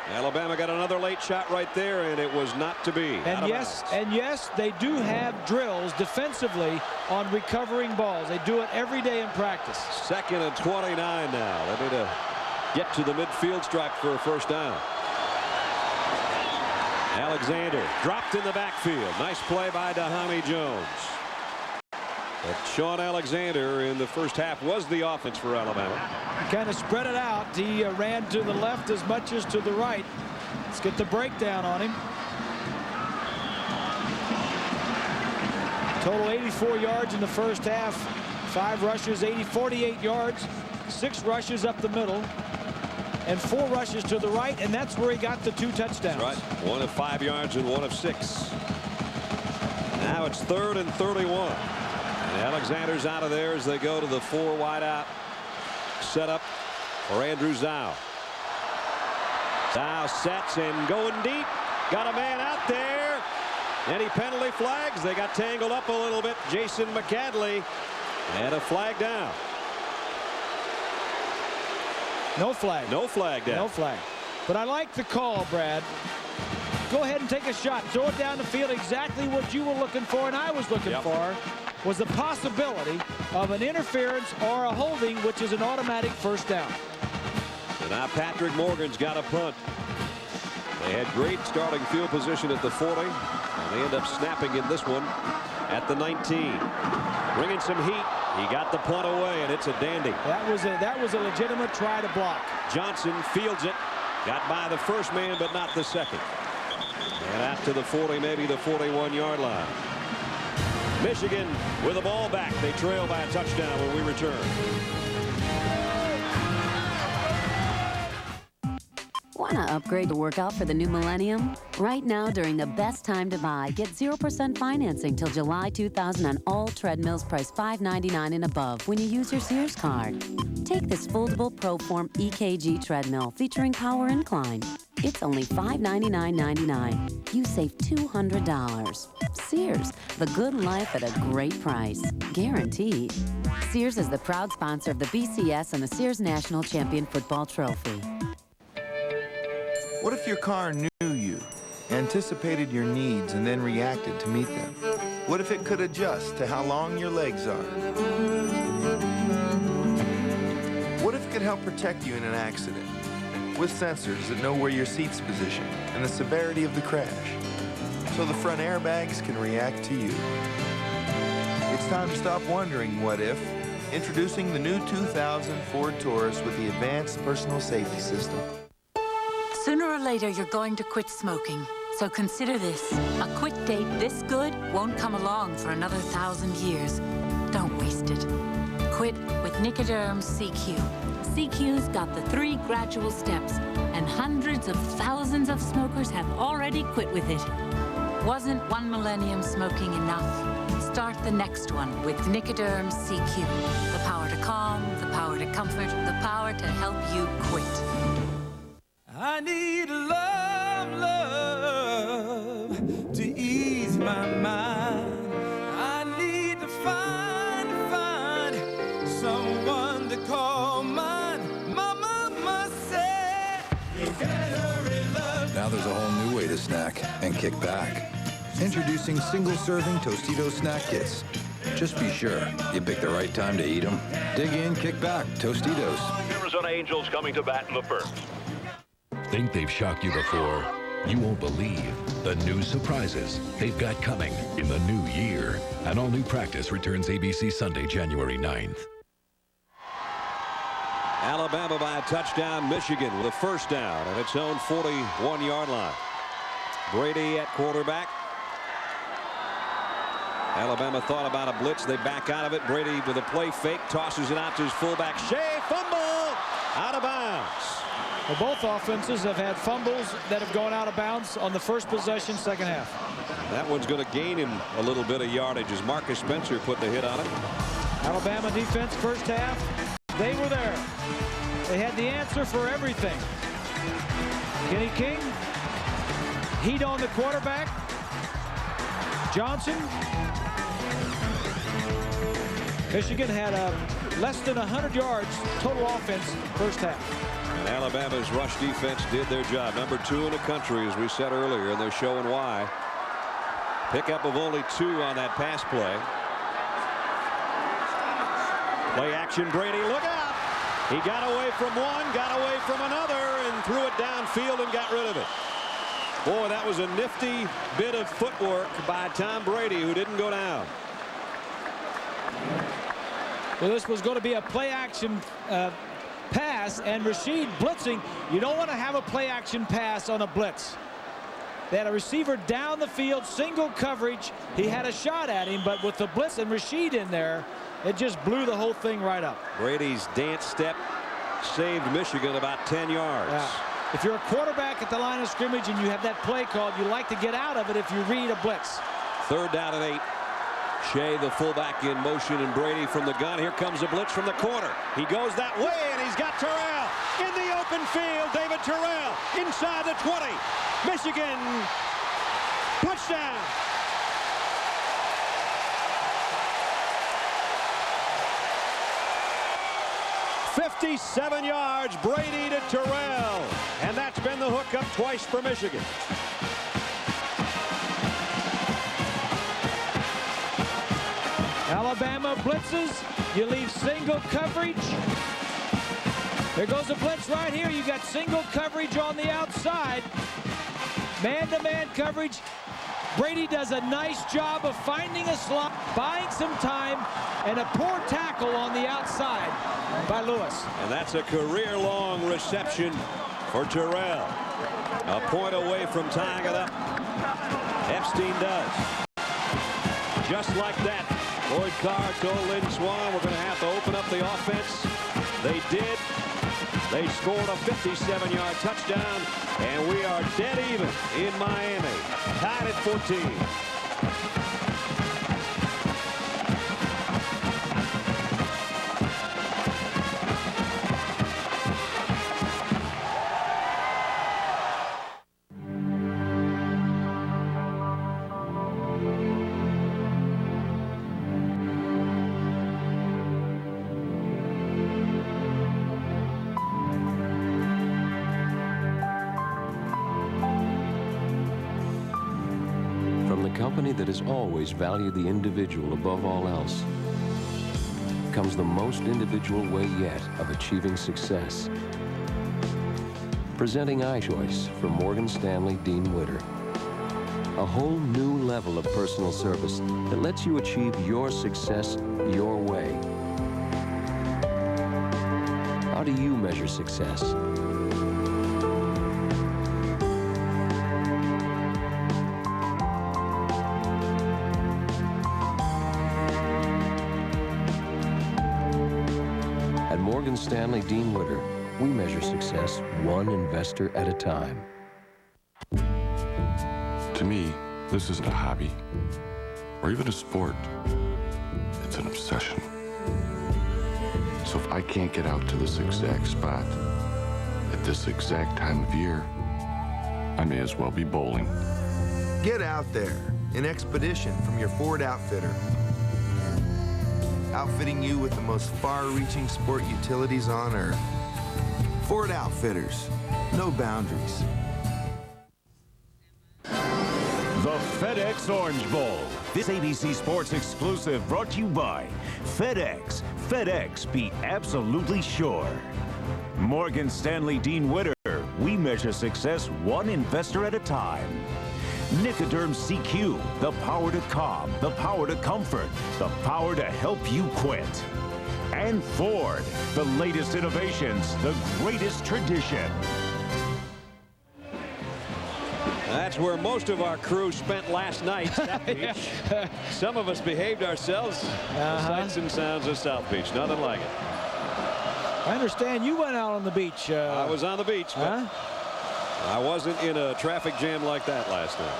Alabama got another late shot right there, and it was not to be. And yes, they do have drills defensively on recovering balls. They do it every day in practice. 2nd and 29 now. They need to get to the midfield stripe for a first down. Alexander dropped in the backfield. Nice play by Dahami Jones. But Shawn Alexander in the first half was the offense for Alabama. Kind of spread it out. He ran to the left as much as to the right. Let's get the breakdown on him. Total 84 yards in the first half. 5 rushes, 48 yards. 6 rushes up the middle. And 4 rushes to the right, and that's where he got the 2 touchdowns. That's right. 1 of 5 yards and 1 of 6. Now it's 3rd and 31. And Alexander's out of there as they go to the 4 wide out setup for Andrew Zhao. Zhao sets and going deep. Got a man out there. Any penalty flags? They got tangled up a little bit. Jason McCadley, and a flag down. No flag. No flag down. No flag. But I like the call, Brad. Go ahead and take a shot. Throw it down the field. Exactly what you were looking for and I was looking for was the possibility of an interference or a holding, which is an automatic first down. So now Patrick Morgan's got a punt. They had great starting field position at the 40, and they end up snapping in this one at the 19. Bringing some heat. He got the punt away, and it's a dandy. That was a legitimate try to block. Johnson fields it. Got by the first man, but not the second. And out to the 40, maybe the 41-yard line. Michigan with the ball back. They trail by a touchdown when we return. Want to upgrade the workout for the new millennium? Right now, during the best time to buy, get 0% financing till July 2000 on all treadmills priced $5.99 and above when you use your Sears card. Take this foldable ProForm EKG treadmill featuring power incline. It's only $599.99. You save $200. Sears, the good life at a great price. Guaranteed. Sears is the proud sponsor of the BCS and the Sears National Champion Football Trophy. What if your car knew you, anticipated your needs, and then reacted to meet them? What if it could adjust to how long your legs are? What if it could help protect you in an accident with sensors that know where your seat's positioned and the severity of the crash, so the front airbags can react to you? It's time to stop wondering what if. Introducing the new 2000 Ford Taurus with the advanced personal safety system. Sooner or later, you're going to quit smoking. So consider this. A quit date this good won't come along for another 1,000 years. Don't waste it. Quit with Nicoderm CQ. CQ's got the 3 gradual steps, and hundreds of thousands of smokers have already quit with it. Wasn't 1 millennium smoking enough? Start the next one with Nicoderm CQ. The power to calm, the power to comfort, the power to help you quit. I need love, love to ease my mind. I need to find someone to call mine. My mama said you gotta hurry, love. Now there's a whole new way to snack and kick back. Introducing single-serving Tostitos snack kits. Just be sure you pick the right time to eat them. Dig in, kick back. Tostitos. Arizona Angels coming to bat in the first. Think they've shocked you before? You won't believe the new surprises they've got coming in the new year. An all-new practice returns ABC Sunday, January 9th. Alabama by a touchdown. Michigan with a first down at its own 41-yard line. Brady at quarterback. Alabama thought about a blitz. They back out of it. Brady with a play fake, tosses it out to his fullback. Shea, fumble, out of bounds. Well, both offenses have had fumbles that have gone out of bounds on the first possession, second half. That one's going to gain him a little bit of yardage as Marcus Spencer put the hit on it. Alabama defense first half, they were there. They had the answer for everything. Kenny King, heat on the quarterback. Johnson. Michigan had less than 100 yards total offense first half. And Alabama's rush defense did their job. Number 2 in the country, as we said earlier, and they're showing why. Pickup of only 2 on that pass play. Play action, Brady, look out! He got away from one, got away from another, and threw it downfield and got rid of it. Boy, that was a nifty bit of footwork by Tom Brady, who didn't go down. Well, this was going to be a play-action pass, and Rashid blitzing. You don't want to have a play-action pass on a blitz. They had a receiver down the field, single coverage. He had a shot at him, but with the blitz and Rashid in there, it just blew the whole thing right up. Brady's dance step saved Michigan about 10 yards. Yeah. If you're a quarterback at the line of scrimmage and you have that play called, you like to get out of it if you read a blitz. Third down and 8. Shea, the fullback, in motion, and Brady from the gun. Here comes a blitz from the corner. He goes that way, and he's got Terrell in the open field. David Terrell inside the 20. Michigan, touchdown. "57 yards, Brady to Terrell." And that's been the hookup twice for Michigan. Alabama blitzes. You leave single coverage. There goes a blitz right here. You got single coverage on the outside. Man-to-man coverage. Brady does a nice job of finding a slot, buying some time, and a poor tackle on the outside by Lewis. And that's a career-long reception for Terrell. A point away from tying it up. Epstein does. Just like that, Lloyd Carr told Lynn Swann, we're going to have to open up the offense. They did. They scored a 57-yard touchdown, and we are dead even in Miami, tied at 14. company that has always valued the individual above all else, comes the most individual way yet of achieving success. Presenting iChoice for Morgan Stanley Dean Witter. A whole new level of personal service that lets you achieve your success your way. How do you measure success? At Morgan Stanley Dean Witter, we measure success one investor at a time. To me, this isn't a hobby or even a sport. It's an obsession. So if I can't get out to this exact spot at this exact time of year, I may as well be bowling. Get out there in expedition from your Ford outfitter. Outfitting you with the most far-reaching sport utilities on Earth. Ford Outfitters, no boundaries. The FedEx Orange Bowl. This ABC Sports exclusive brought to you by FedEx. FedEx, be absolutely sure. Morgan Stanley Dean Witter. We measure success one investor at a time. Nicoderm CQ, the power to calm, the power to comfort, the power to help you quit. And Ford, the latest innovations, the greatest tradition. That's where most of our crew spent last night, South Beach. Some of us behaved ourselves. The sights and sounds of South Beach, nothing like it. I understand you went out on the beach. I was on the beach, but I wasn't in a traffic jam like that last night.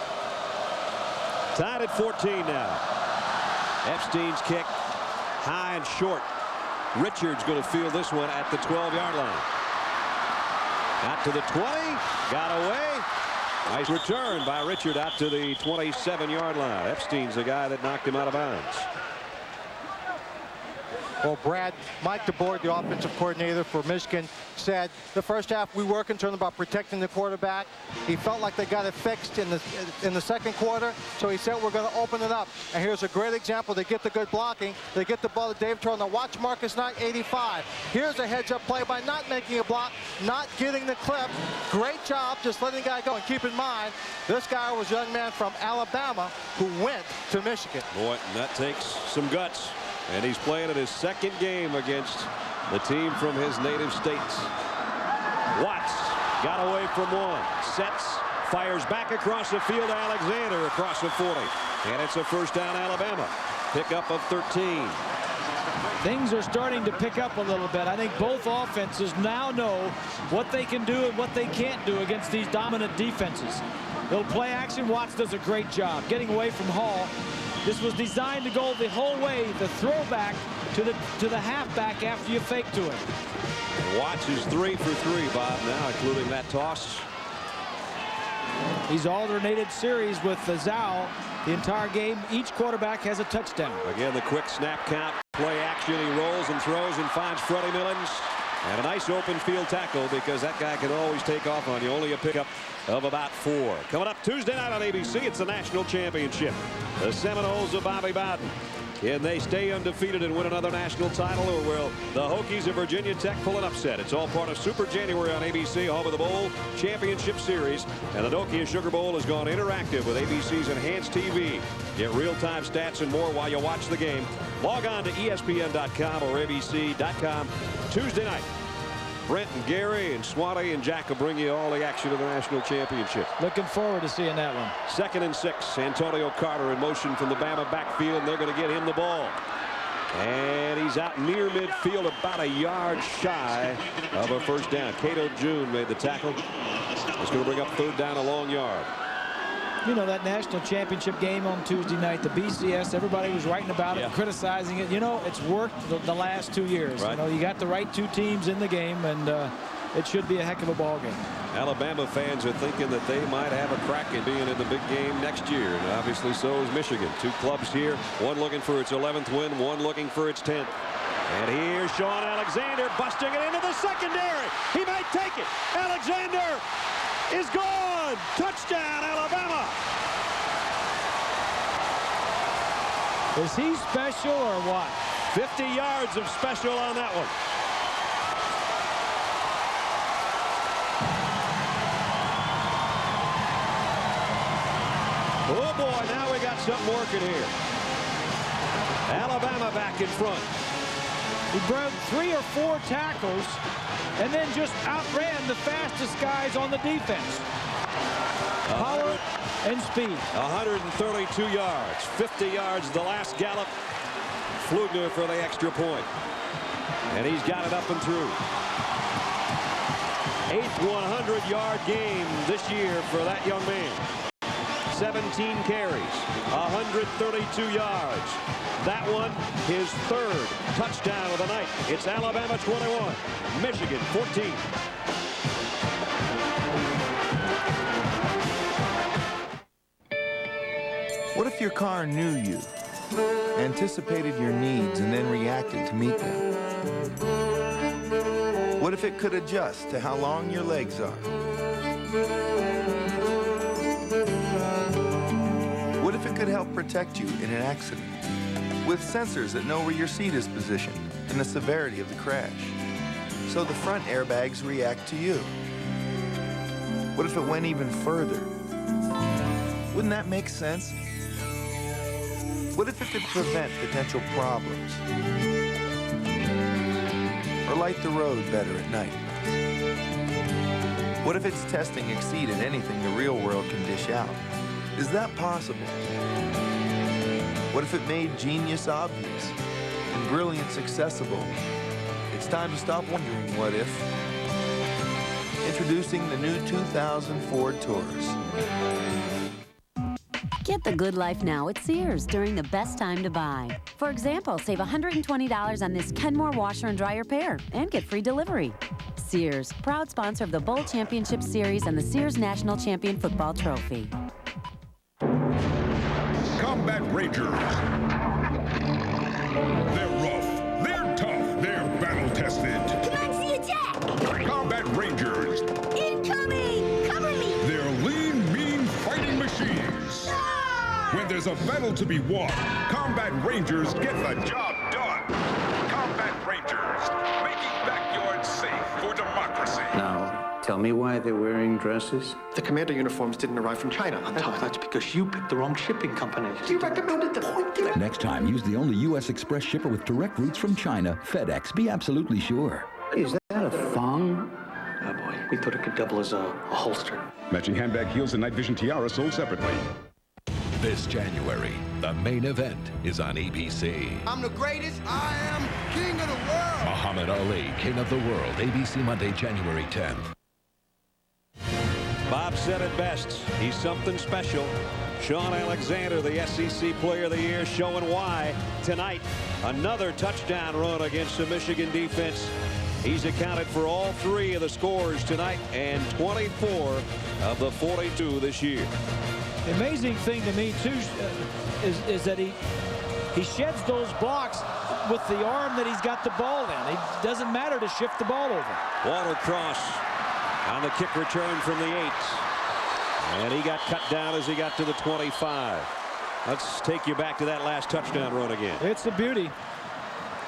Tied at 14 now. Epstein's kick, high and short. Richards going to field this one at the 12-yard line. Got to the 20, got away. Nice return by Richard out to the 27-yard line. Epstein's the guy that knocked him out of bounds. Well, Brad, Mike DeBoer, the offensive coordinator for Michigan, said the first half we were concerned about protecting the quarterback. He felt like they got it fixed in the second quarter, so he said we're going to open it up. And here's a great example. They get the good blocking. They get the ball to Dave Turner. Watch Marcus Knight, 85. Here's a heads-up play by not making a block, not getting the clip. Great job just letting the guy go. And keep in mind, this guy was a young man from Alabama who went to Michigan. Boy, and that takes some guts. And he's playing in his second game against the team from his native states. Watts got away from one. Sets, fires back across the field to Alexander across the 40. And it's a first down Alabama. Pickup of 13. Things are starting to pick up a little bit. I think both offenses now know what they can do and what they can't do against these dominant defenses. They'll play action. Watts does a great job getting away from Hall. This was designed to go the whole way, the throwback to the halfback after you fake to him. Watts is 3 for 3, Bob, now including that toss. He's alternated series with Zhao the entire game. Each quarterback has a touchdown. Again, the quick snap count, play action. He rolls and throws and finds Freddie Millens. And a nice open field tackle because that guy can always take off on you. Only a pickup of about 4. Coming up Tuesday night on ABC, it's the national championship. The Seminoles of Bobby Bowden. Can they stay undefeated and win another national title, or will the Hokies of Virginia Tech pull an upset? It's all part of Super January on ABC, home of the Bowl Championship Series. And the Nokia Sugar Bowl has gone interactive with ABC's Enhanced TV. Get real-time stats and more while you watch the game. Log on to ESPN.com or ABC.com Tuesday night. Brent and Gary and Swati and Jack will bring you all the action of the national championship. Looking forward to seeing that one. 2nd and 6. Antonio Carter in motion from the Bama backfield, and they're going to get him the ball. And he's out near midfield, about a yard shy of a first down. Cato June made the tackle. It's going to bring up 3rd down, a long yard. You know, that national championship game on Tuesday night, the BCS, everybody was writing about it, criticizing it. You know, it's worked the last 2 years. Right. You know, you got the right 2 teams in the game, and it should be a heck of a ball game. Alabama fans are thinking that they might have a crack at being in the big game next year, and obviously so is Michigan. 2 clubs here, one looking for its 11th win, one looking for its 10th. And here's Shawn Alexander busting it into the secondary. He might take it. Alexander is gone. Touchdown, Alabama. Is he special or what? 50 yards of special on that one. Oh boy, now we got something working here. Alabama back in front. He broke 3 or 4 tackles and then just outran the fastest guys on the defense. Power and speed. 132 yards, 50 yards the last gallop. Flugner for the extra point. And he's got it up and through. 8th 100-yard game this year for that young man. 17 carries, 132 yards. That one, his 3rd touchdown of the night. It's Alabama 21, Michigan 14. What if your car knew you, anticipated your needs, and then reacted to meet them? What if it could adjust to how long your legs are? What if it could help protect you in an accident? With sensors that know where your seat is positioned and the severity of the crash, so the front airbags react to you. What if it went even further? Wouldn't that make sense? What if it could prevent potential problems? Or light the road better at night? What if its testing exceeded anything the real world can dish out? Is that possible? What if it made genius obvious and brilliance accessible? It's time to stop wondering what if. Introducing the new 2000 Ford Taurus. Get the good life now at Sears during the best time to buy. For example, save $120 on this Kenmore washer and dryer pair and get free delivery. Sears, proud sponsor of the Bowl Championship Series and the Sears National Champion Football Trophy. Combat Rangers. They're rough, they're tough, they're battle-tested. Commence the attack! Combat Rangers. Incoming! Cover me! They're lean, mean fighting machines. When there's a battle to be won, Combat Rangers get the job done. Combat Rangers, making backyards safe for democracy. Now, tell me why they're wearing dresses? The commander uniforms didn't arrive from China on time. That's because you picked the wrong shipping company. You recommended the point. Next time, use the only U.S. Express shipper with direct routes from China, FedEx. Be absolutely sure. Is that a thong? Oh boy, we thought it could double as a holster. Matching handbag, heels, and night vision tiara sold separately. This January, the main event is on ABC. I'm the greatest. I am king of the world. Muhammad Ali, King of the World, ABC Monday, January 10th. Bob said it best. He's something special. Shawn Alexander, the SEC Player of the Year, showing why tonight. Another touchdown run against the Michigan defense. He's accounted for all 3 of the scores tonight and 24 of the 42 this year. The amazing thing to me, too, is that he sheds those blocks with the arm that he's got the ball in. It doesn't matter to shift the ball over. Walter Cross on the kick return from the 8. And he got cut down as he got to the 25. Let's take you back to that last touchdown run again. It's a beauty.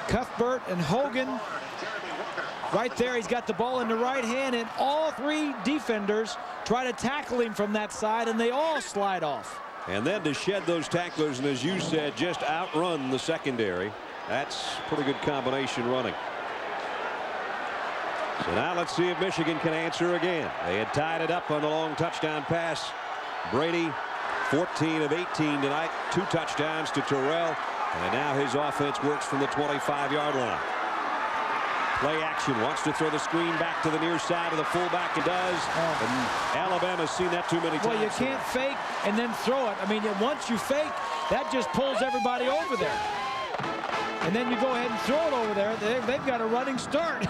Cuthbert and Hogan right there. He's got the ball in the right hand, and all 3 defenders try to tackle him from that side, and they all slide off. And then to shed those tacklers, and as you said, just outrun the secondary. That's pretty good combination running. So now let's see if Michigan can answer again. They had tied it up on the long touchdown pass. Brady, 14 of 18 tonight, 2 touchdowns to Terrell, and now his offense works from the 25-yard line. Play action, wants to throw the screen back to the near side of the fullback. It does. And Alabama's seen that too many times. Well, you can't fake and then throw it. I mean, once you fake, that just pulls everybody over there. And then you go ahead and throw it over there. They've got a running start.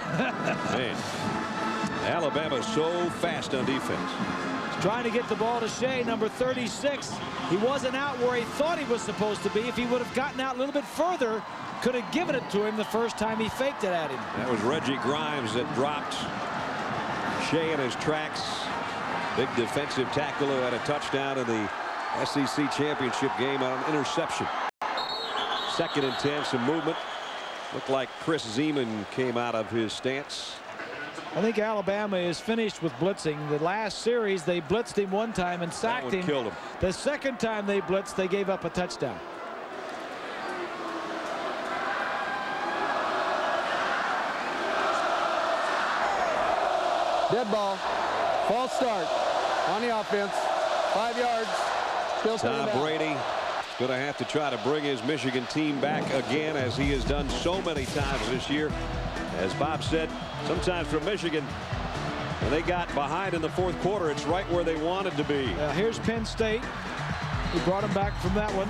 Man, Alabama's so fast on defense. He's trying to get the ball to Shea, number 36. He wasn't out where he thought he was supposed to be. If he would have gotten out a little bit further, could have given it to him the first time he faked it at him. That was Reggie Grimes that dropped Shea in his tracks. Big defensive tackle who had a touchdown in the SEC championship game on an interception. 2nd and 10. Some movement. Looked like Chris Zeman came out of his stance. I think Alabama is finished with blitzing. The last series, they blitzed him one time and sacked him. Killed him. The second time they blitzed, they gave up a touchdown. Dead ball. False start on the offense. 5 yards. Still Tom Brady going to have to try to bring his Michigan team back again, as he has done so many times this year. As Bob said, sometimes from Michigan, when they got behind in the 4th quarter, it's right where they wanted to be. Here's Penn State. He brought him back from that one.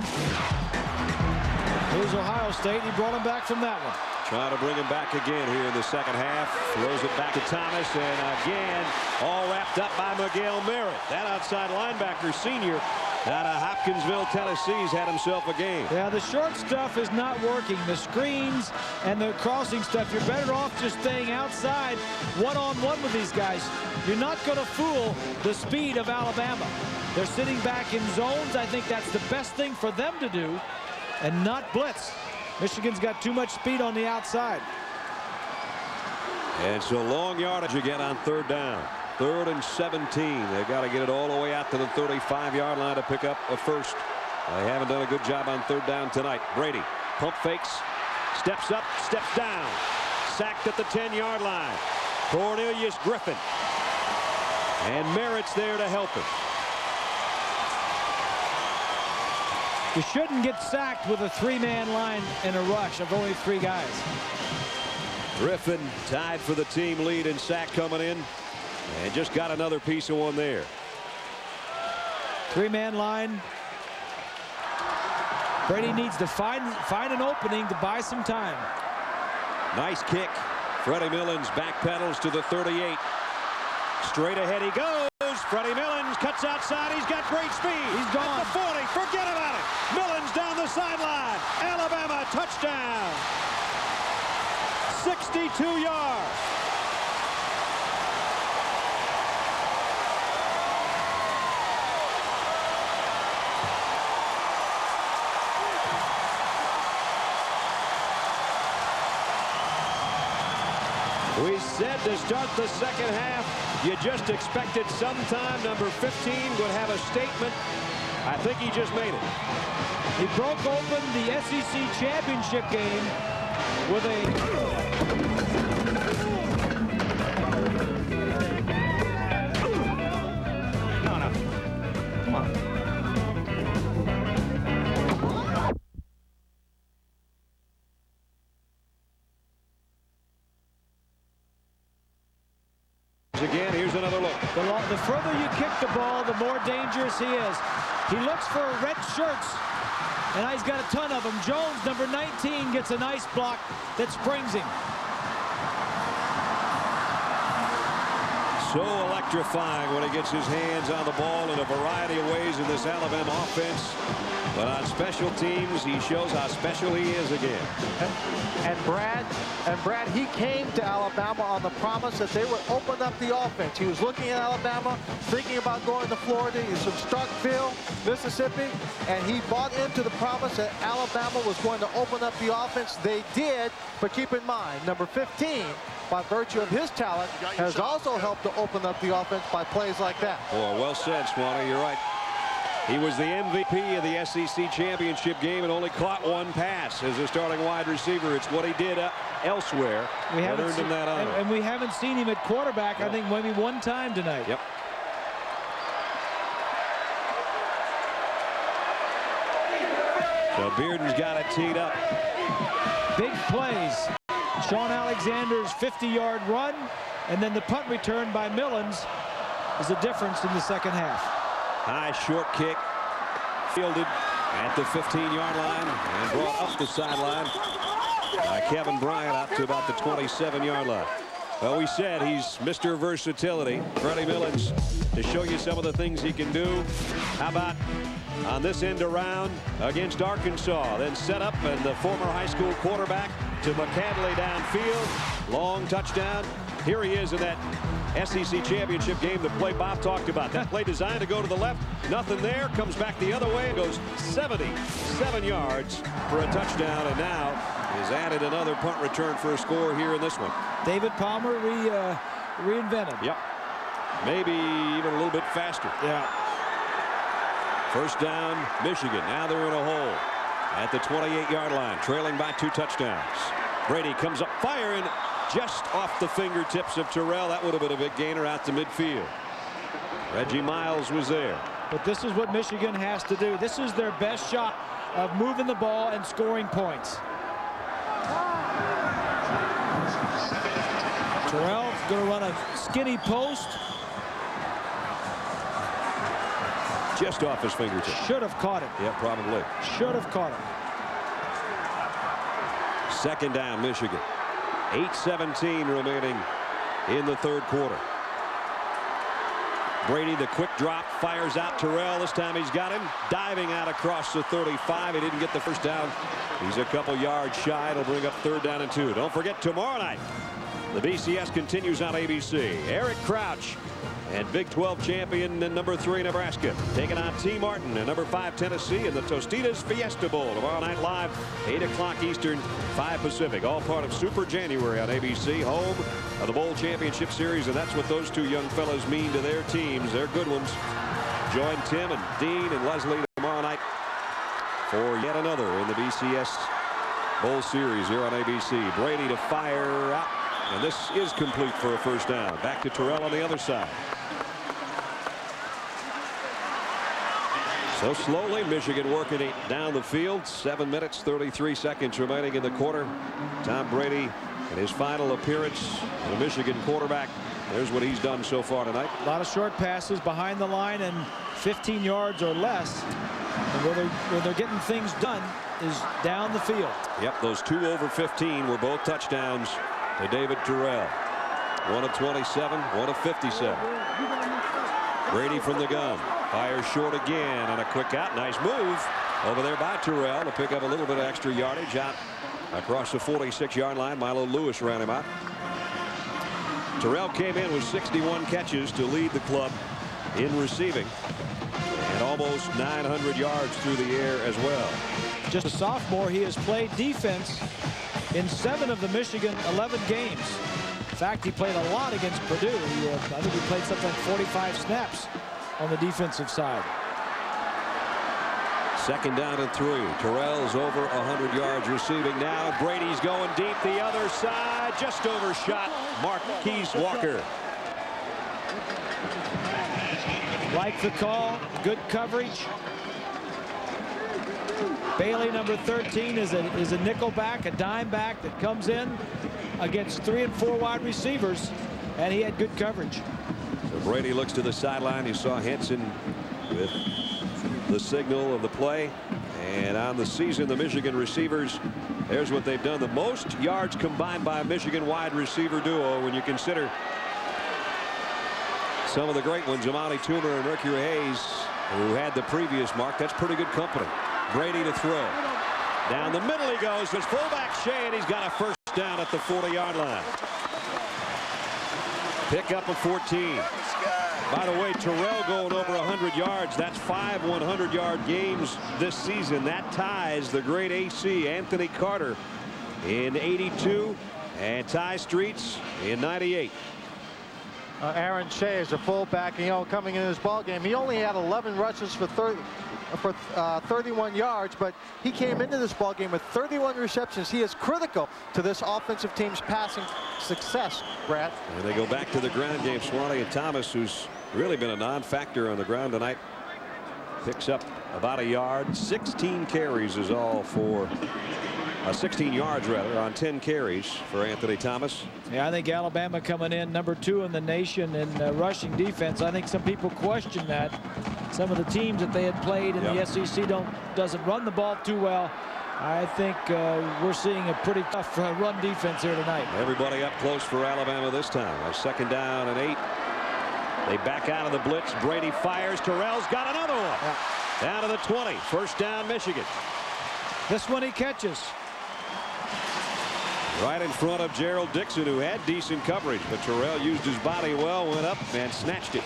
Here's Ohio State. He brought him back from that one. Trying to bring him back again here in the 2nd half. Throws it back to Thomas, and again, all wrapped up by Miguel Merritt. That outside linebacker senior out of Hopkinsville, Tennessee's had himself a game. Yeah, the short stuff is not working. The screens and the crossing stuff, you're better off just staying outside one-on-one with these guys. You're not going to fool the speed of Alabama. They're sitting back in zones. I think that's the best thing for them to do, and not blitz. Michigan's got too much speed on the outside. And so long yardage again on 3rd down. 3rd and 17. They've got to get it all the way out to the 35-yard line to pick up a first. They haven't done a good job on 3rd down tonight. Brady pump fakes, steps up, steps down. Sacked at the 10-yard line. Cornelius Griffin. And Merritt's there to help him. You shouldn't get sacked with a 3-man line in a rush of only 3 guys. Griffin tied for the team lead in sack coming in, and just got another piece of one there. 3-man line. Brady needs to find an opening to buy some time. Nice kick. Freddie Millins backpedals to the 38. Straight ahead he goes. Freddie Millins cuts outside. He's got great speed. He's gone. At the 40. Forget about it. Millins down the sideline. Alabama touchdown. 62 yards. We said to start the 2nd half, you just expected sometime number 15 would have a statement. I think he just made it. He broke open the SEC championship game with Come on. Again, here's another look. The further you kick the ball, the more dangerous he is. He looks for red shirts, and he's got a ton of them. Jones, number 19, gets a nice block that springs him. So electrifying when he gets his hands on the ball in a variety of ways in this Alabama offense. But on special teams, he shows how special he is again. And Brad, he came to Alabama on the promise that they would open up the offense. He was looking at Alabama, thinking about going to Florida. He's from Starkville, Mississippi, and he bought into the promise that Alabama was going to open up the offense. They did, but keep in mind, number 15, by virtue of his talent, has also helped to open up the offense by plays like that. Boy, well said, Swanee. You're right. He was the MVP of the SEC championship game and only caught 1 pass as a starting wide receiver. It's what he did elsewhere that earned him that honor. And we haven't seen him at quarterback, I think, maybe 1 time tonight. Yep. So Bearden's got it teed up. Big plays. Shawn Alexander's 50-yard run, and then the punt return by Millins is the difference in the 2nd half. High short kick, fielded at the 15-yard line and brought up the sideline by Kevin Bryant out to about the 27-yard line. Well, we said he's Mr. Versatility. Freddie Millins, to show you some of the things he can do. How about on this end around against Arkansas, then set up, and the former high school quarterback to McCandley downfield. Long touchdown. Here he is in that SEC championship game, the play Bob talked about. That play designed to go to the left, nothing there, comes back the other way and goes 77 yards for a touchdown, and now is added another punt return for a score here in this one. David Palmer reinvented. Yep. Maybe even a little bit faster. Yeah. First down, Michigan. Now they're in a hole at the 28-yard line, trailing by 2 touchdowns. Brady comes up firing just off the fingertips of Terrell. That would have been a big gainer out to midfield. Reggie Miles was there. But this is what Michigan has to do. This is their best shot of moving the ball and scoring points. Terrell's going to run a skinny post. Just off his fingertips. Should have caught it. Yeah, probably. Should have caught it. Second down, Michigan. 8:17 remaining in the third quarter. Brady, the quick drop, fires out Terrell. This time he's got him diving out across the 35. He didn't get the first down. He's a couple yards shy. It'll bring up 3rd down and 2. Don't forget, tomorrow night, the BCS continues on ABC. Eric Crouch and Big 12 champion and number 3 Nebraska taking on T. Martin and number 5 Tennessee in the Tostitos Fiesta Bowl tomorrow night live, 8 o'clock Eastern, 5 Pacific. All part of Super January on ABC, home of the Bowl Championship Series, and that's what those 2 young fellas mean to their teams. They're good ones. Join Tim and Dean and Leslie tomorrow night for yet another in the BCS Bowl Series here on ABC. Brady to fire out, and this is complete for a first down. Back to Terrell on the other side. So slowly, Michigan working it down the field. 7 minutes, 33 seconds remaining in the quarter. Tom Brady in his final appearance, the Michigan quarterback. There's what he's done so far tonight. A lot of short passes behind the line and 15 yards or less. And where they're getting things done is down the field. Yep, those 2 over 15 were both touchdowns to David Terrell. 1 of 27, 1 of 57. Brady from the gun. Fires short again on a quick out. Nice move over there by Terrell to pick up a little bit of extra yardage out across the 46-yard line. Milo Lewis ran him out. Terrell came in with 61 catches to lead the club in receiving and almost 900 yards through the air as well. Just a sophomore, he has played defense in 7 of the Michigan 11 games. In fact, he played a lot against Purdue. I think he played something like 45 snaps on the defensive side. Second down and 3. Terrell's over 100 yards receiving now. Brady's going deep the other side. Just overshot Marquise Walker. Like the call. Good coverage. Bailey, number 13, is a nickel back, a dime back that comes in against 3 and 4 wide receivers, and he had good coverage. So Brady looks to the sideline. You saw Henson with the signal of the play. And on the season, the Michigan receivers, there's what they've done. The most yards combined by a Michigan wide receiver duo when you consider some of the great ones, Amani Toomer and Mercury Hayes, who had the previous mark. That's pretty good company. Brady to throw. Down the middle he goes. His fullback Shea, and he's got a first down at the 40-yard line. Pick up of 14. By the way, Terrell going over 100 yards. That's 5 100-yard games this season. That ties the great AC Anthony Carter in 82 and Ty Streets in 98. Aaron Shea is a fullback, coming in this ball game. He only had 11 rushes for 31 yards, but he came into this ball game with 31 receptions. He is critical to this offensive team's passing success, Brad. And they go back to the ground game. Swanee and Thomas, who's really been a non-factor on the ground tonight, picks up about a yard. 16 carries is all for 16 yards rather on 10 carries for Anthony Thomas. Yeah, I think Alabama coming in number 2 in the nation in rushing defense. I think some people question that. Some of the teams that they had played in the SEC doesn't run the ball too well. I think we're seeing a pretty tough run defense here tonight. Everybody up close for Alabama this time. A second down and 8. They back out of the blitz. Brady fires. Terrell's got another one. Yeah. Down to the 20. First down, Michigan. This one he catches. Right in front of Gerald Dixon, who had decent coverage, but Terrell used his body well, went up and snatched it.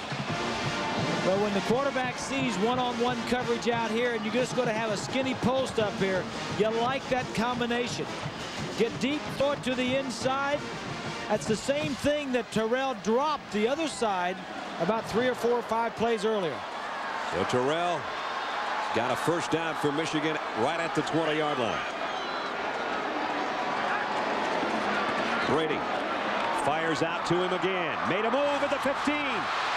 But when the quarterback sees one-on-one coverage out here and you're just going to have a skinny post up here, you like that combination. Get deep, throw it to the inside. That's the same thing that Terrell dropped the other side about 3 or 4 or 5 plays earlier. So Terrell got a first down for Michigan right at the 20-yard line. Brady fires out to him again. Made a move at the 15,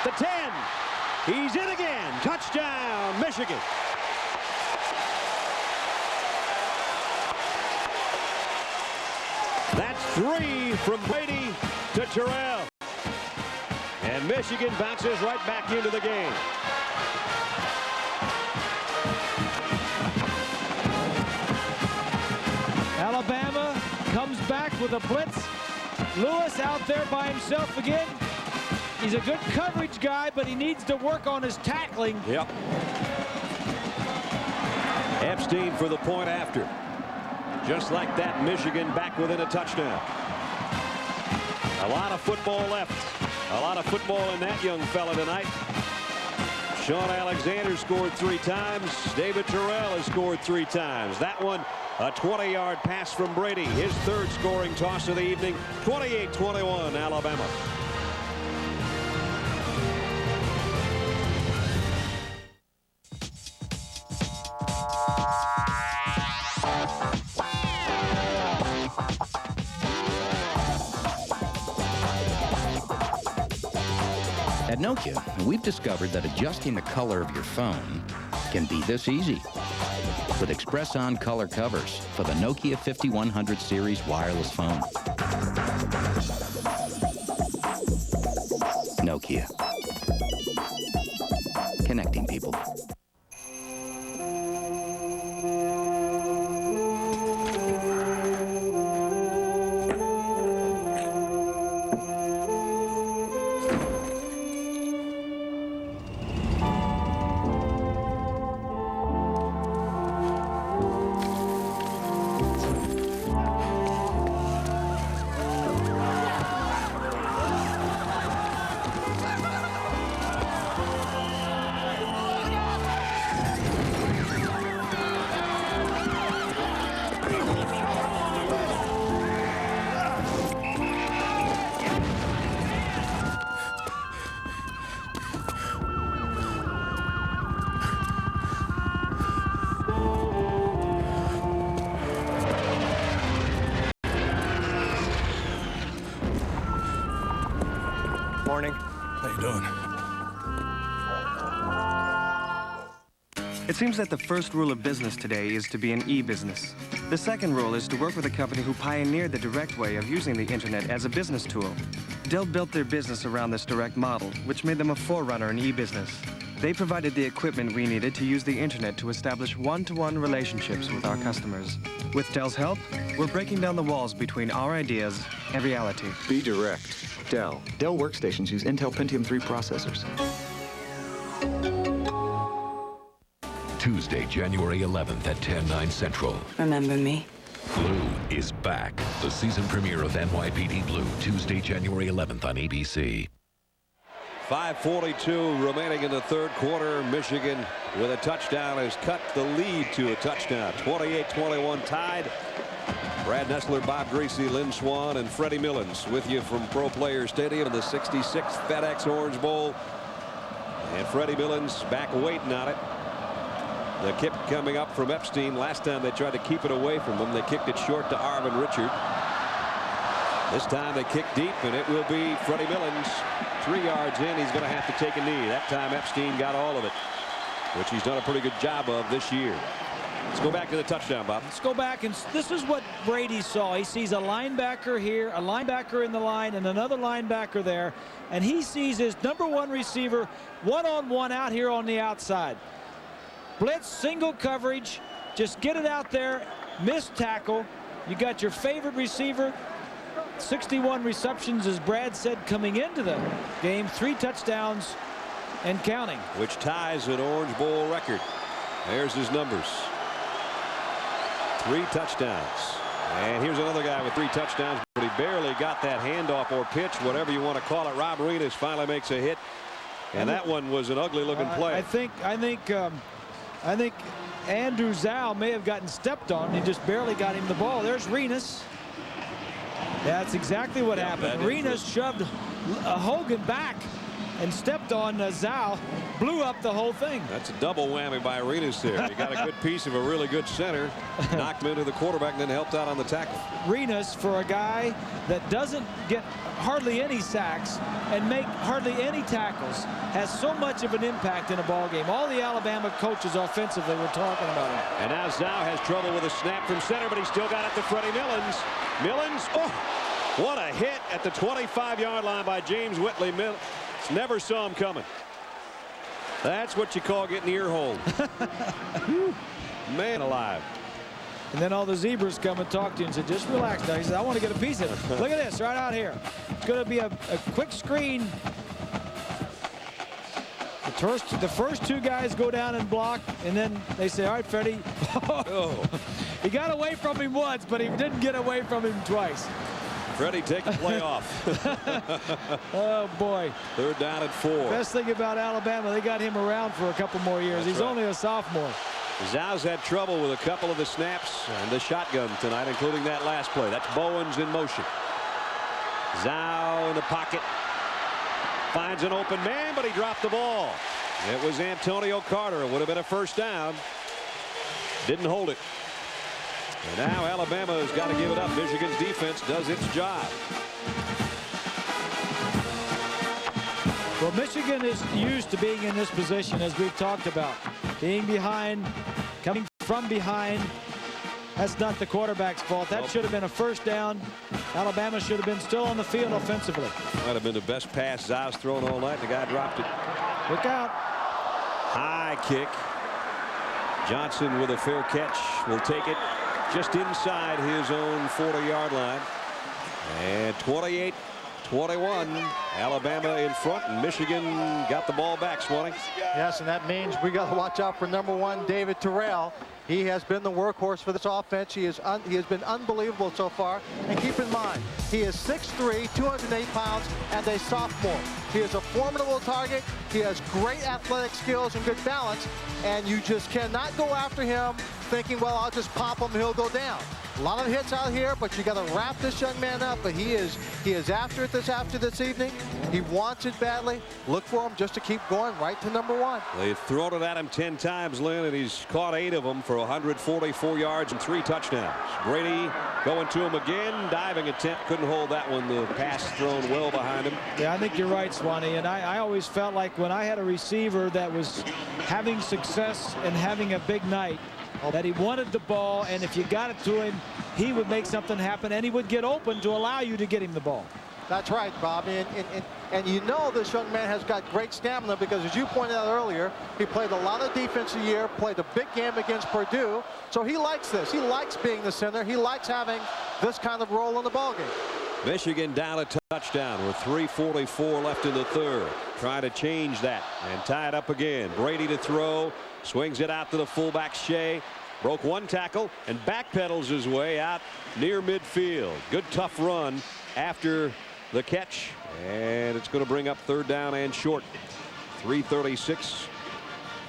the 10. He's in again. Touchdown, Michigan. That's 3 from Brady to Terrell. And Michigan bounces right back into the game. Alabama comes back with a blitz. Lewis out there by himself again. He's a good coverage guy, but he needs to work on his tackling. Yep. Epstein for the point after. Just like that, Michigan back within a touchdown. A lot of football left. A lot of football in that young fella tonight. Shawn Alexander scored 3 times. David Terrell has scored 3 times. That one, a 20-yard pass from Brady. His 3rd scoring toss of the evening. 28-21, Alabama. At Nokia, we've discovered that adjusting the color of your phone can be this easy. With Express On color covers for the Nokia 5100 series wireless phone. Nokia. Connecting people. Morning. How you doing? It seems that the first rule of business today is to be an e-business. The second rule is to work with a company who pioneered the direct way of using the internet as a business tool. Dell built their business around this direct model, which made them a forerunner in e-business. They provided the equipment we needed to use the internet to establish one-to-one relationships with our customers. With Dell's help, we're breaking down the walls between our ideas and reality. Be direct. Dell. Dell workstations use Intel Pentium 3 processors. Tuesday, January 11th at 10/9 Central. Remember me? Blue is back. The season premiere of NYPD Blue, Tuesday, January 11th on ABC. 5:42 remaining in the 3rd quarter. Michigan with a touchdown has cut the lead to a touchdown. 28-21 tied. Brad Nessler, Bob Greasy, Lynn Swan, and Freddie Millens with you from Pro Player Stadium in the 66th FedEx Orange Bowl. And Freddie Millens back waiting on it. The kick coming up from Epstein. Last time they tried to keep it away from him. They kicked it short to Arvin Richard. This time they kick deep, and it will be Freddie Millens. 3 yards in, he's going to have to take a knee. That time Epstein got all of it, which he's done a pretty good job of this year. Let's go back to the touchdown, Bob. Let's go back, and this is what Brady saw. He sees a linebacker here, a linebacker in the line, and another linebacker there, and he sees his #1 receiver one-on-one out here on the outside. Blitz, single coverage, just get it out there, missed tackle. You got your favorite receiver, 61 receptions, as Brad said, coming into the game, 3 touchdowns and counting. Which ties an Orange Bowl record. There's his numbers. 3 touchdowns. And here's another guy with 3 touchdowns, but he barely got that handoff or pitch, whatever you want to call it. Rob Arenas finally makes a hit, and that one was an ugly-looking play. I think Andrew Zhao may have gotten stepped on. He just barely got him the ball. There's Arenas. That's exactly what happened. Arenas shoved Hogan back and stepped on Zhao, blew up the whole thing. That's a double whammy by Arenas there. He got a good piece of a really good center, knocked him into the quarterback, and then helped out on the tackle. Arenas, for a guy that doesn't get hardly any sacks and make hardly any tackles, has so much of an impact in a ball game. All the Alabama coaches offensively were talking about him. And now Zhao has trouble with a snap from center, but he still got it to Freddie Millens. Millens, oh, what a hit at the 25-yard line by James Whitley. Never saw him coming. That's what you call getting ear holed. Man alive. And then all the zebras come and talk to you and say, just relax now. He said, I want to get a piece of it. Look at this right out here. It's going to be a quick screen. The first 2 guys go down and block, and then they say, all right, Freddie. Oh. He got away from him once, but he didn't get away from him twice. Freddie take the play off. Oh, boy. 3rd down and 4. Best thing about Alabama, they got him around for a couple more years. He's only a sophomore. Zhao's had trouble with a couple of the snaps and the shotgun tonight, including that last play. That's Bowens in motion. Zhao in the pocket. Finds an open man, but he dropped the ball. It was Antonio Carter. It would have been a 1st down. Didn't hold it. And now Alabama has got to give it up. Michigan's defense does its job. Well, Michigan is used to being in this position, as we've talked about. Being behind, coming from behind. That's not the quarterback's fault. That should have been a 1st down. Alabama should have been still on the field offensively. Might have been the best pass Zhao's thrown all night. The guy dropped it. Look out. High kick. Johnson with a fair catch will take it just inside his own 40-yard line. And 28-21, Alabama in front, and Michigan got the ball back, Swanee. Yes, and that means we got to watch out for #1 David Terrell. He has been the workhorse for this offense. He has been unbelievable so far. And keep in mind, he is 6'3", 208 pounds, and a sophomore. He is a formidable target. He has great athletic skills and good balance, and you just cannot go after him thinking, well, I'll just pop him, he'll go down. A lot of hits out here, but you got to wrap this young man up. But he is after it after this evening. He wants it badly. Look for him just to keep going right to #1. They've thrown it at him 10 times, Lynn, and he's caught 8 of them for 144 yards and 3 touchdowns. Brady going to him again. Diving attempt. Couldn't hold that one. The pass thrown well behind him. Yeah, I think you're right, Swanee. And I always felt like when I had a receiver that was having success and having a big night, that he wanted the ball, and if you got it to him, he would make something happen, and he would get open to allow you to get him the ball. That's right, Bobby. And you know this young man has got great stamina because, as you pointed out earlier, he played a lot of defense a year, played a big game against Purdue, so he likes this. He likes being the center. He likes having this kind of role in the ballgame. Michigan down a touchdown with 3:44 left in the 3rd. Trying to change that and tie it up again. Brady to throw. Swings it out to the fullback Shea. Broke 1 tackle and backpedals his way out near midfield. Good tough run after the catch. And it's going to bring up 3rd down and short. 3:36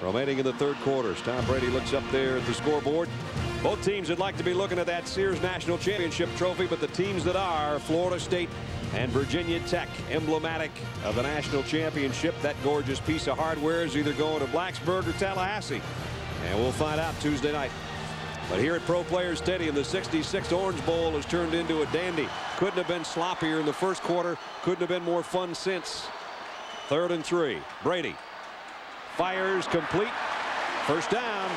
remaining in the 3rd quarter. Tom Brady looks up there at the scoreboard. Both teams would like to be looking at that Sears National Championship trophy, but the teams that are Florida State and Virginia Tech, emblematic of the national championship. That gorgeous piece of hardware is either going to Blacksburg or Tallahassee, and we'll find out Tuesday night. But here at Pro Players Stadium, the 66th Orange Bowl has turned into a dandy. Couldn't have been sloppier in the 1st quarter. Couldn't have been more fun since. 3rd and 3. Brady fires complete. 1st down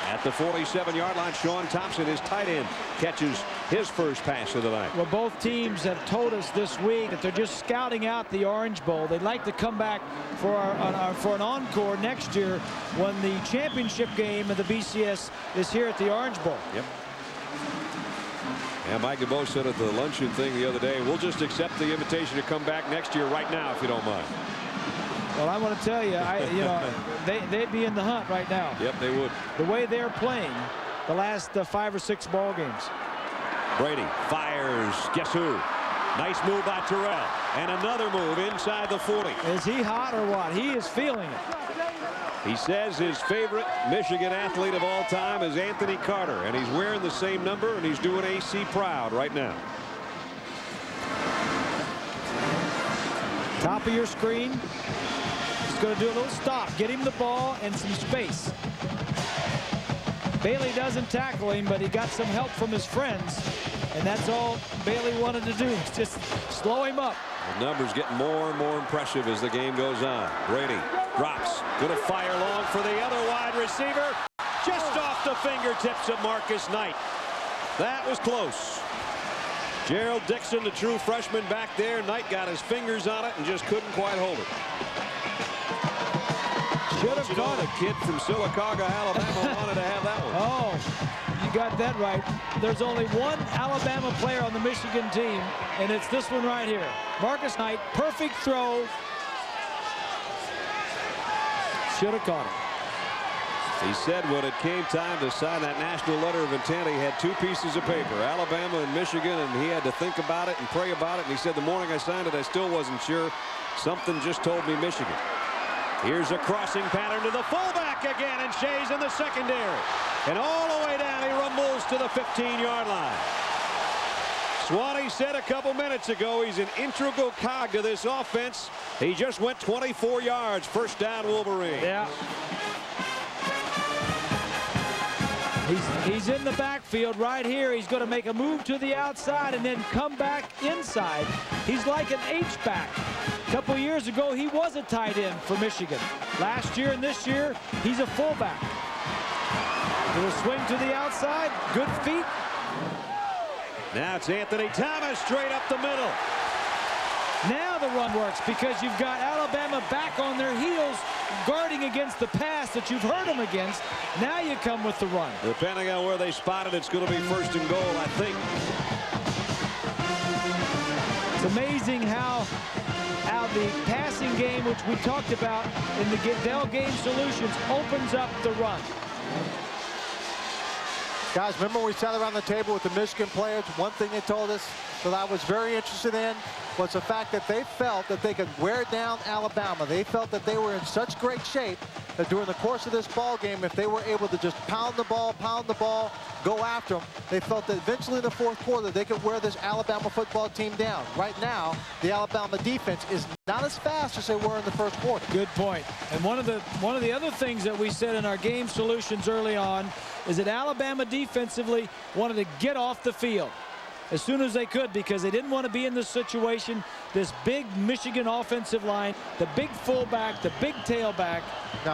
at the 47-yard line. Shawn Thompson, his tight end, catches his first pass of the night. Well, both teams have told us this week that they're just scouting out the Orange Bowl. They'd like to come back for an encore next year when the championship game of the BCS is here at the Orange Bowl. Yep. And Mike DeBow said at the luncheon thing the other day, we'll just accept the invitation to come back next year right now if you don't mind. Well, I want to tell you, they'd be in the hunt right now. Yep, they would. The way they're playing the last 5 or 6 ball games. Brady fires. Guess who? Nice move by Terrell. And another move inside the 40. Is he hot or what? He is feeling it. He says his favorite Michigan athlete of all time is Anthony Carter, and he's wearing the same number, and he's doing AC proud right now. Top of your screen. He's going to do a little stop. Get him the ball and some space. Bailey doesn't tackle him, but he got some help from his friends. And that's all Bailey wanted to do, is just slow him up. The numbers get more and more impressive as the game goes on. Brady drops. Going to fire long for the other wide receiver. Just off the fingertips of Marcus Knight. That was close. Gerald Dixon, the true freshman back there. Knight got his fingers on it and just couldn't quite hold it. Should have caught it. A kid from Sylacauga, Alabama wanted to have that one. Oh, you got that right. There's only one Alabama player on the Michigan team, and it's this one right here. Marcus Knight, perfect throw. Should have caught it. He said when it came time to sign that national letter of intent, he had two pieces of paper, Alabama and Michigan, and he had to think about it and pray about it. And he said the morning I signed it, I still wasn't sure. Something just told me Michigan. Here's a crossing pattern to the fullback again, and Shea's in the secondary. And all the way down, he rumbles to the 15-yard line. Swanee said a couple minutes ago he's an integral cog to this offense. He just went 24 yards. First down, Wolverine. Yeah. He's in the backfield right here. He's going to make a move to the outside and then come back inside. He's like an H-back. A couple years ago, he was a tight end for Michigan. Last year and this year, he's a fullback. Little swing to the outside. Good feet. Now it's Anthony Thomas straight up the middle. Now the run works because you've got Alabama back on their heels guarding against the pass that you've hurt them against. Now you come with the run. Depending on where they spot it, it's going to be first and goal, I think. It's amazing how the passing game, which we talked about in the Dell Game Solutions, opens up the run. Guys, remember we sat around the table with the Michigan players? One thing they told us that I was very interested in was the fact that they felt that they could wear down Alabama. They felt that they were in such great shape that during the course of this ball game, if they were able to just pound the ball, go after them, they felt that eventually in the fourth quarter they could wear this Alabama football team down. Right now, the Alabama defense is not as fast as they were in the first quarter. Good point. And one of the other things that we said in our game solutions early on is that Alabama defensively wanted to get off the field as soon as they could because they didn't want to be in this situation. This big Michigan offensive line, the big fullback, the big tailback,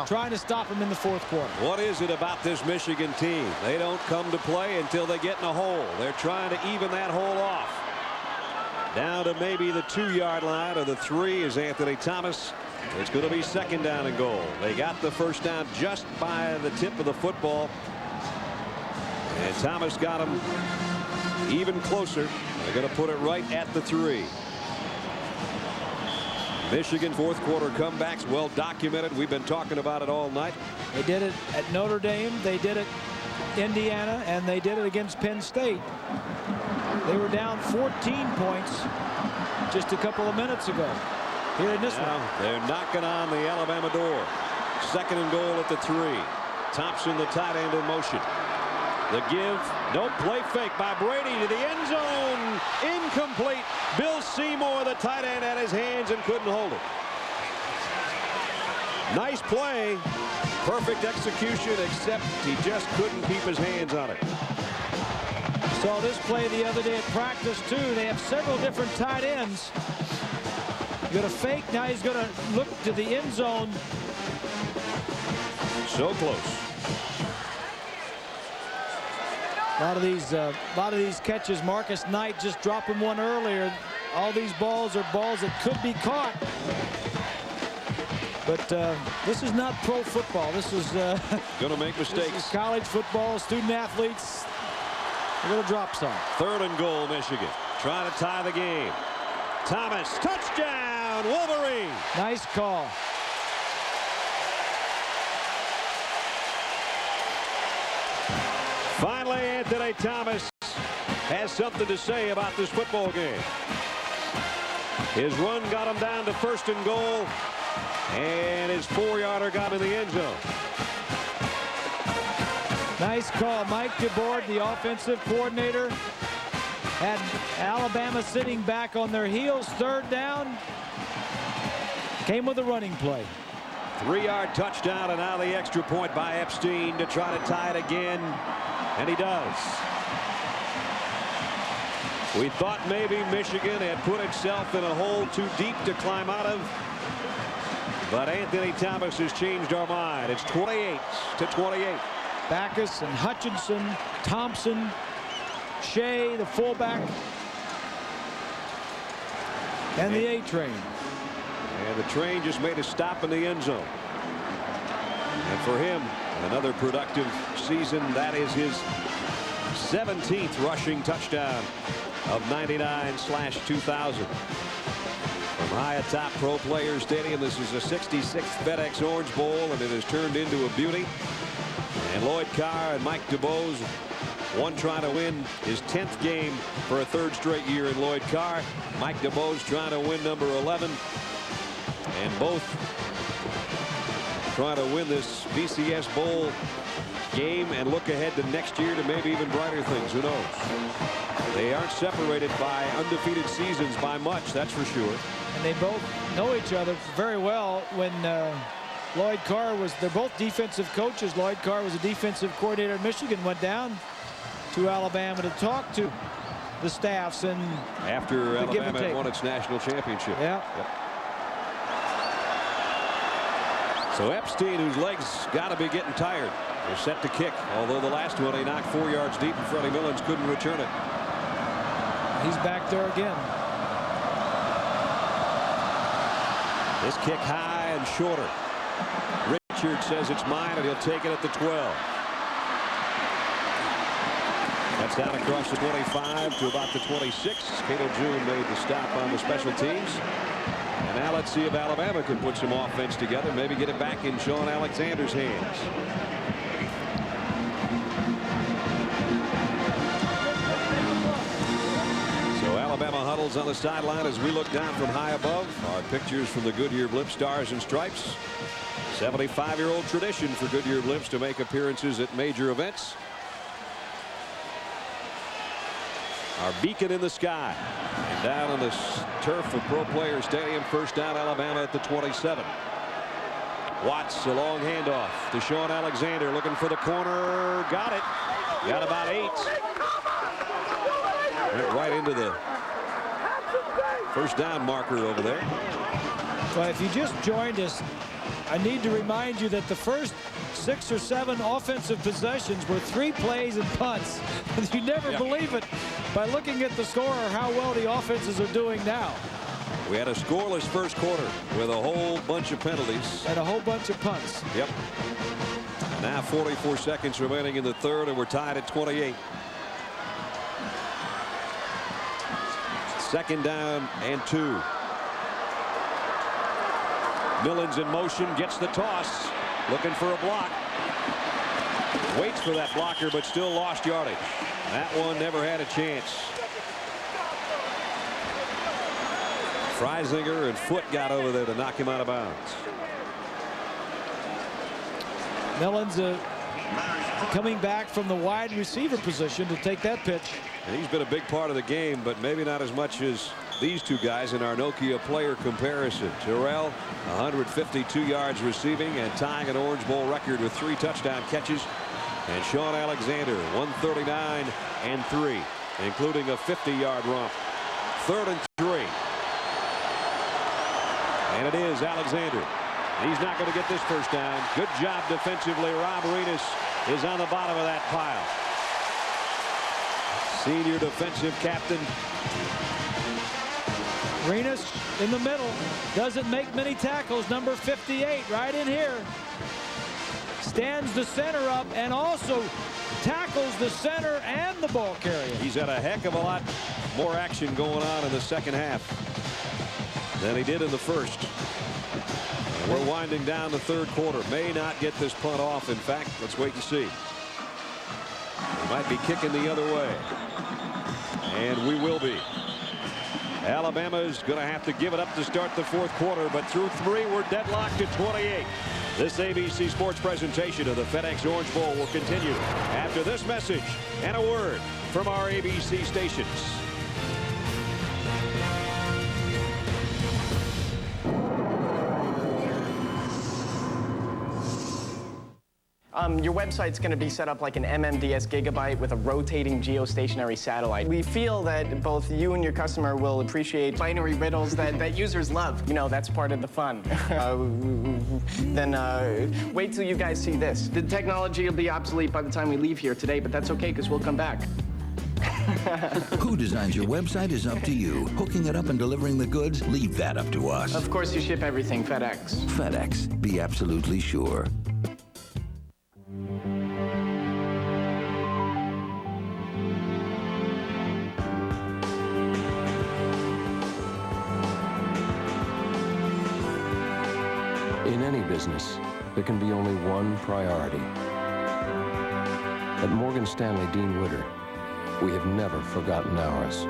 trying to stop them in the fourth quarter. What is it about this Michigan team? They don't come to play until they get in a hole. They're trying to even that hole off. Down to maybe the 2-yard line or the 3 is Anthony Thomas. It's going to be second down and goal. They got the first down just by the tip of the football. And Thomas got him even closer. They're going to put it right at the 3. Michigan fourth quarter comebacks well documented. We've been talking about it all night. They did it at Notre Dame. They did it Indiana, and they did it against Penn State. They were down 14 points just a couple of minutes ago. Here in this one. They're knocking on the Alabama door. Second and goal at the 3. Thompson, the tight end, in motion. The give, no play fake by Brady to the end zone. Incomplete. Bill Seymour, the tight end, had his hands and couldn't hold it. Nice play. Perfect execution, except he just couldn't keep his hands on it. Saw this play the other day at practice, too. They have several different tight ends. You got a fake. Now he's going to look to the end zone. So close. A lot of these catches, Marcus Knight just dropping one earlier. All these balls are balls that could be caught. But this is not pro football. This is going to make mistakes. This is college football. Student athletes are going to drop some. Third and goal, Michigan. Trying to tie the game. Thomas, touchdown, Wolverine. Nice call. Finally, Anthony Thomas has something to say about this football game. His run got him down to 1st and goal, and his 4-yarder got him in the end zone. Nice call. Mike DeBoard, the offensive coordinator, had Alabama sitting back on their heels. 3rd down. Came with a running play. 3-yard touchdown, and now the extra point by Epstein to try to tie it again, and he does. We thought maybe Michigan had put itself in a hole too deep to climb out of, but Anthony Thomas has changed our mind. It's 28-28. Backus and Hutchinson, Thompson, Shea, the fullback, and the A-train. And the train just made a stop in the end zone. And for him, another productive season. That is his 17th rushing touchdown of 99/2000. From high atop Pro Players Stadium, this is the 66th FedEx Orange Bowl, and it has turned into a beauty. And Lloyd Carr and Mike DuBose, one trying to win his 10th game for a 3rd straight year in Lloyd Carr. Mike DuBose trying to win number 11. And both trying to win this BCS Bowl game and look ahead to next year to maybe even brighter things. Who knows? They aren't separated by undefeated seasons by much, that's for sure. And they both know each other very well. When Lloyd Carr was, they're both defensive coaches. Lloyd Carr was a defensive coordinator at Michigan, went down to Alabama to talk to the staffs. And after Alabama had won its national championship. Yeah. Yep. So Epstein, whose legs got to be getting tired, is set to kick. Although the last one he knocked 4 yards deep and Freddie Millens couldn't return it. He's back there again. This kick high and shorter. Richard says it's mine, and he'll take it at the 12. That's down across the 25 to about the 26. Cato June made the stop on the special teams. And now let's see if Alabama can put some offense together, maybe get it back in Shawn Alexander's hands. So Alabama huddles on the sideline as we look down from high above. Our pictures from the Goodyear Blimp Stars and Stripes. 75-year-old tradition for Goodyear Blimps to make appearances at major events. Our beacon in the sky. And down on the turf of Pro Players Stadium, 1st down, Alabama at the 27. Watts, a long handoff to Shawn Alexander, looking for the corner. Got it. Got about 8. Went right into the 1st down marker over there. Well, if you just joined us, I need to remind you that the first 6 or 7 offensive possessions were 3 plays and punts. You never believe it by looking at the score or how well the offenses are doing now. We had a scoreless first quarter with a whole bunch of penalties. And a whole bunch of punts. Yep. Now 44 seconds remaining in the 3rd, and we're tied at 28. 2nd down and 2. Millens in motion, gets the toss, looking for a block. Waits for that blocker, but still lost yardage. That one never had a chance. Freisinger and Foot got over there to knock him out of bounds. Millens coming back from the wide receiver position to take that pitch. And he's been a big part of the game, but maybe not as much as these two guys in our Nokia player comparison. Terrell, 152 yards receiving and tying an Orange Bowl record with 3 touchdown catches. And Shawn Alexander, 139 and 3, including a 50-yard romp. 3rd and 3. And it is Alexander. He's not going to get this 1st down. Good job defensively. Rob Arenas is on the bottom of that pile. Senior defensive captain. Arenas in the middle. Doesn't make many tackles. Number 58 right in here. Stands the center up and also tackles the center and the ball carrier. He's had a heck of a lot more action going on in the 2nd half than he did in the 1st. And we're winding down the 3rd quarter. May not get this punt off. In fact, let's wait and see. He might be kicking the other way. And we will be. Alabama is going to have to give it up to start the fourth quarter, but through 3, we're deadlocked at 28. This ABC Sports presentation of the FedEx Orange Bowl will continue after this message and a word from our ABC stations. Your website's going to be set up like an MMDS gigabyte with a rotating geostationary satellite. We feel that both you and your customer will appreciate binary riddles that users love. You know, that's part of the fun. Then wait till you guys see this. The technology will be obsolete by the time we leave here today, but that's okay because we'll come back. Who designs your website is up to you. Hooking it up and delivering the goods, leave that up to us. Of course, you ship everything FedEx. FedEx, be absolutely sure. In any business, there can be only one priority. At Morgan Stanley Dean Witter, we have never forgotten ours.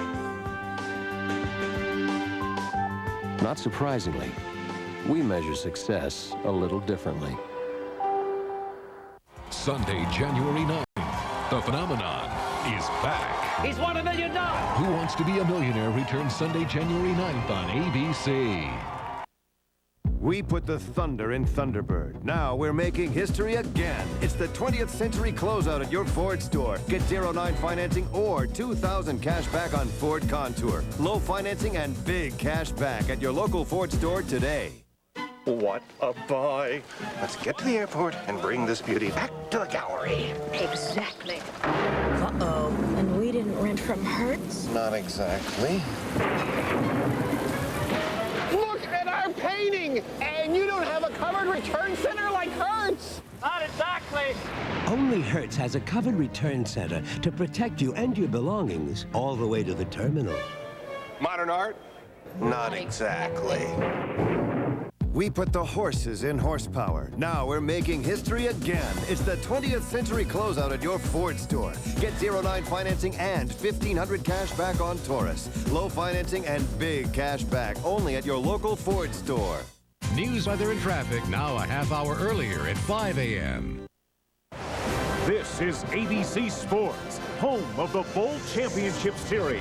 Not surprisingly, we measure success a little differently. Sunday, January 9th, the phenomenon is back. He's won $1 million. Who Wants to Be a Millionaire returns Sunday, January 9th on ABC. We put the thunder in Thunderbird. Now we're making history again. It's the 20th century closeout at your Ford store. Get 0.9 financing or $2,000 cash back on Ford Contour. Low financing and big cash back at your local Ford store today. What a buy. Let's get to the airport and bring this beauty back to the gallery. Exactly. Uh-oh. And we didn't rent from Hertz? Not exactly. Look at our painting! And you don't have a covered return center like Hertz! Not exactly. Only Hertz has a covered return center to protect you and your belongings all the way to the terminal. Modern art? Not exactly. We put the horses in horsepower. Now we're making history again. It's the 20th century closeout at your Ford store. Get 0.9 financing and $1,500 cash back on Taurus. Low financing and big cash back only at your local Ford store. News, weather, and traffic now a half hour earlier at 5 a.m. This is ABC Sports, home of the Bowl Championship Series.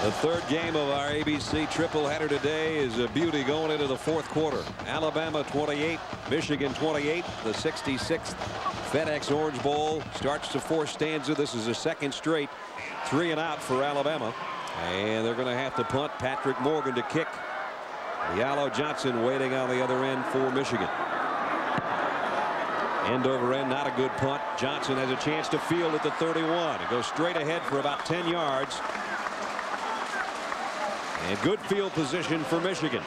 The third game of our ABC triple header today is a beauty going into the fourth quarter. Alabama 28, Michigan 28, the 66th FedEx Orange Bowl starts the fourth stanza. This is a second straight 3-and-out for Alabama, and they're going to have to punt. Patrick Morgan to kick. Yallo Johnson waiting on the other end for Michigan. End over end, not a good punt. Johnson has a chance to field at the 31. It goes straight ahead for about 10 yards. And good field position for Michigan.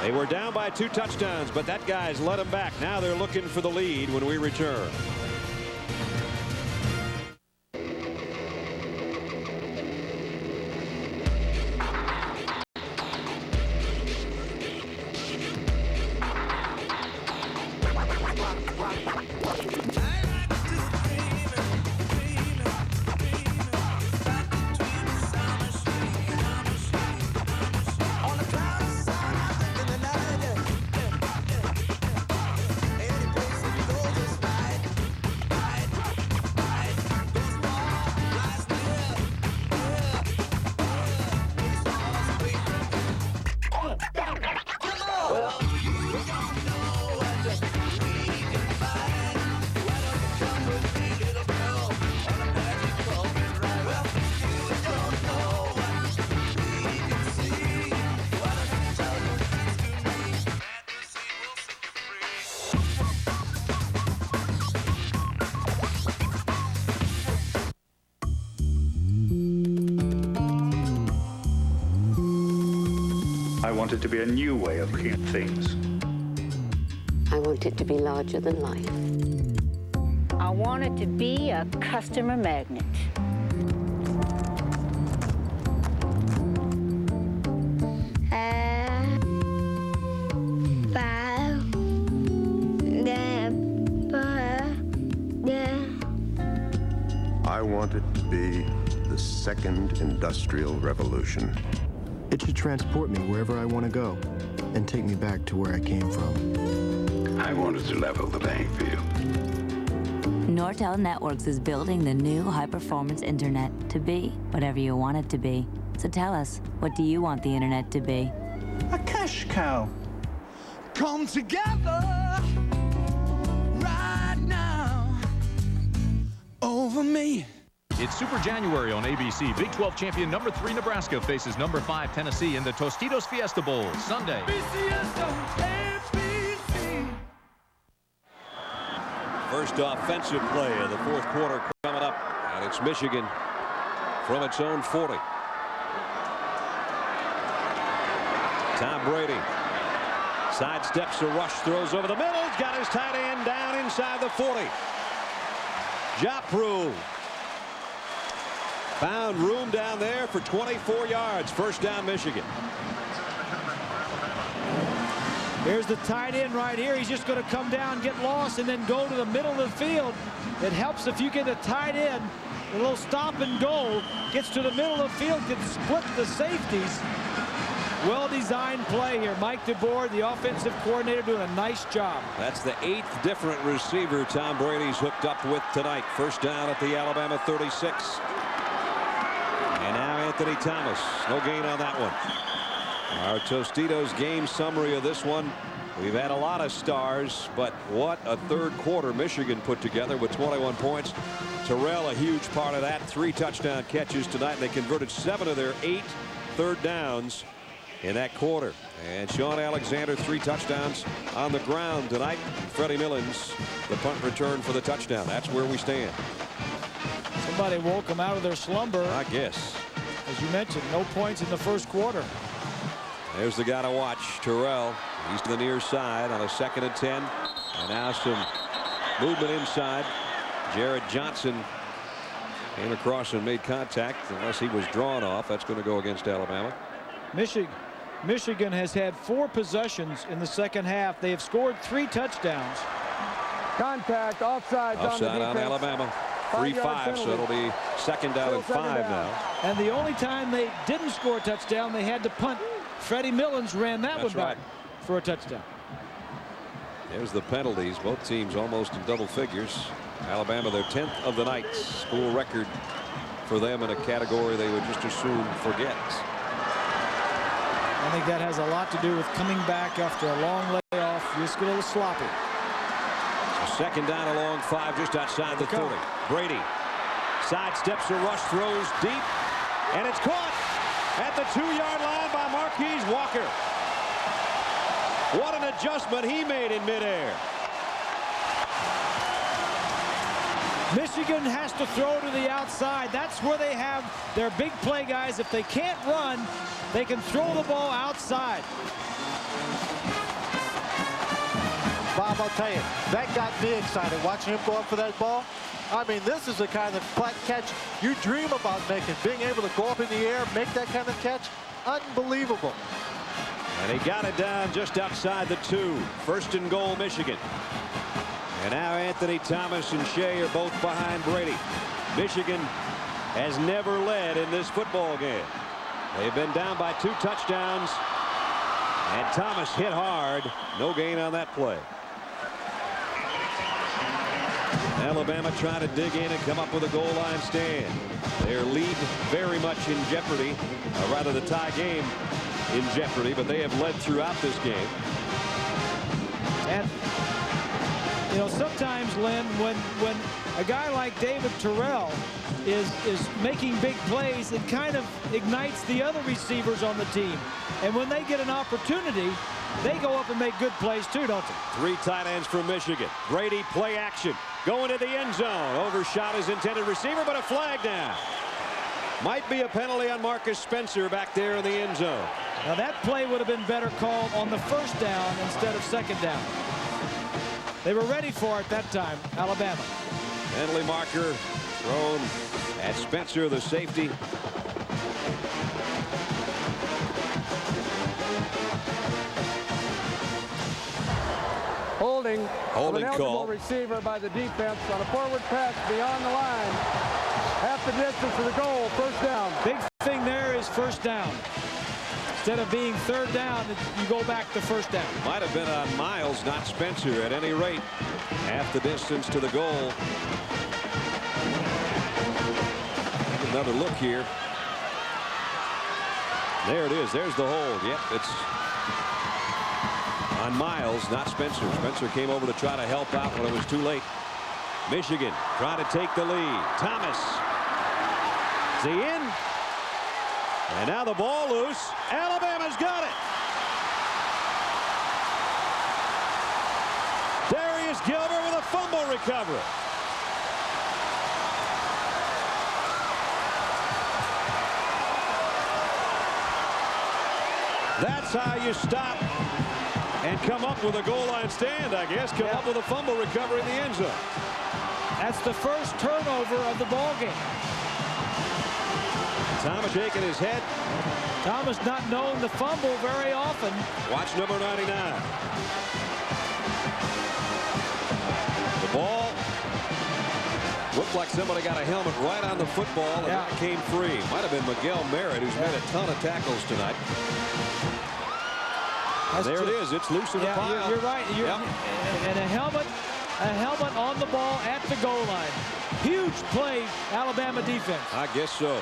They were down by 2 touchdowns, but that guy's let them back. Now they're looking for the lead when we return. I want it to be a new way of looking at things. I want it to be larger than life. I want it to be a customer magnet. want it to be the second industrial revolution. It should transport me wherever I want to go and take me back to where I came from. I wanted to level the playing field. Nortel Networks is building the new high-performance internet to be whatever you want it to be. So tell us, what do you want the internet to be? A cash cow. Come together right now over me. It's Super January on ABC. Big 12 champion number 3 Nebraska faces number 5 Tennessee in the Tostitos Fiesta Bowl Sunday. First offensive play of the fourth quarter coming up, and it's Michigan from its own 40. Tom Brady sidesteps a rush, throws over the middle. He's got his tight end down inside the 40. Japru found room down there for 24 yards. First down, Michigan. Here's the tight end right here. He's just going to come down, get lost, and then go to the middle of the field. It helps if you get a tight end. A little stop and go. Gets to the middle of the field, can split the safeties. Well-designed play here. Mike DeBoer, the offensive coordinator, doing a nice job. That's the 8th different receiver Tom Brady's hooked up with tonight. First down at the Alabama 36. And now Anthony Thomas. No gain on that one. Our Tostitos game summary of this one. We've had a lot of stars, but what a third quarter Michigan put together with 21 points. Terrell, a huge part of that. 3 touchdown catches tonight. They converted 7 of their 8 third downs in that quarter. And Shawn Alexander, 3 touchdowns on the ground tonight. Freddie Millins, the punt return for the touchdown. That's where we stand. Somebody woke them out of their slumber. I guess. As you mentioned, no points in the first quarter. There's the guy to watch, Terrell. He's to the near side on a 2nd and 10. And now some movement inside. Jared Johnson came across and made contact. Unless he was drawn off, that's going to go against Alabama. Michigan has had 4 possessions in the second half. They have scored 3 touchdowns. Contact, offside on Alabama. 3-5, so it'll be second down and 5 now. And the only time they didn't score a touchdown, they had to punt. Freddie Millins ran that one back for a touchdown. There's the penalties. Both teams almost in double figures. Alabama, their 10th of the night. School record for them in a category they would just as soon forget. I think that has a lot to do with coming back after a long layoff. You just get a little sloppy. So second down along 5, just outside the 30. Brady sidesteps a rush, throws deep, and it's caught at the 2-yard line by Marquise Walker. What an adjustment he made in midair. Michigan has to throw to the outside. That's where they have their big play guys. If they can't run, they can throw the ball outside. Bob, I'll tell you, that got me excited watching him go up for that ball. I mean, this is the kind of catch you dream about making. Being able to go up in the air, make that kind of catch, unbelievable. And he got it down just outside the 2. First and goal, Michigan. And now Anthony Thomas and Shea are both behind Brady. Michigan has never led in this football game. They've been down by 2 touchdowns. And Thomas hit hard. No gain on that play. Alabama trying to dig in and come up with a goal line stand. Their lead very much in jeopardy. Or rather, the tie game in jeopardy, but they have led throughout this game. And you know, sometimes, Lynn, when a guy like David Terrell is making big plays, it kind of ignites the other receivers on the team. And when they get an opportunity, they go up and make good plays too, don't they? 3 tight ends for Michigan. Brady, play action, going to the end zone. Overshot his intended receiver, but a flag down. Might be a penalty on Marcus Spencer back there in the end zone. Now that play would have been better called on the first down instead of second down. They were ready for it that time, Alabama. Penalty marker thrown at Spencer, the safety. Holding call. Receiver by the defense on a forward pass beyond the line. Half the distance to the goal, first down. Big thing there is first down. Instead of being third down, you go back to first down. Might have been on Miles, not Spencer. At any rate, half the distance to the goal. Another look here. There it is. There's the hold. Yep, it's on Miles, not Spencer. Spencer came over to try to help out when it was too late. Michigan trying to take the lead. Thomas. Is he in? And now the ball loose. Alabama's got it. Darius Gilbert with a fumble recovery. That's how you stop and come up with a goal line stand, I guess. Come up with a fumble recovery in the end zone. That's the first turnover of the ball game. Thomas shaking his head. Thomas not known to fumble very often. Watch number 99. The ball looked like somebody got a helmet right on the football, and that came free. Might have been Miguel Merritt, who's made a ton of tackles tonight. And there it is. It's loose in the pile. You're right. And a helmet on the ball at the goal line. Huge play, Alabama defense. I guess so.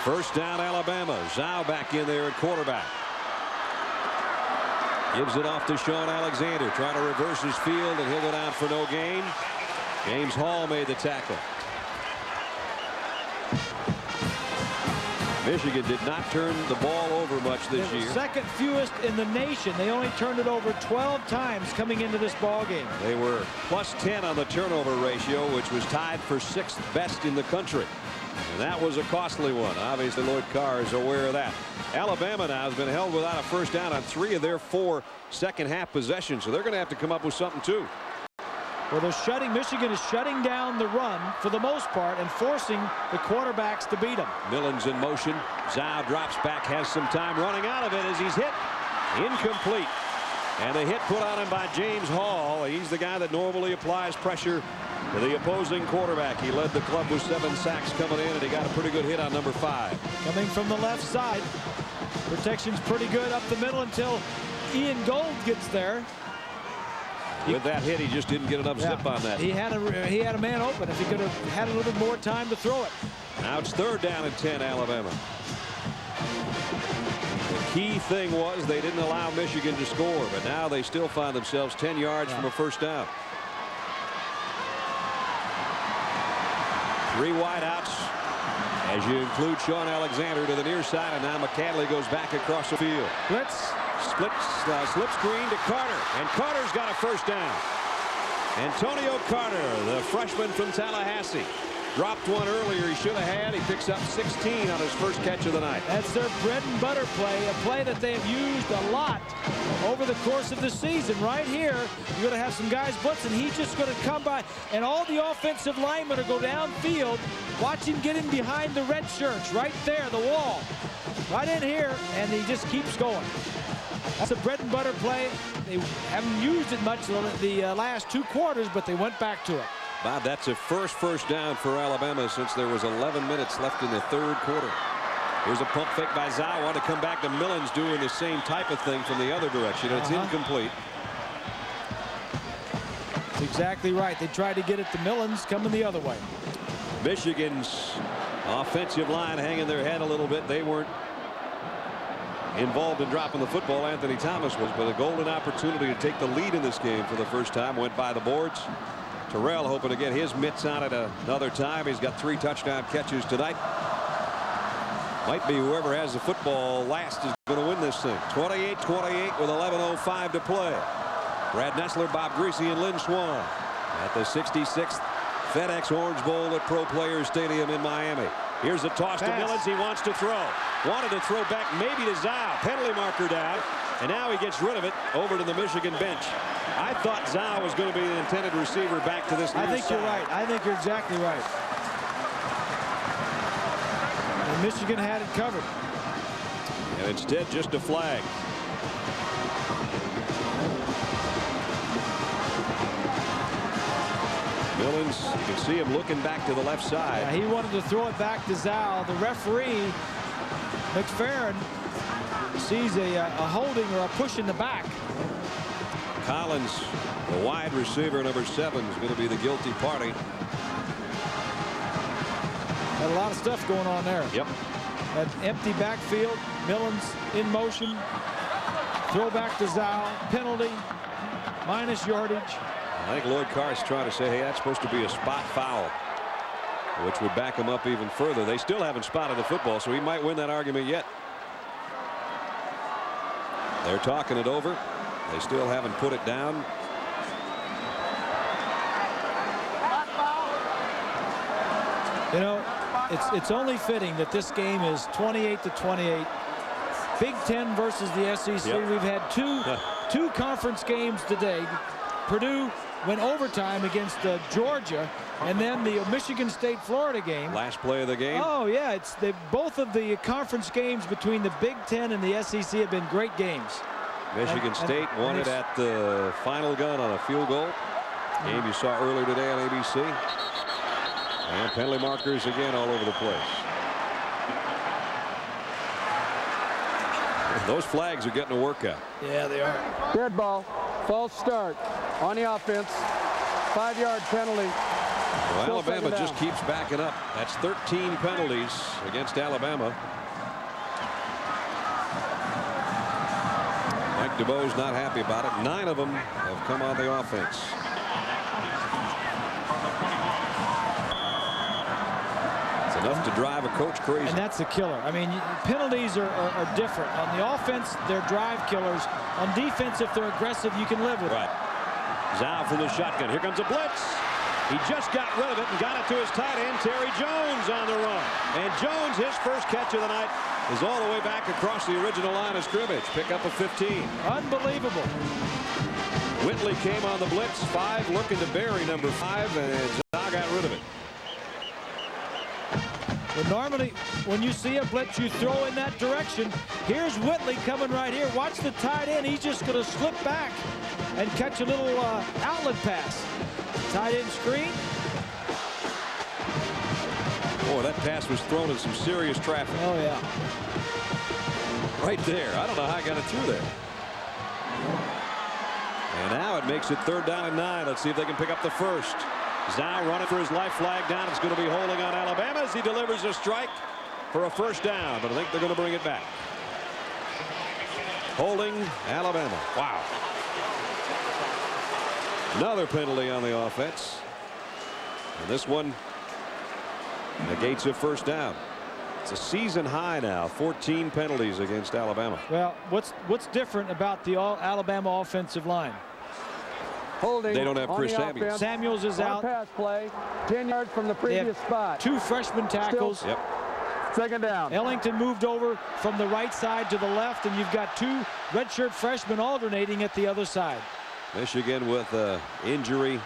First down, Alabama. Zhao back in there at quarterback. Gives it off to Shawn Alexander. Trying to reverse his field, and he'll go down for no gain. James Hall made the tackle. Michigan did not turn the ball over much this year. Second fewest in the nation. They only turned it over 12 times coming into this ball game. They were +10 on the turnover ratio, which was tied for 6th best in the country. And that was a costly one. Obviously, Lloyd Carr is aware of that. Alabama now has been held without a first down on 3 of their 4 second-half possessions, so they're going to have to come up with something, too. Well, Michigan is shutting down the run for the most part and forcing the quarterbacks to beat them. Millen's in motion. Zhao drops back, has some time running out of it as he's hit. Incomplete. And a hit put on him by James Hall. He's the guy that normally applies pressure to the opposing quarterback. He led the club with 7 sacks coming in, and he got a pretty good hit on number 5. Coming from the left side. Protection's pretty good up the middle until Ian Gold gets there. With that hit, he just didn't get enough zip on that. He had a man open. If he could have had a little bit more time to throw it. Now it's 3rd down and 10, Alabama. The key thing was they didn't allow Michigan to score, but now they still find themselves 10 yards from a first down. 3 wideouts as you include Shawn Alexander to the near side, and now McCadley goes back across the field. Blitz. Slip screen to Carter, and Carter's got a first down. Antonio Carter, the freshman from Tallahassee, dropped one earlier he should have had. He picks up 16 on his first catch of the night. That's their bread and butter play, a play that they have used a lot over the course of the season. Right here, you're going to have some guys blitzing. He's just going to come by, and all the offensive linemen are go downfield. Watch him get in behind the red shirts right there, the wall. Right in here, and he just keeps going. That's a bread and butter play. They haven't used it much the last 2 quarters, but they went back to it. Bob, that's a first down for Alabama since there was 11 minutes left in the 3rd quarter. Here's a pump fake by Zhao. Want to come back to Millen's doing the same type of thing from the other direction. It's incomplete. That's exactly right. They tried to get it to Millen's, coming the other way. Michigan's offensive line hanging their head a little bit. They weren't involved in dropping the football. Anthony Thomas was, but a golden opportunity to take the lead in this game for the first time went by the boards. Terrell hoping to get his mitts on it another time. He's got 3 touchdown catches tonight. Might be whoever has the football last is going to win this thing. 28-28 with 11:05 to play. Brad Nessler, Bob Greasy, and Lynn Swan at the 66th FedEx Orange Bowl at Pro Players Stadium in Miami. Here's a toss to Millens. He wants to throw. Wanted to throw back maybe to Zhao. Penalty marker down. And now he gets rid of it over to the Michigan bench. I thought Zhao was going to be the intended receiver back to this near I think side. you're right. I think you're exactly right. And Michigan had it covered. And instead just a flag. Millens Collins, you can see him looking back to the left side. Yeah, he wanted to throw it back to Zal. The referee, McFerrin, sees a holding or a push in the back. Collins, the wide receiver, number 7, is going to be the guilty party. Had a lot of stuff going on there. Yep. That empty backfield, Millen's in motion. Throw back to Zal, penalty, minus yardage. I think Lloyd Carr's trying to say, hey, that's supposed to be a spot foul, which would back him up even further. They still haven't spotted the football, so he might win that argument yet. They're talking it over. They still haven't put it down. You know, it's only fitting that this game is 28-28. Big Ten versus the SEC. Yep. We've had two conference games today. Purdue went overtime against Georgia, and then the Michigan State-Florida game. Last play of the game. Oh yeah, both of the conference games between the Big Ten and the SEC have been great games. Michigan State won it at the final gun on a field goal. Game you saw earlier today on ABC. And penalty markers again all over the place. Those flags are getting a workout. Yeah, they are. Dead ball. False start on the offense. 5-yard penalty. Well, Alabama just keeps backing up. That's 13 penalties against Alabama. Mike DeBoe's not happy about it. 9 of them have come on the offense. Enough to drive a coach crazy. And that's a killer. I mean, penalties are different. On the offense, they're drive killers. On defense, if they're aggressive, you can live with it. Right. Zal from the shotgun. Here comes a blitz. He just got rid of it and got it to his tight end, Terry Jones, on the run. And Jones, his first catch of the night, is all the way back across the original line of scrimmage. Pick up a 15. Unbelievable. Whitley came on the blitz. 5 looking to bury number 5, and Zal got rid of it. But normally, when you see a blitz, you throw in that direction. Here's Whitley coming right here. Watch the tight end. He's just going to slip back and catch a little outlet pass. Tight end screen. Boy, that pass was thrown in some serious traffic. Oh, yeah. Right there. I don't know how I got it through there. And now it makes it 3rd down and 9. Let's see if they can pick up the first. Zal running for his life flag down. It's going to be holding on Alabama as he delivers a strike for a first down, but I think they're going to bring it back. Holding Alabama. Wow. Another penalty on the offense. And this one negates a first down. It's a season high now. 14 penalties against Alabama. Well, what's different about the Alabama offensive line? Holding. They don't have Chris Samuels. Samuels is out. Pass play. 10 yards from the previous spot. 2 freshman tackles. Still, second down. Ellington moved over from the right side to the left, and you've got 2 redshirt freshmen alternating at the other side. Michigan with an injury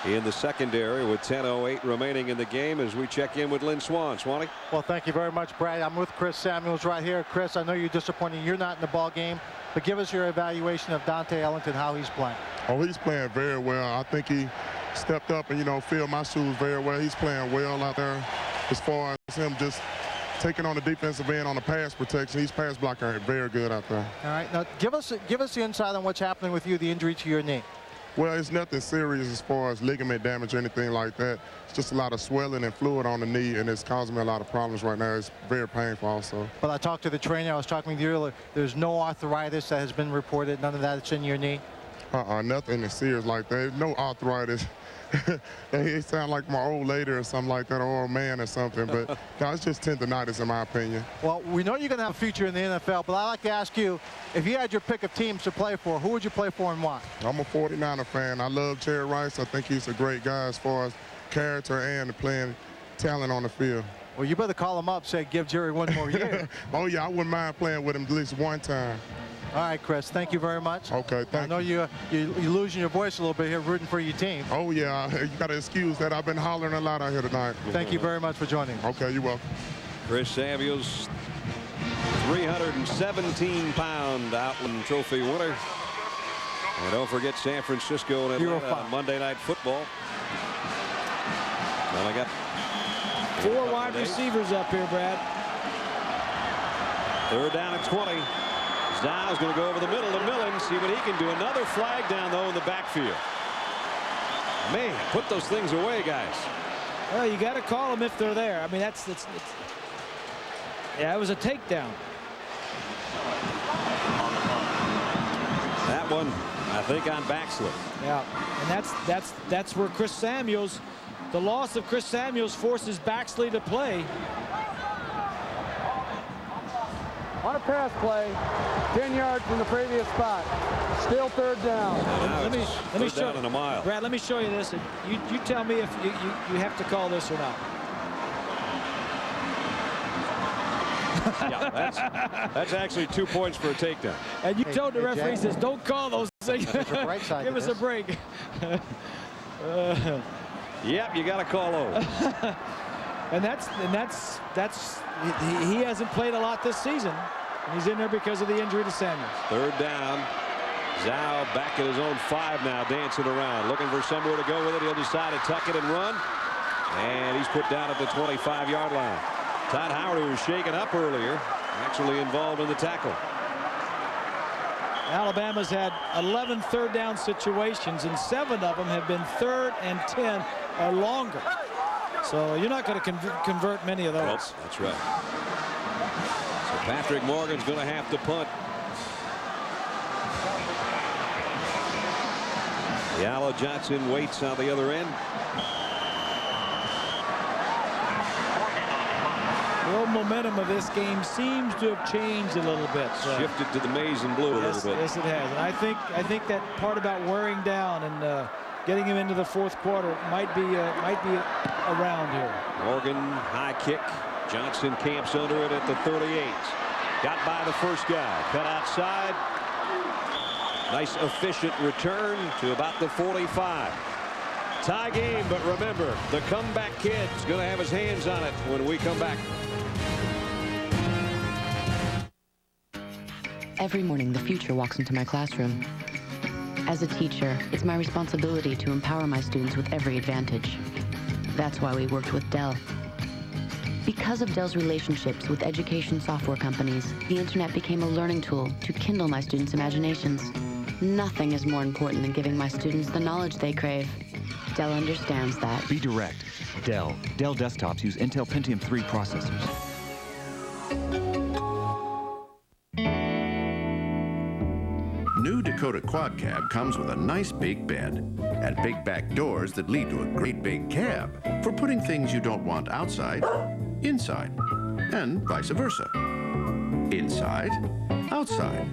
in the secondary with 10:08 remaining in the game as we check in with Lynn Swann. Swanee? Well, thank you very much, Brad. I'm with Chris Samuels right here. Chris, I know you're disappointed you're not in the ball game, but give us your evaluation of Dante Ellington, how he's playing. Oh, he's playing very well. I think he stepped up and, filled my shoes very well. He's playing well out there as far as him just taking on the defensive end on the pass protection. He's pass blocking very good out there. All right. Now, give us the insight on what's happening with you, the injury to your knee. Well, it's nothing serious as far as ligament damage or anything like that. It's just a lot of swelling and fluid on the knee, and it's causing me a lot of problems right now. It's very painful also. But I talked to the trainer. I was talking with you earlier. There's no arthritis that has been reported. None of that that's in your knee? Nothing is serious like that. No arthritis. It sounds like my old lady or something like that, or old man or something. But no, it's just tendonitis in my opinion. Well, we know you're going to have a future in the NFL, but I'd like to ask you, if you had your pick of teams to play for, who would you play for and why? I'm a 49er fan. I love Jerry Rice. I think he's a great guy as far as character and playing talent on the field. Well, you better call him up, say give Jerry one more year. Oh, yeah, I wouldn't mind playing with him at least one time. All right, Chris, thank you very much. Okay, thank you. I know you're losing your voice a little bit here, rooting for your team. Oh, yeah, you got to excuse that. I've been hollering a lot out here tonight. Thank you very much for joining me. Okay, you're welcome. Chris Samuels, 317-pound Outland Trophy winner. And don't forget San Francisco and Atlanta on Monday Night Football. Well, I got 4 wide receivers up here, Brad. 3rd down and 20. Zau's going to go over the middle to Millen, see what he can do. Another flag down, though, in the backfield. Man, put those things away, guys. Well, you got to call them if they're there. I mean, yeah, it was a takedown. That one, I think, on backslip. Yeah, and that's where Chris Samuels, the loss of Chris Samuels forces Baxley to play. On a pass play, 10 yards from the previous spot. Still 3rd down. Let me show down in a mile. Brad, let me show you this. You tell me if you have to call this or not. Yeah, that's actually 2 points for a takedown. And you told the referee, says, don't call those things. Give us a break. Yep, you got to call those. and that's he hasn't played a lot this season. And he's in there because of the injury to Samuels. 3rd down. Zau back at his own 5 now, dancing around, looking for somewhere to go with it. He'll decide to tuck it and run. And he's put down at the 25-yard line. Todd Howard, who was shaken up earlier, actually involved in the tackle. Alabama's had 11 3rd down situations, and 7 of them have been 3rd and 10 or longer. So you're not going to convert many of those. Nope, that's right. So Patrick Morgan's going to have to punt. Yala Johnson waits on the other end. The old momentum of this game seems to have changed a little bit. Shifted to the maize and blue a little bit. Yes, it has. And I think that part about wearing down and getting him into the 4th quarter might be around here. Morgan, high kick. Johnson camps under it at the 38. Got by the first guy. Cut outside. Nice efficient return to about the 45. Tie game, but remember, the comeback kid's going to have his hands on it when we come back. Every morning, the future walks into my classroom. As a teacher, it's my responsibility to empower my students with every advantage. That's why we worked with Dell. Because of Dell's relationships with education software companies, the internet became a learning tool to kindle my students' imaginations. Nothing is more important than giving my students the knowledge they crave. Dell understands that. Be direct. Dell. Dell desktops use Intel Pentium 3 processors. New Dakota Quad Cab comes with a nice big bed and big back doors that lead to a great big cab for putting things you don't want outside, inside, and vice versa. Inside, outside,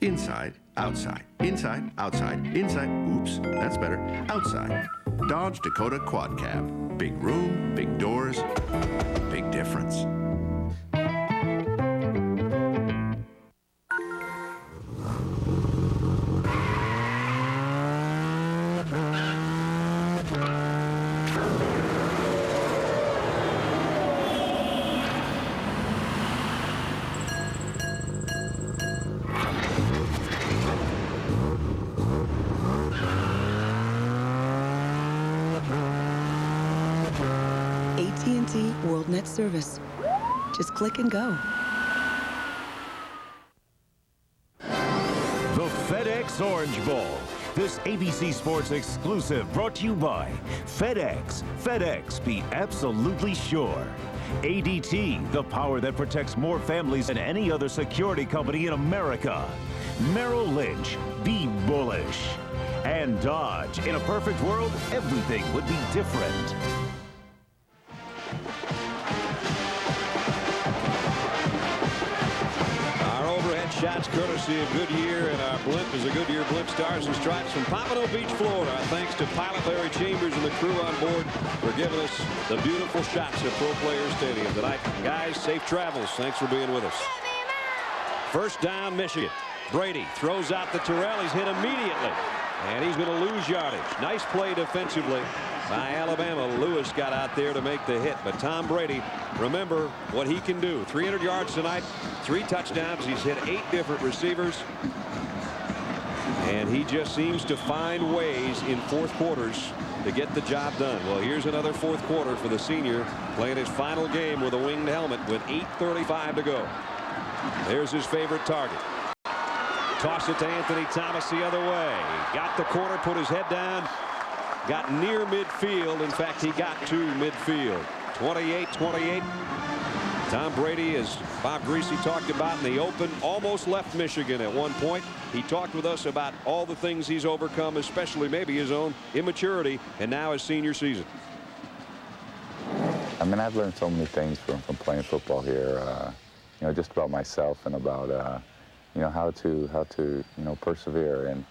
inside, outside, inside, outside, inside, oops, that's better, outside. Dodge Dakota Quad Cab. Big room, big doors, big difference. AT&T WorldNet service. Just click and go. The FedEx Orange Bowl. This ABC Sports exclusive brought to you by FedEx. FedEx, be absolutely sure. ADT, the power that protects more families than any other security company in America. Merrill Lynch, be bullish. And Dodge, in a perfect world, everything would be different. Shots courtesy of Goodyear, and our blimp is a Goodyear blimp Stars and Stripes from Pompano Beach, Florida. Our thanks to pilot Larry Chambers and the crew on board for giving us the beautiful shots at Pro Players Stadium tonight. Guys, safe travels. Thanks for being with us. 1st down, Michigan. Brady throws out the Terrell. He's hit immediately, and he's going to lose yardage. Nice play defensively by Alabama. Lewis got out there to make the hit, but Tom Brady, remember what he can do. 300 yards tonight, 3 touchdowns. He's hit 8 different receivers. And And he just seems to find ways in fourth quarters to get the job done. Well, here's another fourth quarter for the senior, playing his final game with a winged helmet with 8:35 to go. There's his favorite target. Toss it to Anthony Thomas the other way. Got the corner, put his head down, got near midfield. In fact, he got to midfield. 28-28. Tom Brady, as Bob Greasy talked about in the open, almost left Michigan at one point. He talked with us about all the things he's overcome, especially maybe his own immaturity, and now his senior season. I mean, I've learned so many things from playing football here, you know, just about myself and about, you know, how to, you know, persevere. And,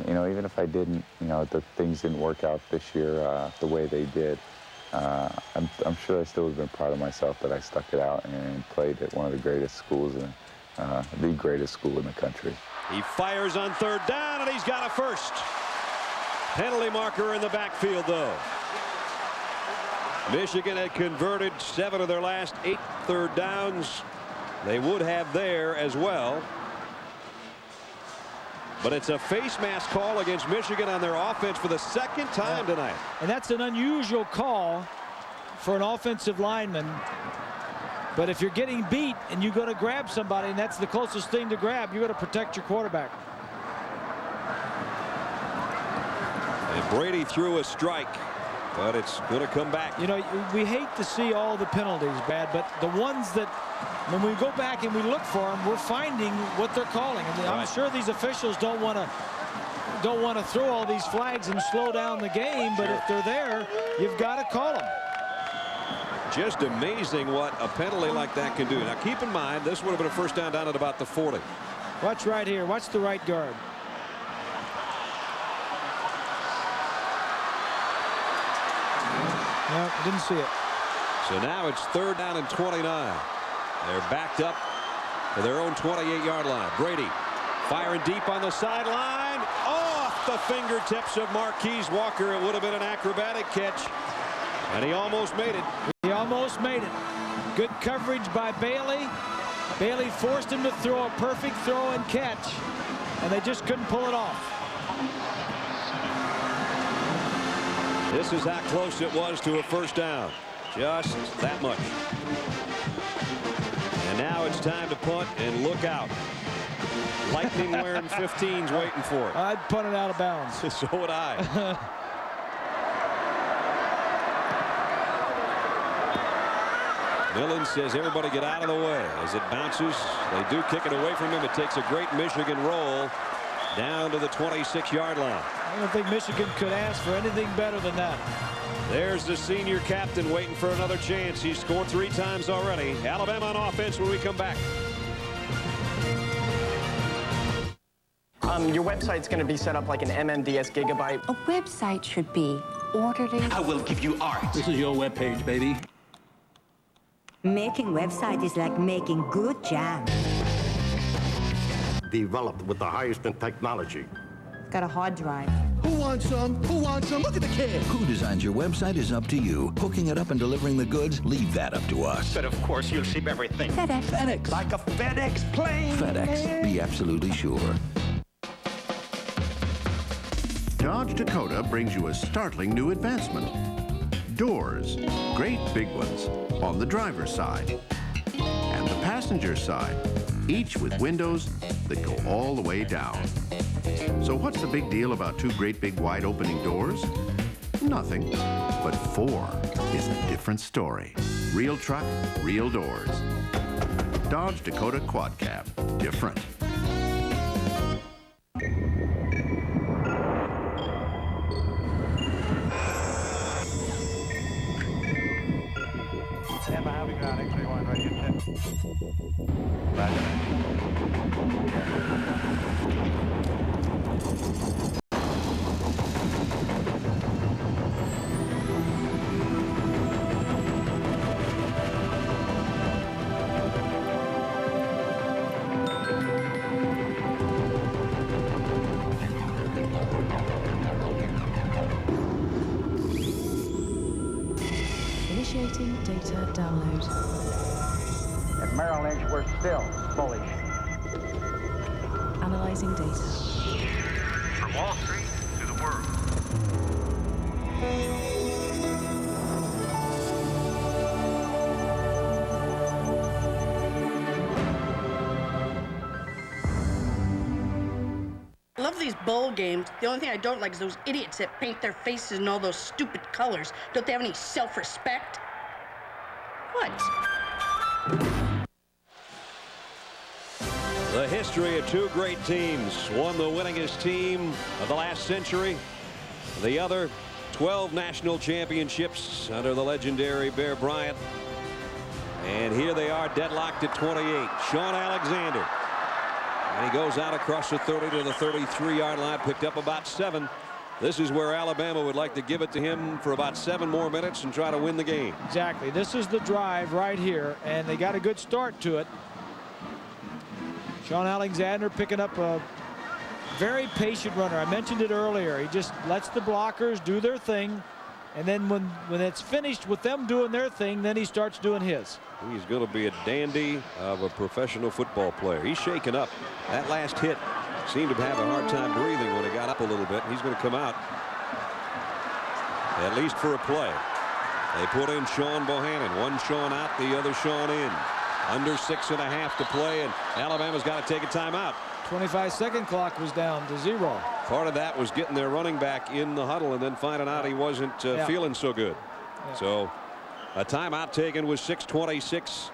you know, even if I didn't, you know, the things didn't work out this year the way they did, I'm sure I still would have been proud of myself that I stuck it out and played at one of the greatest schools, and the greatest school in the country. He fires on third down, and he's got a first. Penalty marker in the backfield, though. Michigan had converted 7 of their last 8 third downs. They would have there as well. But it's a face mask call against Michigan on their offense for the second time tonight. And that's an unusual call for an offensive lineman. But if you're getting beat and you go to grab somebody, and that's the closest thing to grab, you got to protect your quarterback. And Brady threw a strike, but it's going to come back. You know, we hate to see all the penalties, Brad, but the ones that, when we go back and we look for them, we're finding what they're calling. And I'm sure these officials don't want to throw all these flags and slow down the game, but if they're there, you've got to call them. Just amazing what a penalty like that can do. Now keep in mind, this would have been a first down at about the 40. Watch right here. Watch the right guard. No, didn't see it. So now it's third down and 29. They're backed up to their own 28-yard line. Brady firing deep on the sideline, off the fingertips of Marquise Walker. It would have been an acrobatic catch, and he almost made it. He almost made it. Good coverage by Bailey. Bailey forced him to throw a perfect throw and catch, and they just couldn't pull it off. This is how close it was to a first down. Just that much. And now it's time to punt, and look out. Lightning wearing 15s waiting for it. I'd punt it out of bounds. So would I. Millen says everybody get out of the way. As it bounces, they do kick it away from him. It takes a great Michigan roll down to the 26-yard line. I don't think Michigan could ask for anything better than that. There's the senior captain waiting for another chance. He's scored 3 times already. Alabama on offense when we come back. Your website's going to be set up like an MMDS gigabyte. A website should be orderly. I will give you art. This is your webpage, baby. Making website is like making good jam. Developed with the highest in technology. Got a hard drive. Who wants some? Who wants some? Look at the kid. Who designs your website is up to you. Hooking it up and delivering the goods, leave that up to us. But of course, you'll ship everything. FedEx. FedEx. Like a FedEx plane. FedEx. Be absolutely sure. Dodge Dakota brings you a startling new advancement. Doors, great big ones, on the driver's side and the passenger side, each with windows that go all the way down. So what's the big deal about 2 great big wide opening doors? Nothing, but 4 is a different story. Real truck, real doors. Dodge Dakota Quad Cab, different. Stand by, having ground, X-ray 1, ready to Initiating data download. At Merrill Lynch, we're still bullish. Analyzing data. these bowl games, the only thing I don't like is those idiots that paint their faces in all those stupid colors. Don't they have any self-respect? What? The history of two great teams. One, the winningest team of the last century. The other, 12 national championships under the legendary Bear Bryant. And here they are deadlocked at 28. Shawn Alexander. And he goes out across the 30 to the 33-yard line, picked up about 7. This is where Alabama would like to give it to him for about 7 more minutes and try to win the game. Exactly. This is the drive right here, and they got a good start to it. Shawn Alexander picking up a very patient runner. I mentioned it earlier. He just lets the blockers do their thing, and then when it's finished with them doing their thing, then he starts doing his. He's going to be a dandy of a professional football player. He's shaken up. That last hit seemed to have a hard time breathing when he got up a little bit. He's going to come out, at least for a play. They put in Shawn Bohannon. One Shawn out, the other Shawn in. Under 6.5 to play, and Alabama's got to take a timeout. 25-second clock was down to 0. Part of that was getting their running back in the huddle and then finding out he wasn't feeling so good. Yeah. So a timeout taken with 6:26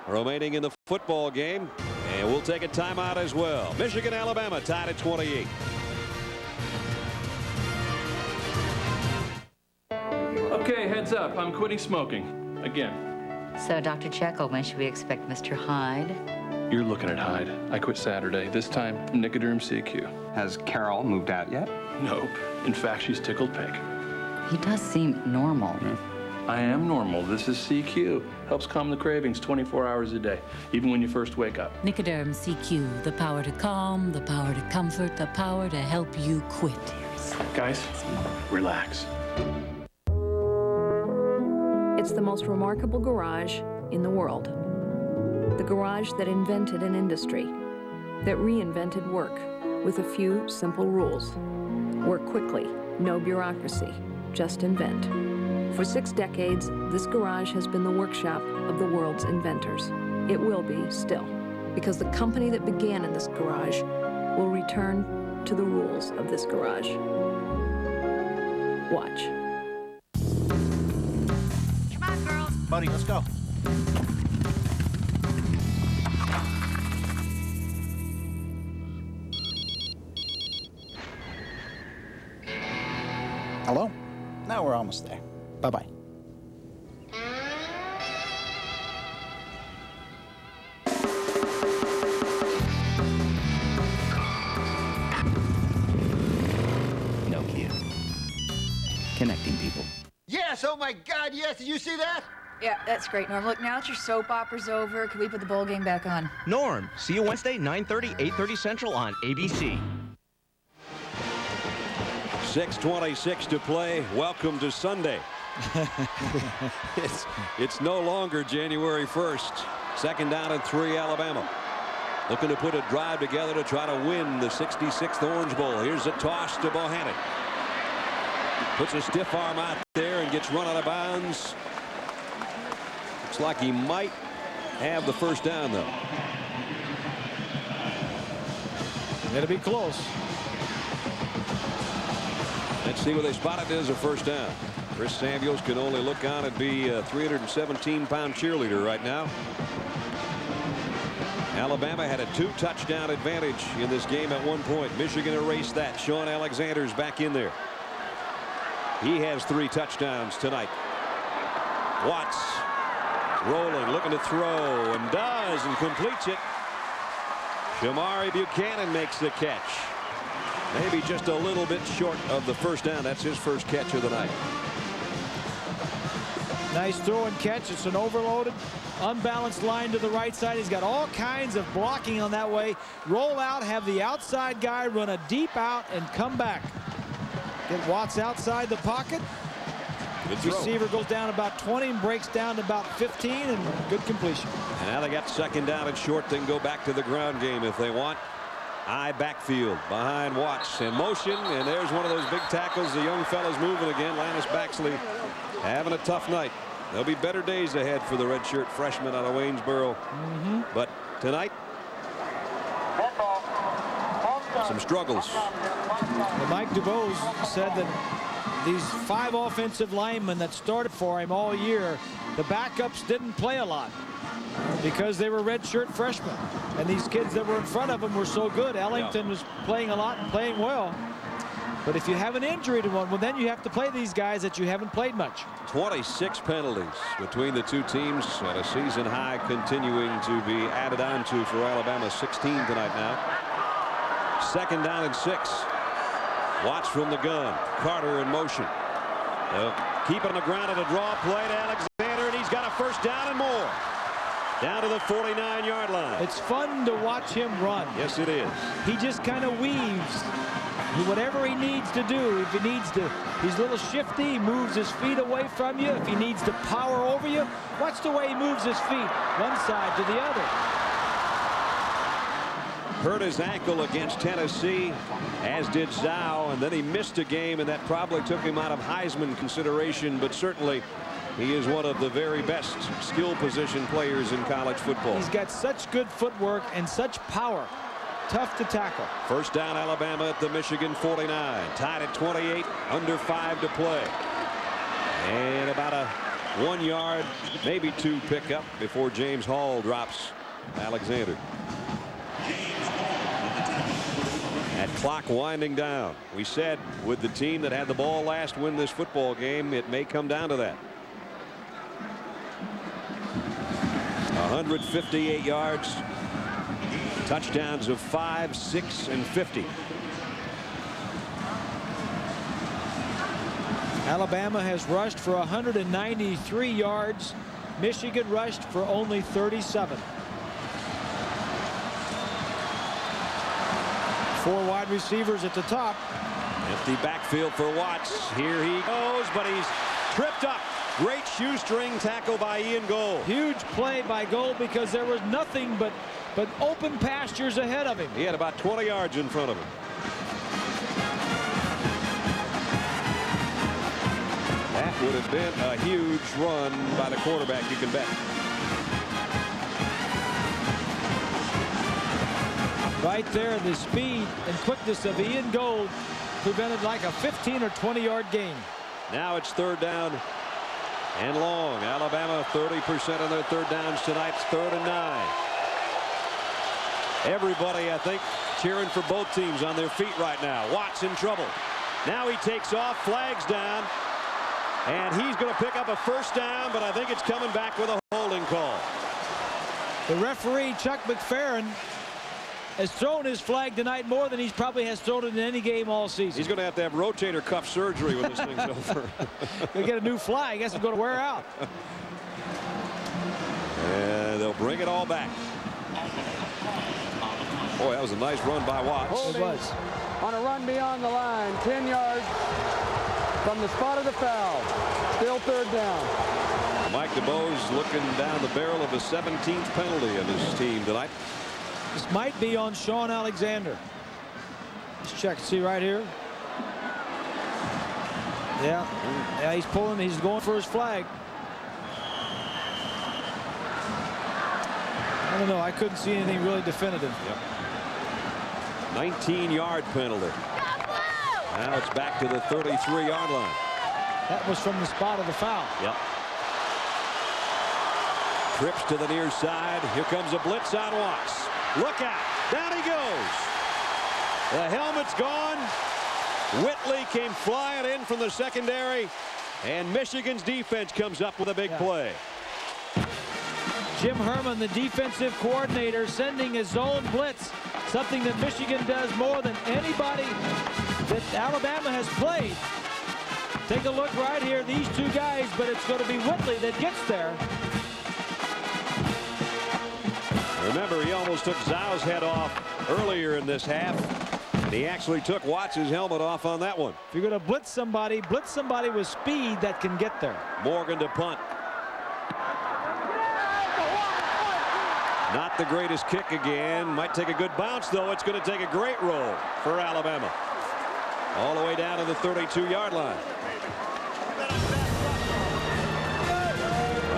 remaining in the football game, and we'll take a timeout as well. Michigan, Alabama tied at 28. Okay, heads up. I'm quitting smoking again. So, Dr. Jekyll, when should we expect Mr. Hyde? You're looking at Hyde. I quit Saturday. This time, Nicoderm CQ. Has Carol moved out yet? Nope. In fact, she's tickled pink. He does seem normal. I am normal. This is CQ. Helps calm the cravings 24 hours a day, even when you first wake up. Nicoderm CQ. The power to calm, the power to comfort, the power to help you quit. Guys, relax. It's the most remarkable garage in the world. The garage that invented an industry, that reinvented work with a few simple rules. Work quickly, no bureaucracy, just invent. For 6 decades, this garage has been the workshop of the world's inventors. It will be still, because the company that began in this garage will return to the rules of this garage. Watch. Buddy, let's go. Hello? Now we're almost there. Bye-bye. Nokia. Connecting people. Yes, oh my God, yes, did you see that? Yeah, that's great, Norm. Look, now that your soap opera's over, can we put the bowl game back on? Norm, see you Wednesday, 9:30, 8:30 Central on ABC. 6:26 to play. Welcome to Sunday. It's no longer January 1st. 2nd down and 3, Alabama. Looking to put a drive together to try to win the 66th Orange Bowl. Here's a toss to Bohannon. Puts a stiff arm out there and gets run out of bounds. Looks like he might have the first down, though. It'll be close. Let's see where they spot it as a first down. Chris Samuels can only look on and be a 317-pound cheerleader right now. Alabama had a 2-touchdown advantage in this game at one point. Michigan erased that. Shawn Alexander's back in there. He has 3 touchdowns tonight. Watts rolling, looking to throw, and does, and completes it. Shamari Buchanan makes the catch. Maybe just a little bit short of the first down. That's his first catch of the night. Nice throw and catch. It's an overloaded, unbalanced line to the right side. He's got all kinds of blocking on that way. Roll out, have the outside guy run a deep out and come back. Get Watts outside the pocket. Receiver goes down about 20 and breaks down to about 15, and good completion. And now they got 2nd down and short. They can go back to the ground game if they want. High backfield behind Watts and motion, and there's one of those big tackles. The young fella's moving again. Lannis Baxley having a tough night. There'll be better days ahead for the redshirt freshman out of Waynesboro. But tonight, some struggles. Well, Mike DuBose said that these 5 offensive linemen that started for him all year, the backups didn't play a lot because they were redshirt freshmen. And these kids that were in front of him were so good. Ellington was playing a lot and playing well. But if you have an injury to one, well, then you have to play these guys that you haven't played much. 26 penalties between the two teams at a season high, continuing to be added on to for Alabama. 16 tonight now. 2nd down and 6. Watts from the gun. Carter in motion. Keep it on the ground at a draw play to Alexander, and he's got a 1st down and more. Down to the 49-yard line. It's fun to watch him run. Yes, it is. He just kind of weaves. Whatever he needs to do, if he needs to, he's a little shifty, he moves his feet away from you. If he needs to power over you, watch the way he moves his feet, one side to the other. Hurt his ankle against Tennessee, as did Zhao, and then he missed a game, and that probably took him out of Heisman consideration, but certainly he is one of the very best skill position players in college football. He's got such good footwork and such power. Tough to tackle. 1st down, Alabama at the Michigan 49. Tied at 28, under 5 to play. And about a 1 yard, maybe 2 pickup before James Hall drops Alexander. That clock winding down. We said with the team that had the ball last win this football game, it may come down to that. 158 yards. Touchdowns of 5, 6, and 50. Alabama has rushed for 193 yards. Michigan rushed for only 37. 4 wide receivers at the top. Empty backfield for Watts. Here he goes, but he's tripped up. Great shoestring tackle by Ian Gold. Huge play by Gold because there was nothing but open pastures ahead of him. He had about 20 yards in front of him. That would have been a huge run by the quarterback, you can bet. Right there, the speed and quickness of Ian Gold prevented like a 15 or 20-yard gain. Now it's 3rd down and long. Alabama 30% on their 3rd downs tonight. It's 3rd and 9. Everybody, I think, cheering for both teams on their feet right now. Watts in trouble. Now he takes off, flags down, and he's going to pick up a 1st down, but I think it's coming back with a holding call. The referee, Chuck McFerrin, has thrown his flag tonight more than he probably has thrown it in any game all season. He's going to have rotator cuff surgery when this thing's over. He'll get a new flag. I guess it's going to wear out. And they'll bring it all back. Boy, that was a nice run by Watts. It was. On a run beyond the line, 10 yards from the spot of the foul. Still 3rd down. Mike DuBose looking down the barrel of a 17th penalty of his team tonight. This might be on Shawn Alexander. Let's check. See right here. Yeah, he's pulling. He's going for his flag. I don't know. I couldn't see anything really definitive. Yep. 19-yard penalty. Now it's back to the 33-yard line. That was from the spot of the foul. Yep. Trips to the near side. Here comes a blitz on Watts. Look out. Down he goes. The helmet's gone. Whitley came flying in from the secondary, and Michigan's defense comes up with a big play. Jim Herman, the defensive coordinator, sending his zone blitz, something that Michigan does more than anybody that Alabama has played. Take a look right here, these 2 guys, but it's going to be Whitley that gets there. Remember, he almost took Zhao's head off earlier in this half, and he actually took Watts' helmet off on that one. If you're going to blitz somebody with speed that can get there. Morgan to punt. Not the greatest kick again. Might take a good bounce, though. It's going to take a great roll for Alabama. All the way down to the 32-yard line.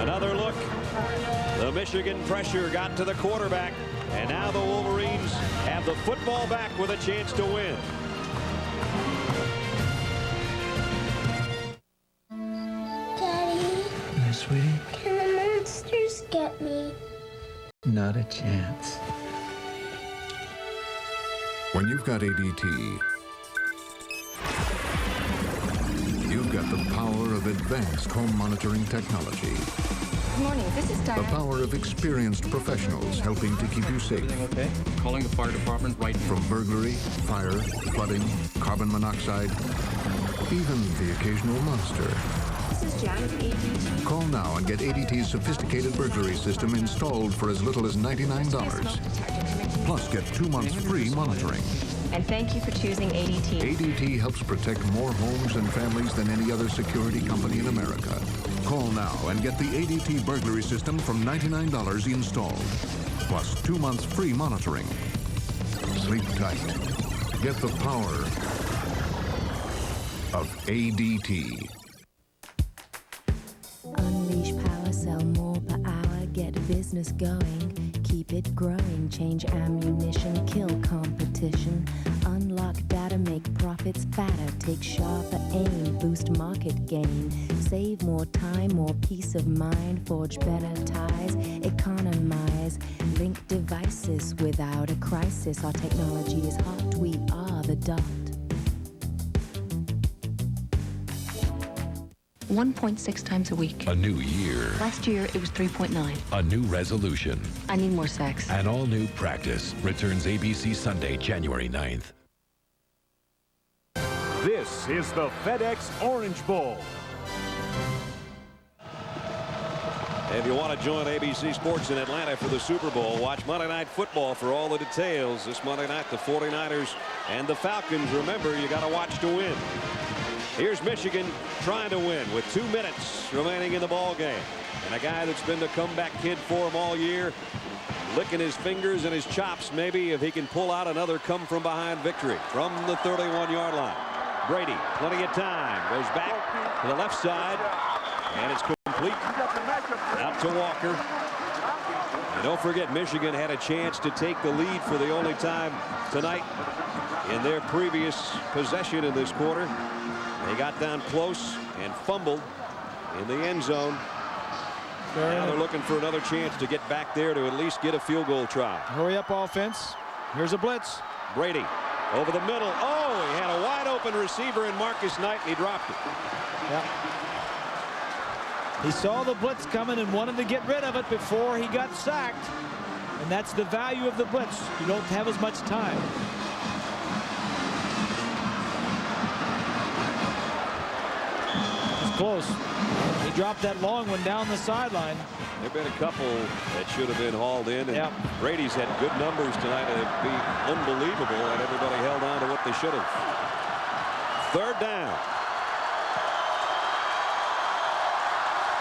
Another look. The Michigan pressure got to the quarterback. And now the Wolverines have the football back with a chance to win. Daddy. Yeah, sweetie? Can the monsters get me? Not a chance. When you've got ADT, you've got the power of advanced home monitoring technology. Good morning, this is The Diane. power of experienced professionals helping to keep you safe. Okay. Calling the fire department right now. From burglary, fire, flooding, carbon monoxide, even the occasional monster. This is Jan from ADT. Call now and get ADT's sophisticated burglary system installed for as little as $99. Plus, get 2 months free monitoring. And thank you for choosing ADT. ADT helps protect more homes and families than any other security company in America. Call now and get the ADT burglary system from $99 installed. Plus 2 months free monitoring. Sleep tight. Get the power of ADT. Unleash power, sell more per hour, get business going, keep it growing, change ammunition, kill competition, unlock data, make profits fatter, take sharper aim, boost market gain, save more time, more peace of mind, forge better ties, economize, link devices without a crisis. Our technology is hot, we are the dot. 1.6 times a week. A new year. Last year, it was 3.9. A new resolution. I need more sex. An all-new practice returns ABC Sunday, January 9th. This is the FedEx Orange Bowl. If you want to join ABC Sports in Atlanta for the Super Bowl, watch Monday Night Football for all the details. This Monday night, the 49ers and the Falcons. Remember, you got to watch to win. Here's Michigan trying to win with 2 minutes remaining in the ball game. And a guy that's been the comeback kid for him all year, licking his fingers and his chops maybe if he can pull out another come-from-behind victory from the 31-yard line. Brady, plenty of time, goes back to the left side, and it's complete out to Walker. And don't forget, Michigan had a chance to take the lead for the only time tonight in their previous possession in this quarter. They got down close and fumbled in the end zone. Now they're looking for another chance to get back there to at least get a field goal try. Hurry up offense. Here's a blitz. Brady over the middle. Oh, he had a wide open receiver in Marcus Knight, and he dropped it. Yep. He saw the blitz coming and wanted to get rid of it before he got sacked. And that's the value of the blitz. You don't have as much time. Close. He dropped that long one down the sideline. There have been a couple that should have been hauled in. And Brady's had good numbers tonight. It'd be unbelievable that everybody held on to what they should have. 3rd down.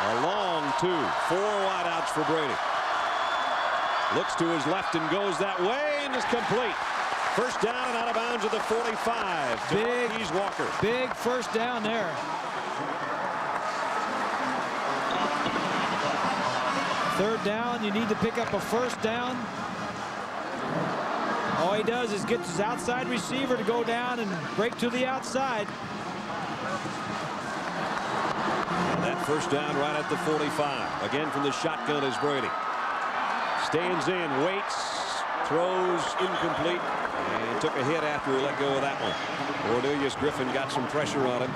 A long 2. 4 wideouts for Brady. Looks to his left and goes that way and is complete. First down and out of bounds at the 45. Big Walker. Big first down there. Third down, you need to pick up a first down. All he does is get his outside receiver to go down and break to the outside. And that first down right at the 45. Again from the shotgun is Brady. Stands in, waits, throws incomplete, and took a hit after he let go of that one. Cornelius Griffin got some pressure on him.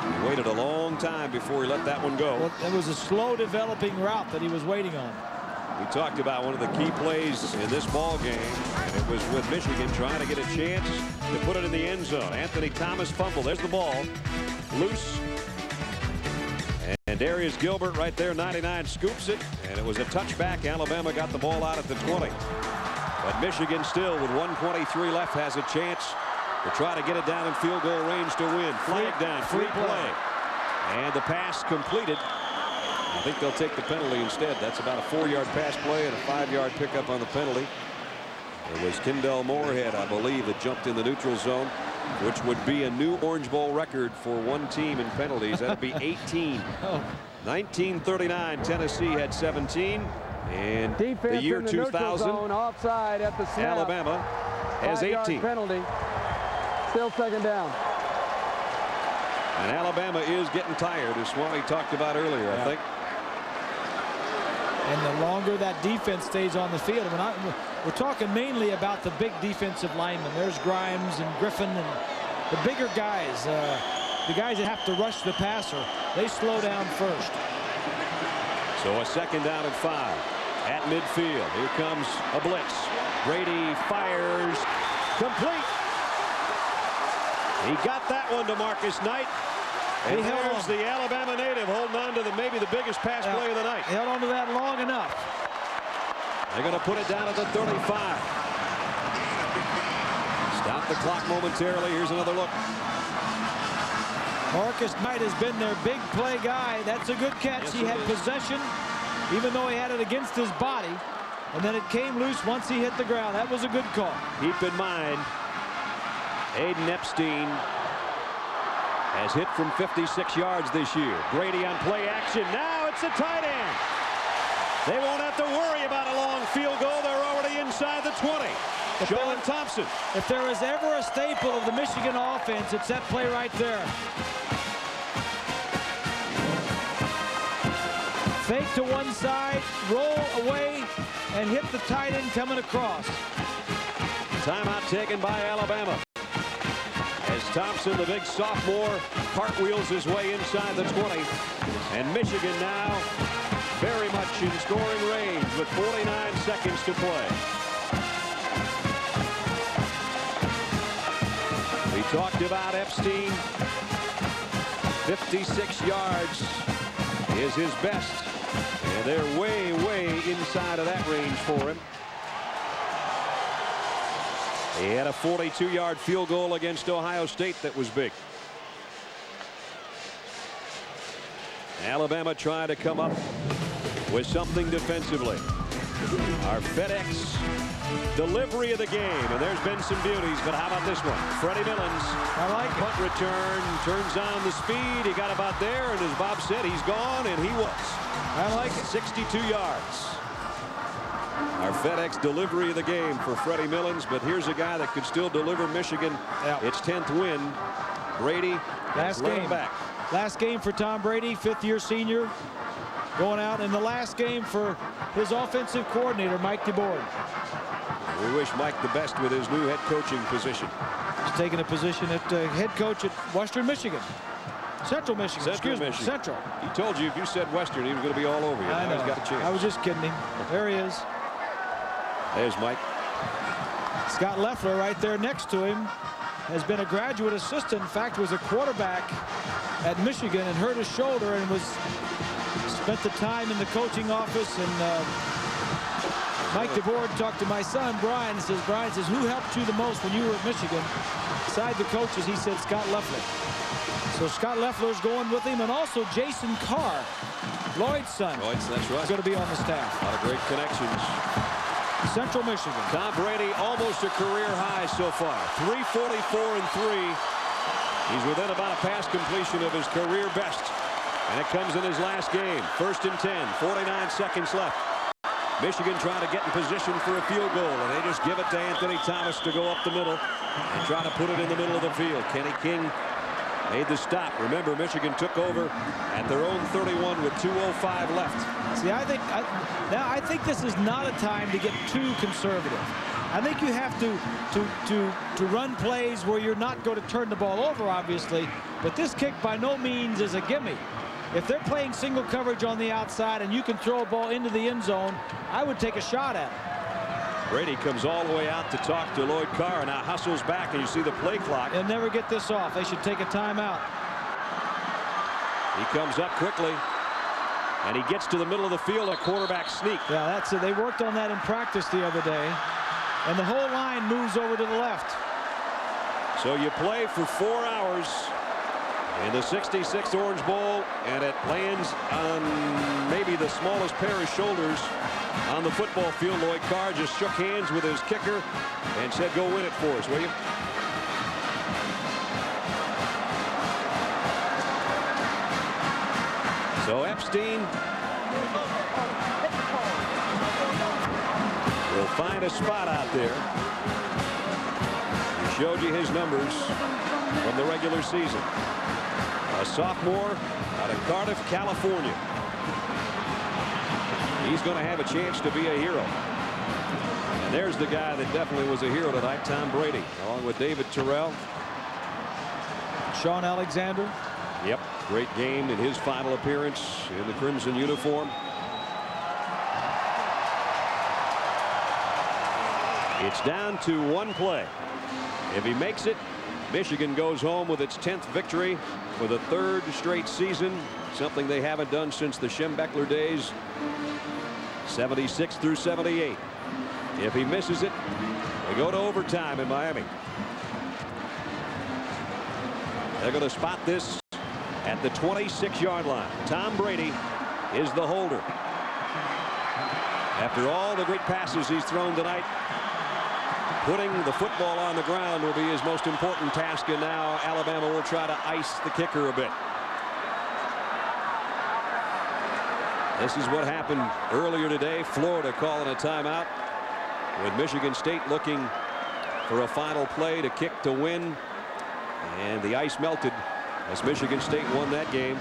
He waited a long time before he let that one go. Well, it was a slow developing route that he was waiting on. We talked about one of the key plays in this ball game, and it was with Michigan trying to get a chance to put it in the end zone. Anthony Thomas fumble. There's the ball. Loose. And Darius Gilbert right there, 99, scoops it, and it was a touchback. Alabama got the ball out at the 20. But Michigan still, with 1:23 left, has a chance to try to get it down in field goal range to win. Flag down, free play. And the pass completed. I think they'll take the penalty instead. That's about a 4-yard pass play and a 5-yard pickup on the penalty. It was Kendall Moorhead, I believe, that jumped in the neutral zone, which would be a new Orange Bowl record for one team in penalties. That'd be 18. 1939, Tennessee had 17. And Defense the year in the neutral 2000, zone, offside at the snap. Alabama has 5-yard 18. penalty. Still second down. And Alabama is getting tired, as Swanee talked about earlier, I think. And the longer that defense stays on the field, we're talking mainly about the big defensive linemen. There's Grimes and Griffin and the bigger guys, the guys that have to rush the passer. They slow down first. So a second down and 5 at midfield. Here comes a blitz. Brady fires, complete. He got that one to Marcus Knight. And there's the Alabama native holding on to maybe the biggest pass play of the night. Held on to that long enough. They're going to put it down at the 35. Stop the clock momentarily. Here's another look. Marcus Knight has been their big play guy. That's a good catch. Yes, he had possession, even though he had it against his body. And then it came loose once he hit the ground. That was a good call. Keep in mind, Aiden Epstein has hit from 56 yards this year. Brady on play action. Now it's a tight end. They won't have to worry about a long field goal. They're already inside the 20. Shawn Thompson. If there is ever a staple of the Michigan offense, it's that play right there. Fake to one side, roll away, and hit the tight end coming across. Timeout taken by Alabama. As Thompson, the big sophomore, cartwheels his way inside the 20. And Michigan now very much in scoring range with 49 seconds to play. We talked about Epstein. 56 yards is his best. And they're way, way inside of that range for him. He had a 42-yard field goal against Ohio State that was big. Alabama trying to come up with something defensively. Our FedEx delivery of the game, and there's been some beauties, but how about this one? Freddie Millens. I like it. Punt return, turns on the speed. He got about there, and as Bob said, he's gone, and he was. I like it. 62 yards. Our FedEx delivery of the game for Freddie Millens, but here's a guy that could still deliver Michigan its 10th win. Brady last game back. Last game for Tom Brady, fifth-year senior, going out in the last game for his offensive coordinator, Mike DeBoer. We wish Mike the best with his new head coaching position. He's taking a position at head coach at Western Michigan. Central Michigan. Central. He told you if you said Western, he was going to be all over you. I know. He's got a chance. I was just kidding him. There he is. There's Mike. Scott Leffler right there next to him has been a graduate assistant. In fact, was a quarterback at Michigan and hurt his shoulder and spent the time in the coaching office. And Mike DeBoer talked to my son Brian and says, Brian says, who helped you the most when you were at Michigan? Beside the coaches, he said Scott Leffler. So Scott Leffler's going with him, and also Jason Carr, Lloyd's son. Lloyd's, that's right. He's going to be on the staff. A lot of great connections. Central Michigan. Tom Brady almost a career high so far. 344 and 3. He's within about a pass completion of his career best. And it comes in his last game. 1st and 10. 49 seconds left. Michigan trying to get in position for a field goal, and they just give it to Anthony Thomas to go up the middle and try to put it in the middle of the field. Kenny King made the stop. Remember, Michigan took over at their own 31 with 2:05 left. See, I think this is not a time to get too conservative. I think you have to run plays where you're not going to turn the ball over, obviously, but this kick by no means is a gimme. If they're playing single coverage on the outside and you can throw a ball into the end zone, I would take a shot at it. Brady comes all the way out to talk to Lloyd Carr, now hustles back, and you see the play clock. They'll never get this off. They should take a timeout. He comes up quickly, and he gets to the middle of the field, a quarterback sneak. Yeah, that's it. They worked on that in practice the other day, and the whole line moves over to the left. So you play for 4 hours in the 66th Orange Bowl, and it lands on maybe the smallest pair of shoulders on the football field. Lloyd Carr just shook hands with his kicker and said, go win it for us, will you? So Epstein will find a spot out there. He showed you his numbers from the regular season. A sophomore out of Cardiff, California. He's going to have a chance to be a hero. And there's the guy that definitely was a hero tonight, Tom Brady, along with David Terrell. Shawn Alexander. Yep, great game in his final appearance in the crimson uniform. It's down to one play. If he makes it, Michigan goes home with its 10th victory for the 3rd straight season, something they haven't done since the Schembechler days, 76 through 78. If he misses it, they go to overtime in Miami. They're going to spot this at the 26-yard line. Tom Brady is the holder. After all the great passes he's thrown tonight, putting the football on the ground will be his most important task, and now Alabama will try to ice the kicker a bit. This is what happened earlier today. Florida calling a timeout with Michigan State looking for a final play to kick to win, and the ice melted as Michigan State won that game.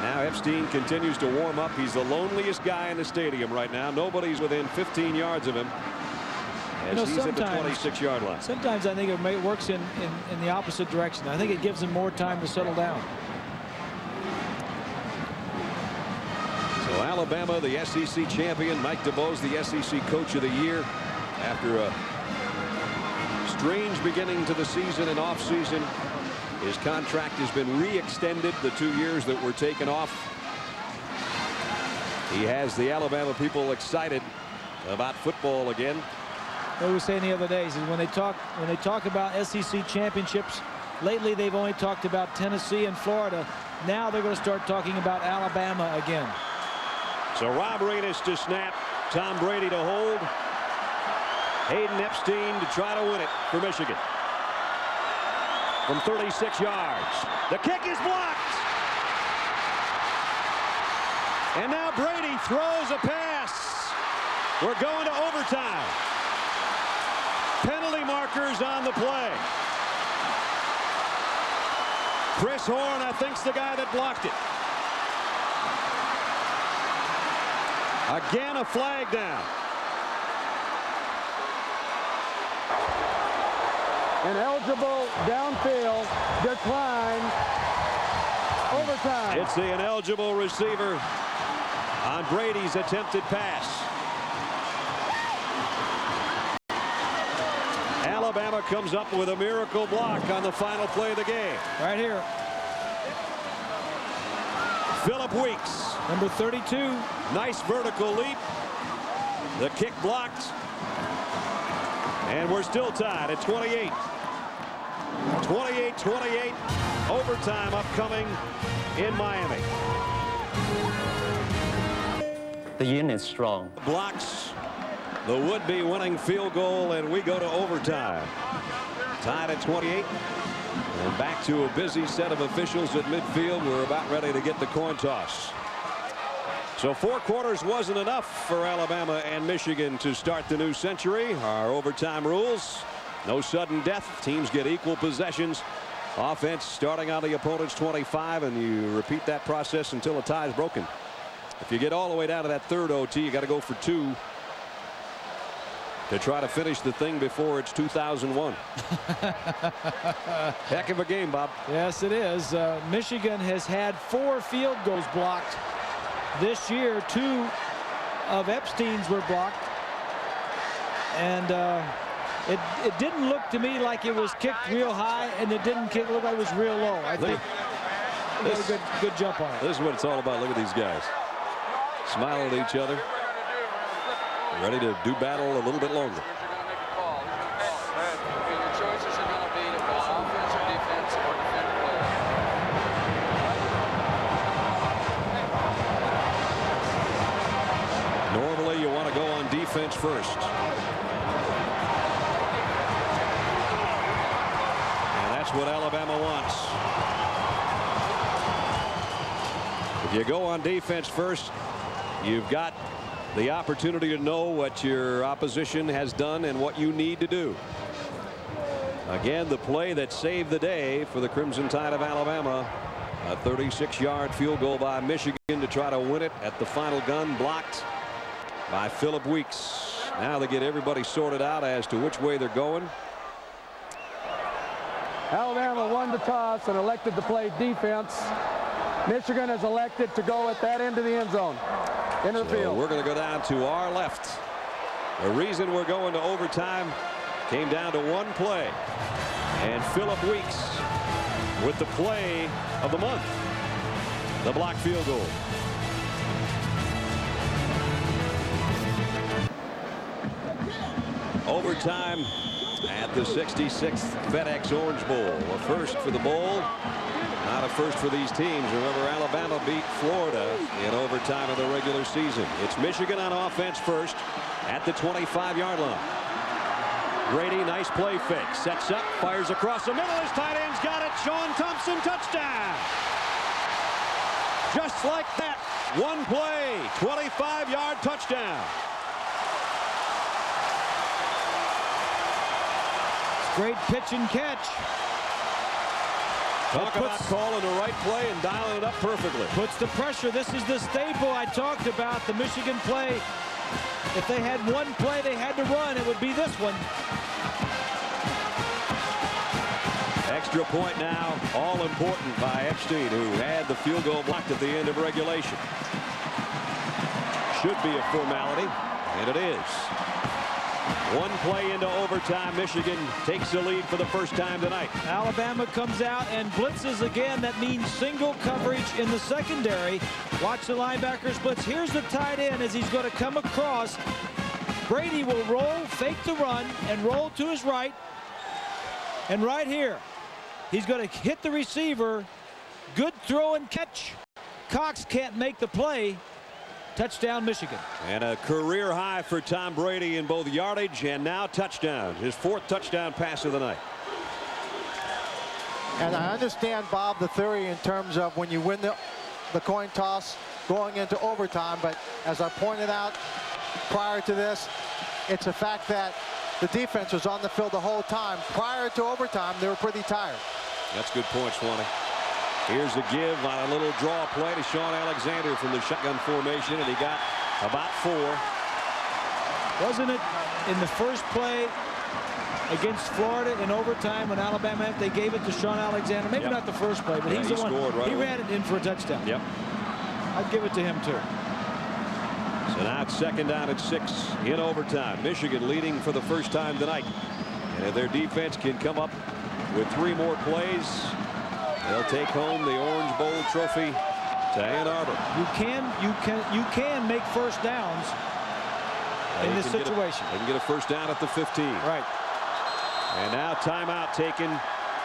Now Epstein continues to warm up. He's the loneliest guy in the stadium right now. Nobody's within 15 yards of him as he's at the 26-yard line. Sometimes I think it works in the opposite direction. I think it gives him more time to settle down. So Alabama, the SEC champion. Mike DeVoe's the SEC Coach of the Year after a strange beginning to the season and off season. His contract has been re-extended the 2 years that were taken off. He has the Alabama people excited about football again. What we were saying the other day is when they talk about SEC championships, lately they've only talked about Tennessee and Florida. Now they're going to start talking about Alabama again. So Rob Raines to snap, Tom Brady to hold, Hayden Epstein to try to win it for Michigan. From 36 yards. The kick is blocked. And now Brady throws a pass. We're going to overtime. Penalty markers on the play. Chris Horn, I think, is the guy that blocked it. Again, a flag down. Ineligible downfield, decline, overtime. It's the ineligible receiver on Brady's attempted pass. Alabama comes up with a miracle block on the final play of the game. Right here. Phillip Weeks. Number 32. Nice vertical leap. The kick blocked. And we're still tied at 28. 28-28. Overtime upcoming in Miami. The unit's strong. Blocks the would-be winning field goal, and we go to overtime. Tied at 28. And back to a busy set of officials at midfield. We're about ready to get the coin toss. So 4 quarters wasn't enough for Alabama and Michigan to start the new century. Our overtime rules: no sudden death. Teams get equal possessions. Offense starting on the opponent's 25, and you repeat that process until a tie is broken. If you get all the way down to that third OT, you got to go for 2 to try to finish the thing before it's 2001. Heck of a game, Bob. Yes, it is. Michigan has had 4 field goals blocked this year. 2 of Epstein's were blocked, and it didn't look to me like it was kicked real high, and it didn't look like it was real low. I think it was a good jump on it. This is what it's all about. Look at these guys smiling at each other, ready to do battle a little bit longer. Normally you want to go on defense first. And that's what Alabama wants. If you go on defense first, you've got the opportunity to know what your opposition has done and what you need to do. Again, the play that saved the day for the Crimson Tide of Alabama. A 36-yard field goal by Michigan to try to win it at the final gun, blocked by Phillip Weeks. Now they get everybody sorted out as to which way they're going. Alabama won the toss and elected to play defense. Michigan has elected to go at that end of the end zone. Inner field. We're going to go down to our left. The reason we're going to overtime came down to one play. And Phillip Weeks with the play of the month. The blocked field goal. Overtime at the 66th FedEx Orange Bowl. A first for the bowl. Not a first for these teams. Remember, Alabama beat Florida in overtime of the regular season. It's Michigan on offense first at the 25-yard line. Brady, nice play fake. Sets up, fires across the middle. His tight end's got it. Shawn Thompson, touchdown. Just like that. One play, 25-yard touchdown. Great pitch and catch. Talk about calling the right play and dialing it up perfectly. Puts the pressure. This is the staple I talked about, the Michigan play. If they had one play they had to run, it would be this one. Extra point now, all important by Epstein, who had the field goal blocked at the end of regulation. Should be a formality, and it is. One play into overtime. Michigan takes the lead for the first time tonight. Alabama comes out and blitzes again. That means single coverage in the secondary. Watch the linebackers blitz. Here's the tight end as he's going to come across. Brady will roll, fake the run, and roll to his right. And right here, he's going to hit the receiver. Good throw and catch. Cox can't make the play. Touchdown, Michigan. And a career high for Tom Brady in both yardage and now touchdown. His fourth touchdown pass of the night. And I understand, Bob, the theory in terms of when you win the coin toss going into overtime. But as I pointed out prior to this, it's a fact that the defense was on the field the whole time. Prior to overtime, they were pretty tired. That's a good point, Swanee. Here's a give on a little draw play to Shawn Alexander from the shotgun formation, and he got about 4. Wasn't it in the first play against Florida in overtime when Alabama, they gave it to Shawn Alexander? Maybe not the first play, but he's the one. Right he ran it in for a touchdown. Yep. I'd give it to him, too. So now it's second down at 6 in overtime. Michigan leading for the first time tonight. And if their defense can come up with 3 more plays, they'll take home the Orange Bowl trophy to Ann Arbor. You can make first downs in this situation. They can get a first down at the 15. Right. And now timeout taken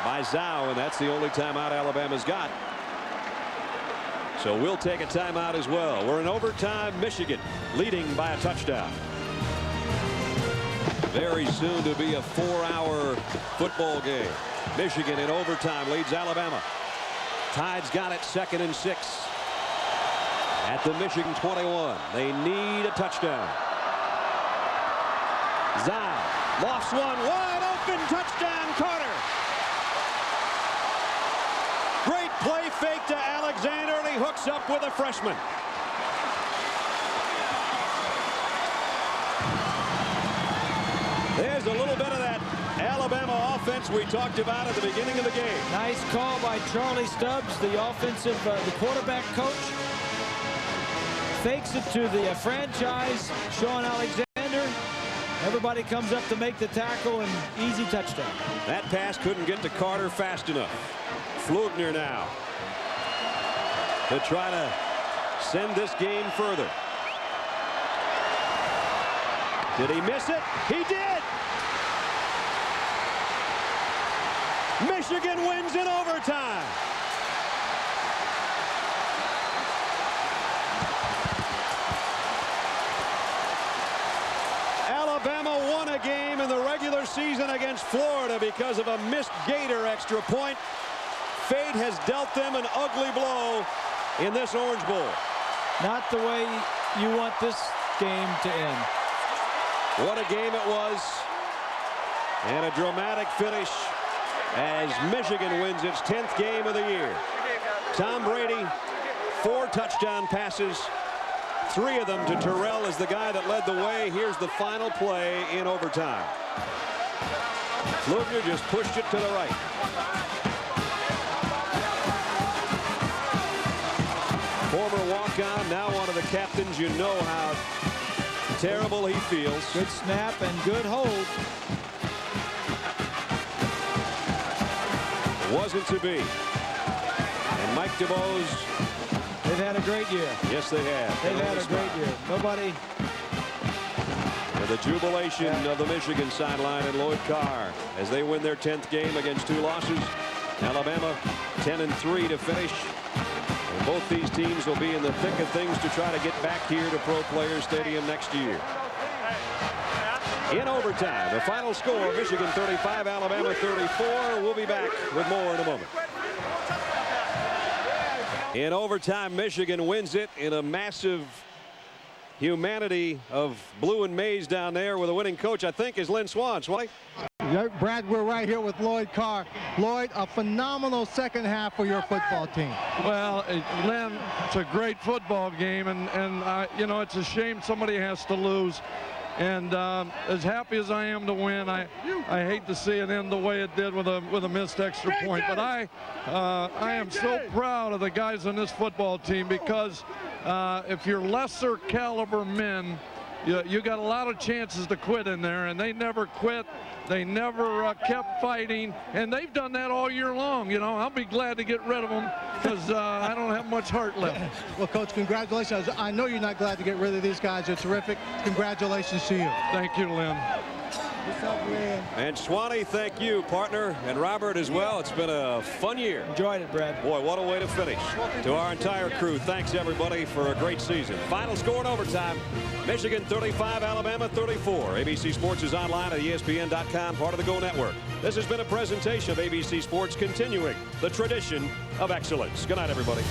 by Zhao, and that's the only timeout Alabama's got. So we'll take a timeout as well. We're in overtime. Michigan leading by a touchdown. Very soon to be a 4-hour football game. Michigan in overtime leads Alabama. Tide's got it, 2nd and 6. At the Michigan 21. They need a touchdown. Zhao lofts one, wide open, touchdown, Carter. Great play fake to Alexander, and he hooks up with a freshman. There's a little bit of that Alabama offense we talked about at the beginning of the game. Nice call by Charlie Stubbs, the the quarterback coach. Fakes it to the franchise, Shawn Alexander. Everybody comes up to make the tackle, and easy touchdown. That pass couldn't get to Carter fast enough. Flugner now to try to send this game further. Did he miss it? He did! Michigan wins in overtime. Alabama won a game in the regular season against Florida because of a missed Gator extra point. Fate has dealt them an ugly blow in this Orange Bowl. Not the way you want this game to end. What a game it was. And a dramatic finish as Michigan wins its 10th game of the year. Tom Brady, 4 touchdown passes. 3 of them to Terrell as the guy that led the way. Here's the final play in overtime. Flugner just pushed it to the right. Former walk-on, now one of the captains. You know how terrible he feels. Good snap and good hold. It wasn't to be. And Mike DeBose. They've had a great year. Yes, they have. They've had a great year. Nobody. And the jubilation of the Michigan sideline and Lloyd Carr as they win their 10th game against 2 losses. Alabama 10-3 to finish. And both these teams will be in the thick of things to try to get back here to Pro Players Stadium next year. In overtime, the final score, Michigan 35, Alabama 34. We'll be back with more in a moment. In overtime, Michigan wins it in a massive humanity of blue and maize down there with a winning coach, I think, is Lynn Swann. Swanee? Yeah, Brad, we're right here with Lloyd Carr. Lloyd, a phenomenal second half for your football team. Well, Lynn, it's a great football game, and you know, it's a shame somebody has to lose. And as happy as I am to win, I hate to see it end the way it did with a missed extra point. But I am so proud of the guys on this football team, because if you're lesser caliber men, you got a lot of chances to quit in there, and they never quit. They never kept fighting, and they've done that all year long. You know, I'll be glad to get rid of them, because I don't have much heart left. Well, Coach, congratulations. I know you're not glad to get rid of these guys. They're terrific. Congratulations to you. Thank you, Lynn. What's up, Lynn? And Swanee, thank you, partner, and Robert as well. It's been a fun year. Enjoyed it, Brad. Boy, what a way to finish. To our entire crew, thanks everybody for a great season. Final score in overtime, Michigan 35, Alabama 34. ABC Sports is online at ESPN.com, part of the Go Network. This has been a presentation of ABC Sports, continuing the tradition of excellence. Good night, everybody.